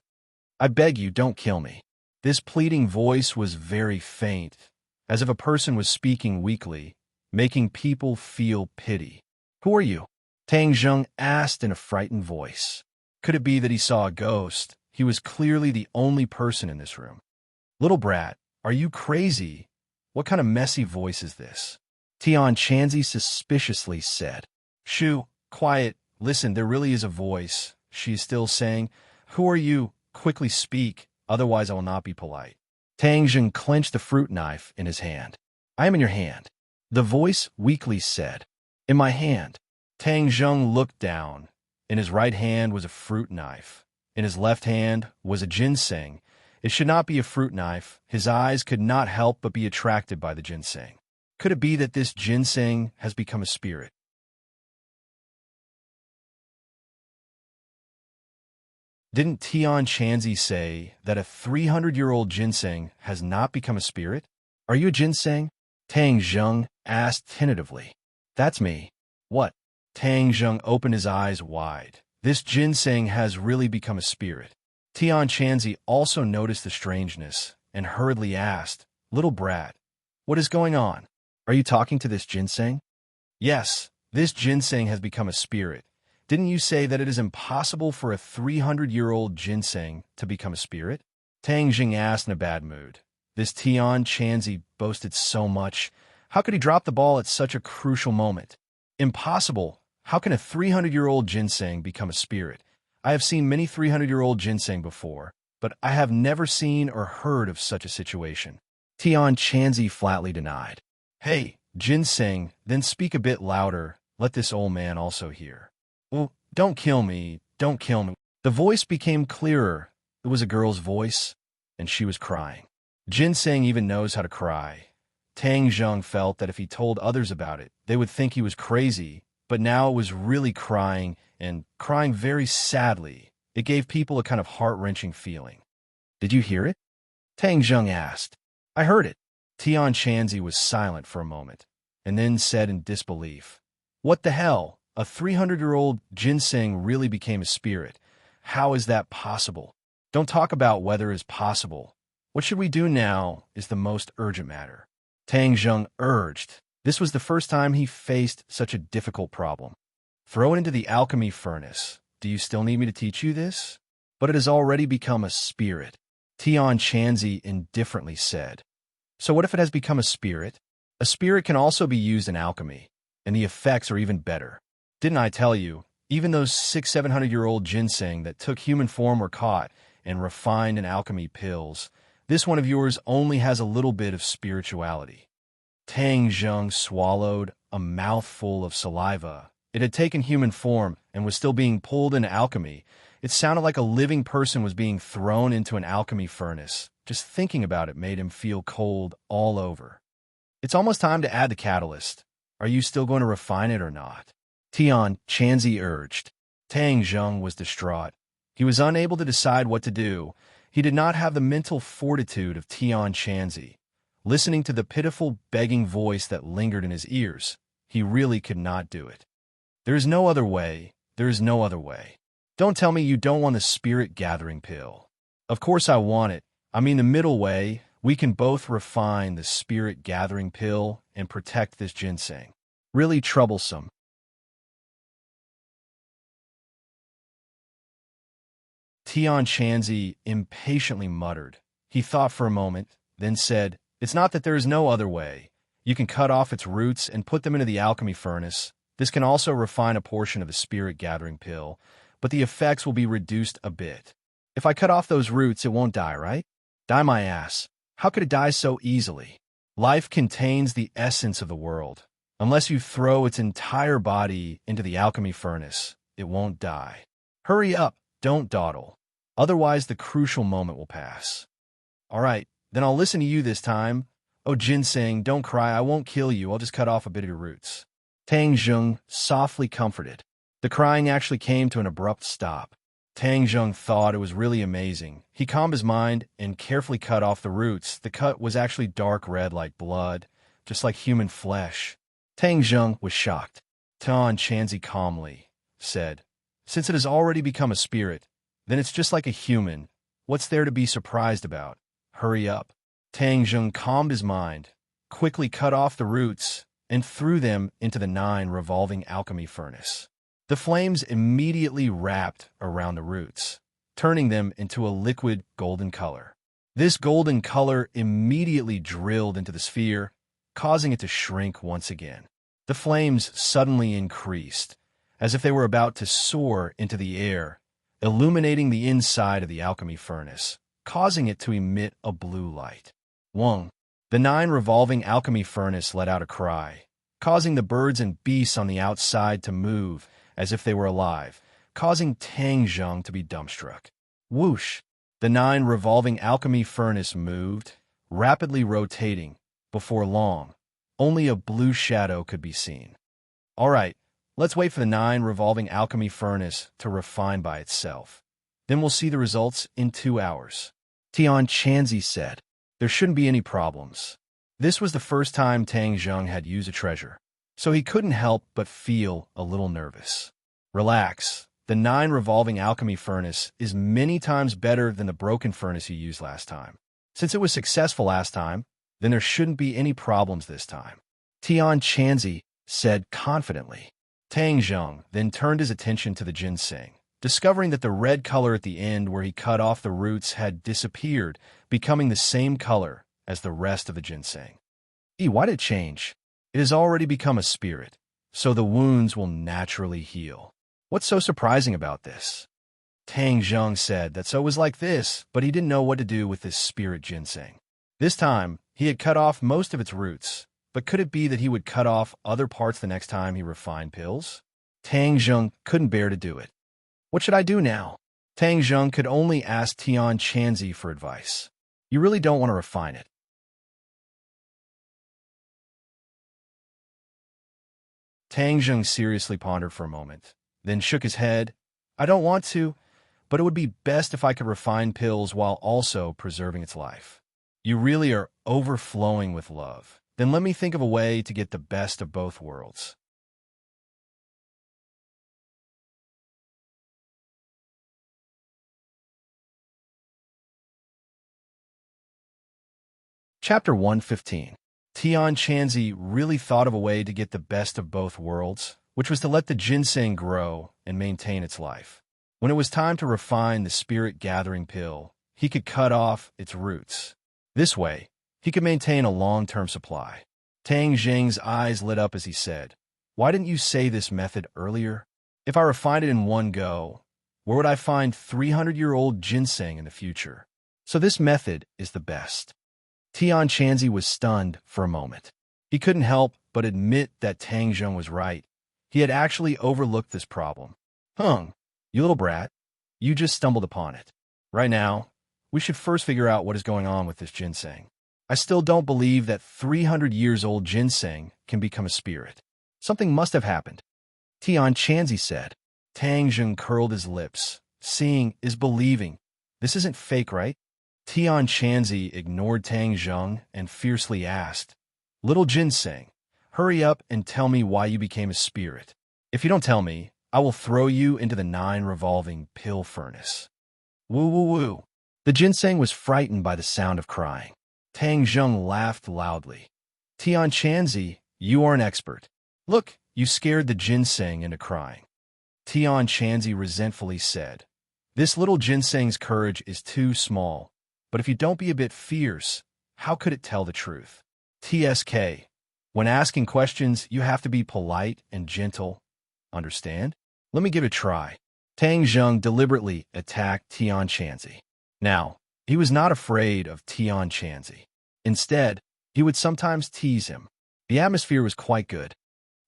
"I beg you, don't kill me." This pleading voice was very faint, as if a person was speaking weakly, making people feel pity. "Who are you?" Tang Zheng asked in a frightened voice. Could it be that he saw a ghost? He was clearly the only person in this room. "Little brat, are you crazy? What kind of messy voice is this?" Tian Chanzi suspiciously said. "Shoo, quiet. Listen, there really is a voice," she is still saying. "Who are you? Quickly speak, otherwise I will not be polite." Tang Zheng clenched the fruit knife in his hand. "I am in your hand," the voice weakly said. "In my hand." Tang Zheng looked down. In his right hand was a fruit knife. In his left hand was a ginseng. It should not be a fruit knife. His eyes could not help but be attracted by the ginseng. Could it be that this ginseng has become a spirit? Didn't Tian Chanzi say that a 300-year-old ginseng has not become a spirit? "Are you a ginseng?" Tang Zheng asked tentatively. "That's me." "What?" Tang Zheng opened his eyes wide. This ginseng has really become a spirit. Tian Chanzi also noticed the strangeness and hurriedly asked, "Little brat, what is going on? Are you talking to this ginseng?" "Yes, this ginseng has become a spirit. Didn't you say that it is impossible for a 300-year-old ginseng to become a spirit?" Tang Jing asked in a bad mood. This Tian Chanzi boasted so much. How could he drop the ball at such a crucial moment? Impossible. How can a 300-year-old ginseng become a spirit? I have seen many 300-year-old ginseng before, but I have never seen or heard of such a situation. Tian Chanzi flatly denied. "Hey, ginseng, then speak a bit louder. Let this old man also hear." "Well, don't kill me. Don't kill me." The voice became clearer. It was a girl's voice, and she was crying. Ginseng even knows how to cry. Tang Zheng felt that if he told others about it, they would think he was crazy, but now it was really crying, and crying very sadly. It gave people a kind of heart-wrenching feeling. "Did you hear it?" Tang Zheng asked. "I heard it." Tian Chanzi was silent for a moment, and then said in disbelief, "What the hell? A 300-year-old ginseng really became a spirit. How is that possible? Don't talk about whether it is possible. What should we do now is the most urgent matter." Tang Zheng urged. This was the first time he faced such a difficult problem. "Throw it into the alchemy furnace. Do you still need me to teach you this?" "But it has already become a spirit," Tian Chanzi indifferently said. "So what if it has become a spirit? A spirit can also be used in alchemy, and the effects are even better. Didn't I tell you, even those 600-700-year-old ginseng that took human form were caught and refined in alchemy pills. This one of yours only has a little bit of spirituality." Tang Zheng swallowed a mouthful of saliva. It had taken human form and was still being pulled into alchemy. It sounded like a living person was being thrown into an alchemy furnace. Just thinking about it made him feel cold all over. "It's almost time to add the catalyst. Are you still going to refine it or not?" Tian Chanzi urged. Tang Zheng was distraught. He was unable to decide what to do. He did not have the mental fortitude of Tian Chanzi. Listening to the pitiful, begging voice that lingered in his ears, he really could not do it. "There is no other way. There is no other way. Don't tell me you don't want the spirit-gathering pill." "Of course I want it. I mean the middle way. We can both refine the spirit-gathering pill and protect this ginseng." Really troublesome. Tian Chanzi impatiently muttered. He thought for a moment, then said, "It's not that there is no other way. You can cut off its roots and put them into the alchemy furnace. This can also refine a portion of the spirit-gathering pill, but the effects will be reduced a bit. If I cut off those roots, it won't die, right?" "Die my ass. How could it die so easily? Life contains the essence of the world. Unless you throw its entire body into the alchemy furnace, it won't die. Hurry up, don't dawdle. Otherwise, the crucial moment will pass." "All right, then I'll listen to you this time. Oh, ginseng, don't cry. I won't kill you. I'll just cut off a bit of your roots." Tang Zheng softly comforted. The crying actually came to an abrupt stop. Tang Zheng thought it was really amazing. He calmed his mind and carefully cut off the roots. The cut was actually dark red like blood, just like human flesh. Tang Zheng was shocked. Tian Chanzi calmly said, "Since it has already become a spirit, then it's just like a human. What's there to be surprised about? Hurry up." Tang Zheng calmed his mind, quickly cut off the roots, and threw them into the 9 revolving alchemy furnace. The flames immediately wrapped around the roots, turning them into a liquid golden color. This golden color immediately drilled into the sphere, causing it to shrink once again. The flames suddenly increased, as if they were about to soar into the air, illuminating the inside of the alchemy furnace, causing it to emit a blue light. Wong. The 9 revolving alchemy furnace let out a cry, causing the birds and beasts on the outside to move as if they were alive, causing Tang Zheng to be dumbstruck. Whoosh! The 9 revolving alchemy furnace moved, rapidly rotating. Before long, only a blue shadow could be seen. All right, let's wait for the 9 revolving alchemy furnace to refine by itself. Then we'll see the results in 2 hours. Tian Chanzi said. There shouldn't be any problems. This was the first time Tang Zheng had used a treasure, so he couldn't help but feel a little nervous. Relax. The 9 revolving alchemy furnace is many times better than the broken furnace you used last time. Since it was successful last time, then there shouldn't be any problems this time. Tian Chanzi said confidently. Tang Zheng then turned his attention to the ginseng, discovering that the red color at the end where he cut off the roots had disappeared, becoming the same color as the rest of the ginseng. Why did it change? It has already become a spirit, so the wounds will naturally heal. What's so surprising about this? Tang Zheng said that so it was like this, but he didn't know what to do with this spirit ginseng. This time, he had cut off most of its roots, but could it be that he would cut off other parts the next time he refined pills? Tang Zheng couldn't bear to do it. What should I do now? Tang Zheng could only ask Tian Chanzi for advice. You really don't want to refine it. Tang Zheng seriously pondered for a moment, then shook his head. I don't want to, but it would be best if I could refine pills while also preserving its life. You really are overflowing with love. Then let me think of a way to get the best of both worlds. Chapter 115. Tian Chanzi really thought of a way to get the best of both worlds, which was to let the ginseng grow and maintain its life. When it was time to refine the spirit-gathering pill, he could cut off its roots. This way, he could maintain a long-term supply. Tang Zheng's eyes lit up as he said, "Why didn't you say this method earlier? If I refined it in one go, where would I find 300-year-old ginseng in the future? So this method is the best." Tian Chanzi was stunned for a moment. He couldn't help but admit that Tang Zheng was right. He had actually overlooked this problem. You little brat, you just stumbled upon it. Right now, we should first figure out what is going on with this ginseng. I still don't believe that 300 years old ginseng can become a spirit. Something must have happened. Tian Chanzi said. Tang Zheng curled his lips. Seeing is believing. This isn't fake, right? Tian Chanzi ignored Tang Zheng and fiercely asked, "Little ginseng, hurry up and tell me why you became a spirit. If you don't tell me, I will throw you into the 9 revolving pill furnace." Woo woo woo. The ginseng was frightened by the sound of crying. Tang Zheng laughed loudly. Tian Chanzi, you are an expert. Look, you scared the ginseng into crying. Tian Chanzi resentfully said, "This little ginseng's courage is too small, but if you don't be a bit fierce, how could it tell the truth? TSK, when asking questions, you have to be polite and gentle. Understand? Let me give it a try." Tang Zheng deliberately attacked Tian Chanzi. Now, he was not afraid of Tian Chanzi. Instead, he would sometimes tease him. The atmosphere was quite good.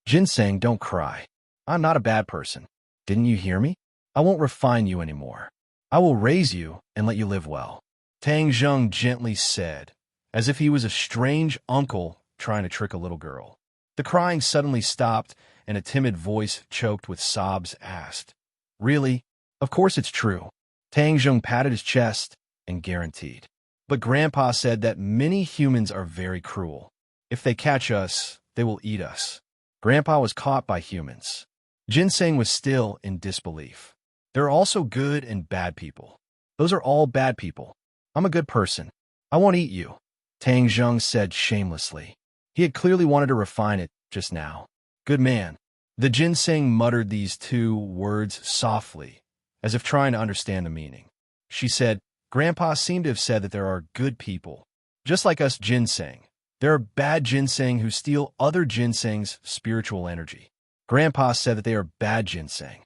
"Ginseng, don't cry. I'm not a bad person. Didn't you hear me? I won't refine you anymore. I will raise you and let you live well," Tang Zheng gently said, as if he was a strange uncle trying to trick a little girl. The crying suddenly stopped, and a timid voice choked with sobs asked, "Really? Of course it's true. Tang Zheng patted his chest and guaranteed. But Grandpa said that many humans are very cruel. If they catch us, they will eat us. Grandpa was caught by humans. Ginseng was still in disbelief. There are also good and bad people. Those are all bad people. I'm a good person. I won't eat you, Tang Zheng said shamelessly. He had clearly wanted to refine it just now. Good man. The ginseng muttered these two words softly, as if trying to understand the meaning. She said, Grandpa seemed to have said that there are good people. Just like us ginseng, there are bad ginseng who steal other ginseng's spiritual energy. Grandpa said that they are bad ginseng.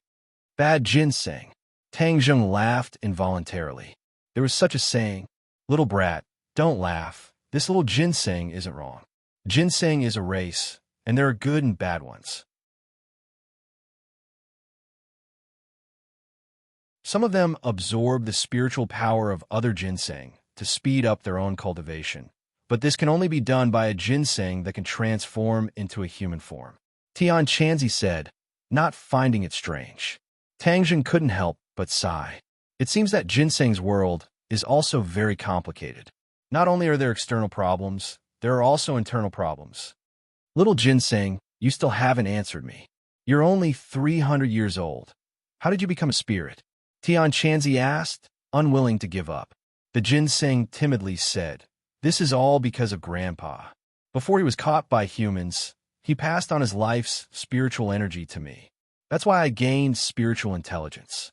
Bad ginseng. Tang Zheng laughed involuntarily. There was such a saying. Little brat, don't laugh. This little ginseng isn't wrong. Ginseng is a race, and there are good and bad ones. Some of them absorb the spiritual power of other ginseng to speed up their own cultivation, but this can only be done by a ginseng that can transform into a human form. Tian Chanzi said, not finding it strange. Tang Zheng couldn't help but sigh. It seems that ginseng's world is also very complicated. Not only are there external problems, there are also internal problems. Little ginseng, you still haven't answered me. You're only 300 years old. How did you become a spirit? Tian Chanzi asked, unwilling to give up. The ginseng timidly said, this is all because of Grandpa. Before he was caught by humans, he passed on his life's spiritual energy to me. That's why I gained spiritual intelligence.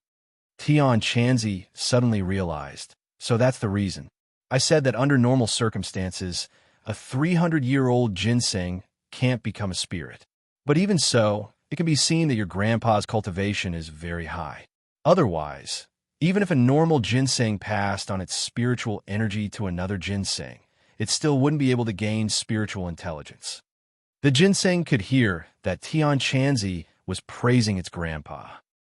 Tian Chanzi suddenly realized, so that's the reason. I said that under normal circumstances, a 300-year-old ginseng can't become a spirit. But even so, it can be seen that your grandpa's cultivation is very high. Otherwise, even if a normal ginseng passed on its spiritual energy to another ginseng, it still wouldn't be able to gain spiritual intelligence. The ginseng could hear that Tian Chanzi was praising its grandpa.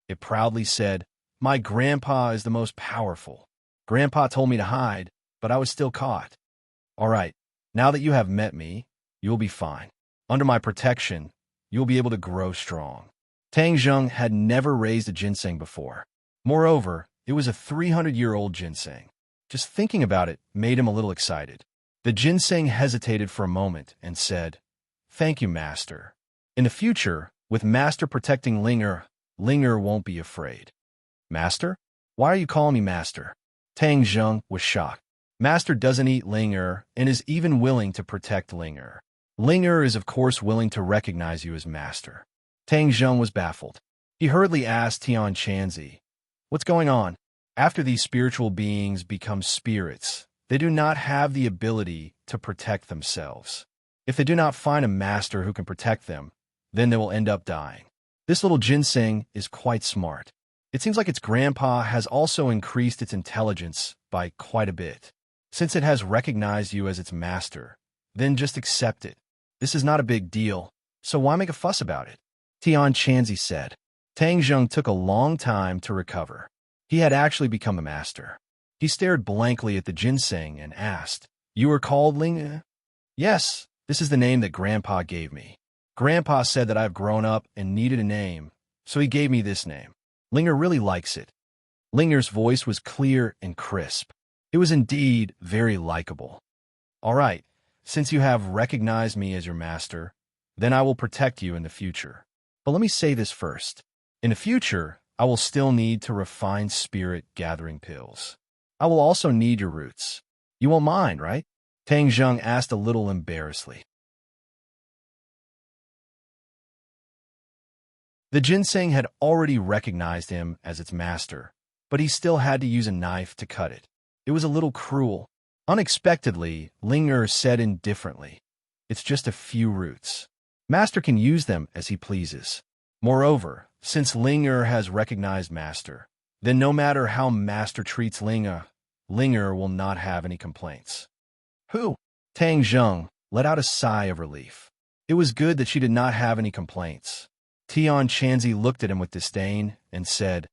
It proudly said, my grandpa is the most powerful. Grandpa told me to hide, but I was still caught. All right, now that you have met me, you'll be fine. Under my protection, you'll be able to grow strong. Tang Zheng had never raised a ginseng before. Moreover, it was a 300-year-old ginseng. Just thinking about it made him a little excited. The ginseng hesitated for a moment and said, thank you, Master. In the future, with Master protecting Linger, Linger won't be afraid. Master? Why are you calling me Master? Tang Zheng was shocked. Master doesn't eat Linger and is even willing to protect Linger. Linger is of course willing to recognize you as Master. Tang Zheng was baffled. He hurriedly asked Tian Chanzi, what's going on? After these spiritual beings become spirits, they do not have the ability to protect themselves. If they do not find a master who can protect them, then they will end up dying. This little ginseng is quite smart. It seems like its grandpa has also increased its intelligence by quite a bit. Since it has recognized you as its master, then just accept it. This is not a big deal, so why make a fuss about it? Tian Chanzi said. Tang Zheng took a long time to recover. He had actually become a master. He stared blankly at the ginseng and asked, you are called Ling? Yes, this is the name that Grandpa gave me. Grandpa said that I've grown up and needed a name, so he gave me this name. Linger really likes it. Linger's voice was clear and crisp. It was indeed very likable. All right, since you have recognized me as your master, then I will protect you in the future. But let me say this first. In the future, I will still need to refine spirit gathering pills. I will also need your roots. You won't mind, right? Tang Zheng asked a little embarrassedly. The ginseng had already recognized him as its master, but he still had to use a knife to cut it. It was a little cruel. Unexpectedly, Linger said indifferently, it's just a few roots. Master can use them as he pleases. Moreover, since Linger has recognized Master, then no matter how Master treats Linger, Linger will not have any complaints. Who? Tang Zheng let out a sigh of relief. It was good that she did not have any complaints. Tian Chanzi looked at him with disdain and said,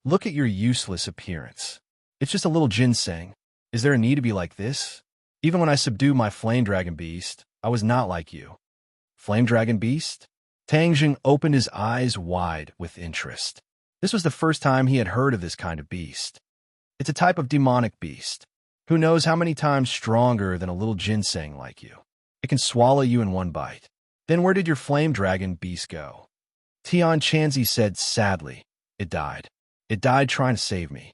look at your useless appearance. It's just a little ginseng. Is there a need to be like this? Even when I subdued my flame dragon beast, I was not like you. Flame dragon beast? Tang Zheng opened his eyes wide with interest. This was the first time he had heard of this kind of beast. It's a type of demonic beast. Who knows how many times stronger than a little ginseng like you. It can swallow you in one bite. Then where did your flame dragon beast go? Tian Chanzi said sadly, It died. It died trying to save me.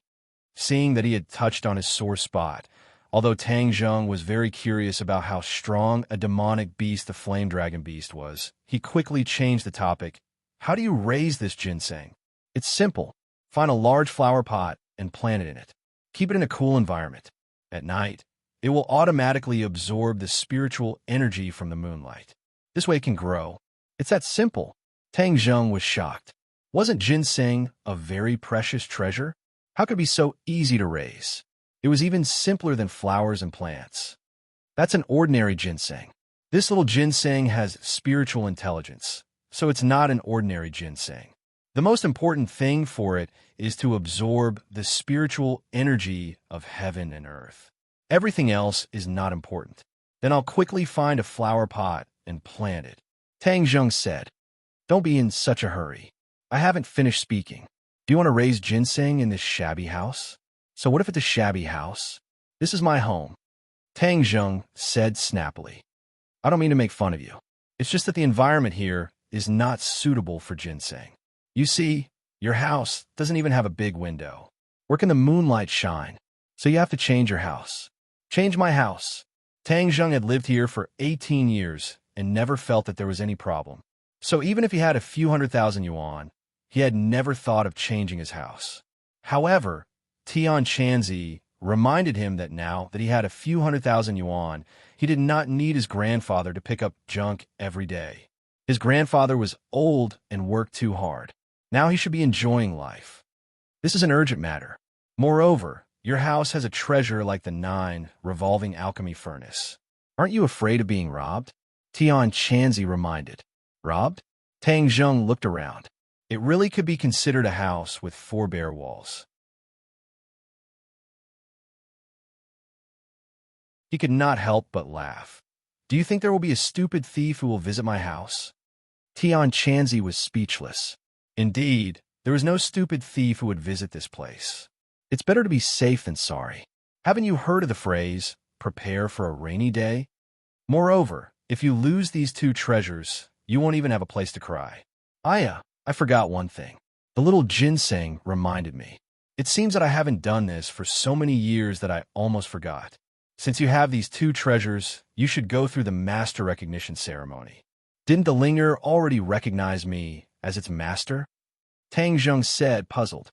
Seeing that he had touched on his sore spot, although Tang Zheng was very curious about how strong a demonic beast the flame dragon beast was, he quickly changed the topic. How do you raise this ginseng? It's simple. Find a large flower pot and plant it in it. Keep it in a cool environment. At night, it will automatically absorb the spiritual energy from the moonlight. This way it can grow. It's that simple. Tang Zheng was shocked. Wasn't ginseng a very precious treasure? How could it be so easy to raise? It was even simpler than flowers and plants. That's an ordinary ginseng. This little ginseng has spiritual intelligence, so it's not an ordinary ginseng. The most important thing for it is to absorb the spiritual energy of heaven and earth. Everything else is not important. Then I'll quickly find a flower pot and plant it. Tang Zheng said, Don't be in such a hurry. I haven't finished speaking. Do you want to raise ginseng in this shabby house? So what if it's a shabby house? This is my home. Tang Zheng said snappily. I don't mean to make fun of you. It's just that the environment here is not suitable for ginseng. You see, your house doesn't even have a big window. Where can the moonlight shine? So you have to change your house. Change my house. Tang Zheng had lived here for 18 years and never felt that there was any problem. So even if he had a few 100,000 yuan, he had never thought of changing his house. However, Tian Chanzi reminded him that now that he had a few 100,000 yuan, he did not need his grandfather to pick up junk every day. His grandfather was old and worked too hard. Now he should be enjoying life. This is an urgent matter. Moreover, your house has a treasure like the 9 revolving alchemy furnace. Aren't you afraid of being robbed? Tian Chanzi reminded. Robbed? Tang Zheng looked around. It really could be considered a house with 4 bare walls. He could not help but laugh. Do you think there will be a stupid thief who will visit my house? Tian Chanzi was speechless. Indeed, there is no stupid thief who would visit this place. It's better to be safe than sorry. Haven't you heard of the phrase, prepare for a rainy day? Moreover, if you lose these 2 treasures, you won't even have a place to cry. I forgot one thing. The little ginseng reminded me. It seems that I haven't done this for so many years that I almost forgot. Since you have these 2 treasures, you should go through the master recognition ceremony. Didn't the Linger already recognize me as its master? Tang Zheng said, puzzled.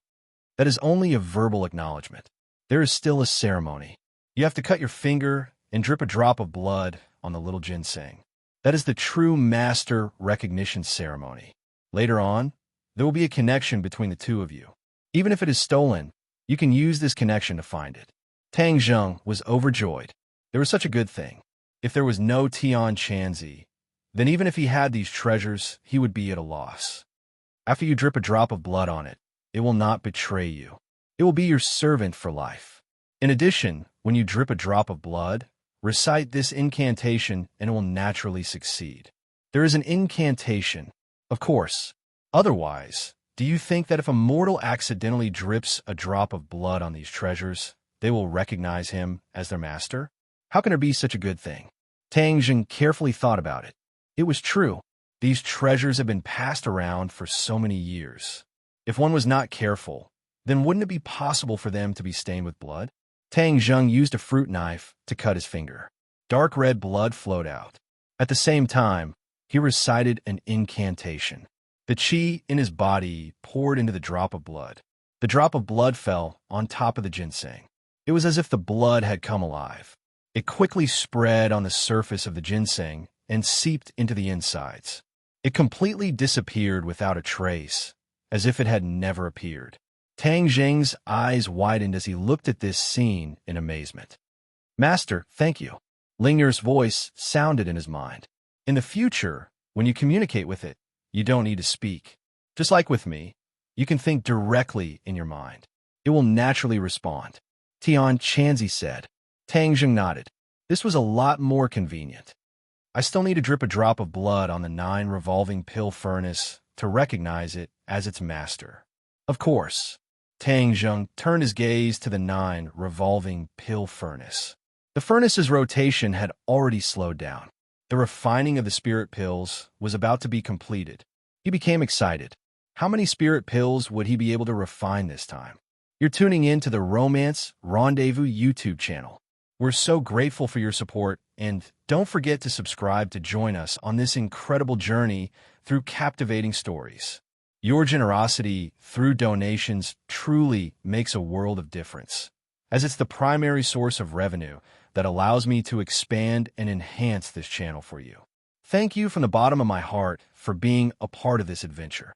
That is only a verbal acknowledgement. There is still a ceremony. You have to cut your finger and drip a drop of blood on the little ginseng. That is the true master recognition ceremony. Later on, there will be a connection between the 2 of you. Even if it is stolen, you can use this connection to find it. Tang Zheng was overjoyed. There was such a good thing. If there was no Tian Chanzi, then even if he had these treasures, he would be at a loss. After you drip a drop of blood on it, it will not betray you. It will be your servant for life. In addition, when you drip a drop of blood, recite this incantation and it will naturally succeed. There is an incantation, of course. Otherwise, do you think that if a mortal accidentally drips a drop of blood on these treasures, they will recognize him as their master? How can there be such a good thing? Tang Zheng carefully thought about it. It was true. These treasures have been passed around for so many years. If one was not careful, then wouldn't it be possible for them to be stained with blood? Tang Zheng used a fruit knife to cut his finger. Dark red blood flowed out. At the same time, he recited an incantation. The qi in his body poured into the drop of blood. The drop of blood fell on top of the ginseng. It was as if the blood had come alive. It quickly spread on the surface of the ginseng and seeped into the insides. It completely disappeared without a trace, as if it had never appeared. Tang Zheng's eyes widened as he looked at this scene in amazement. Master, thank you. Linger's voice sounded in his mind. In the future, when you communicate with it, you don't need to speak. Just like with me, you can think directly in your mind. It will naturally respond. Tian Chanzi said. Tang Zheng nodded. This was a lot more convenient. I still need to drip a drop of blood on the 9 revolving pill furnace to recognize it as its master. Of course, Tang Zheng turned his gaze to the 9 revolving pill furnace. The furnace's rotation had already slowed down. The refining of the spirit pills was about to be completed. He became excited. How many spirit pills would he be able to refine this time? You're tuning in to the Romance Rendezvous YouTube channel. We're so grateful for your support, and don't forget to subscribe to join us on this incredible journey through captivating stories. Your generosity through donations truly makes a world of difference, as it's the primary source of revenue that allows me to expand and enhance this channel for you. Thank you from the bottom of my heart for being a part of this adventure.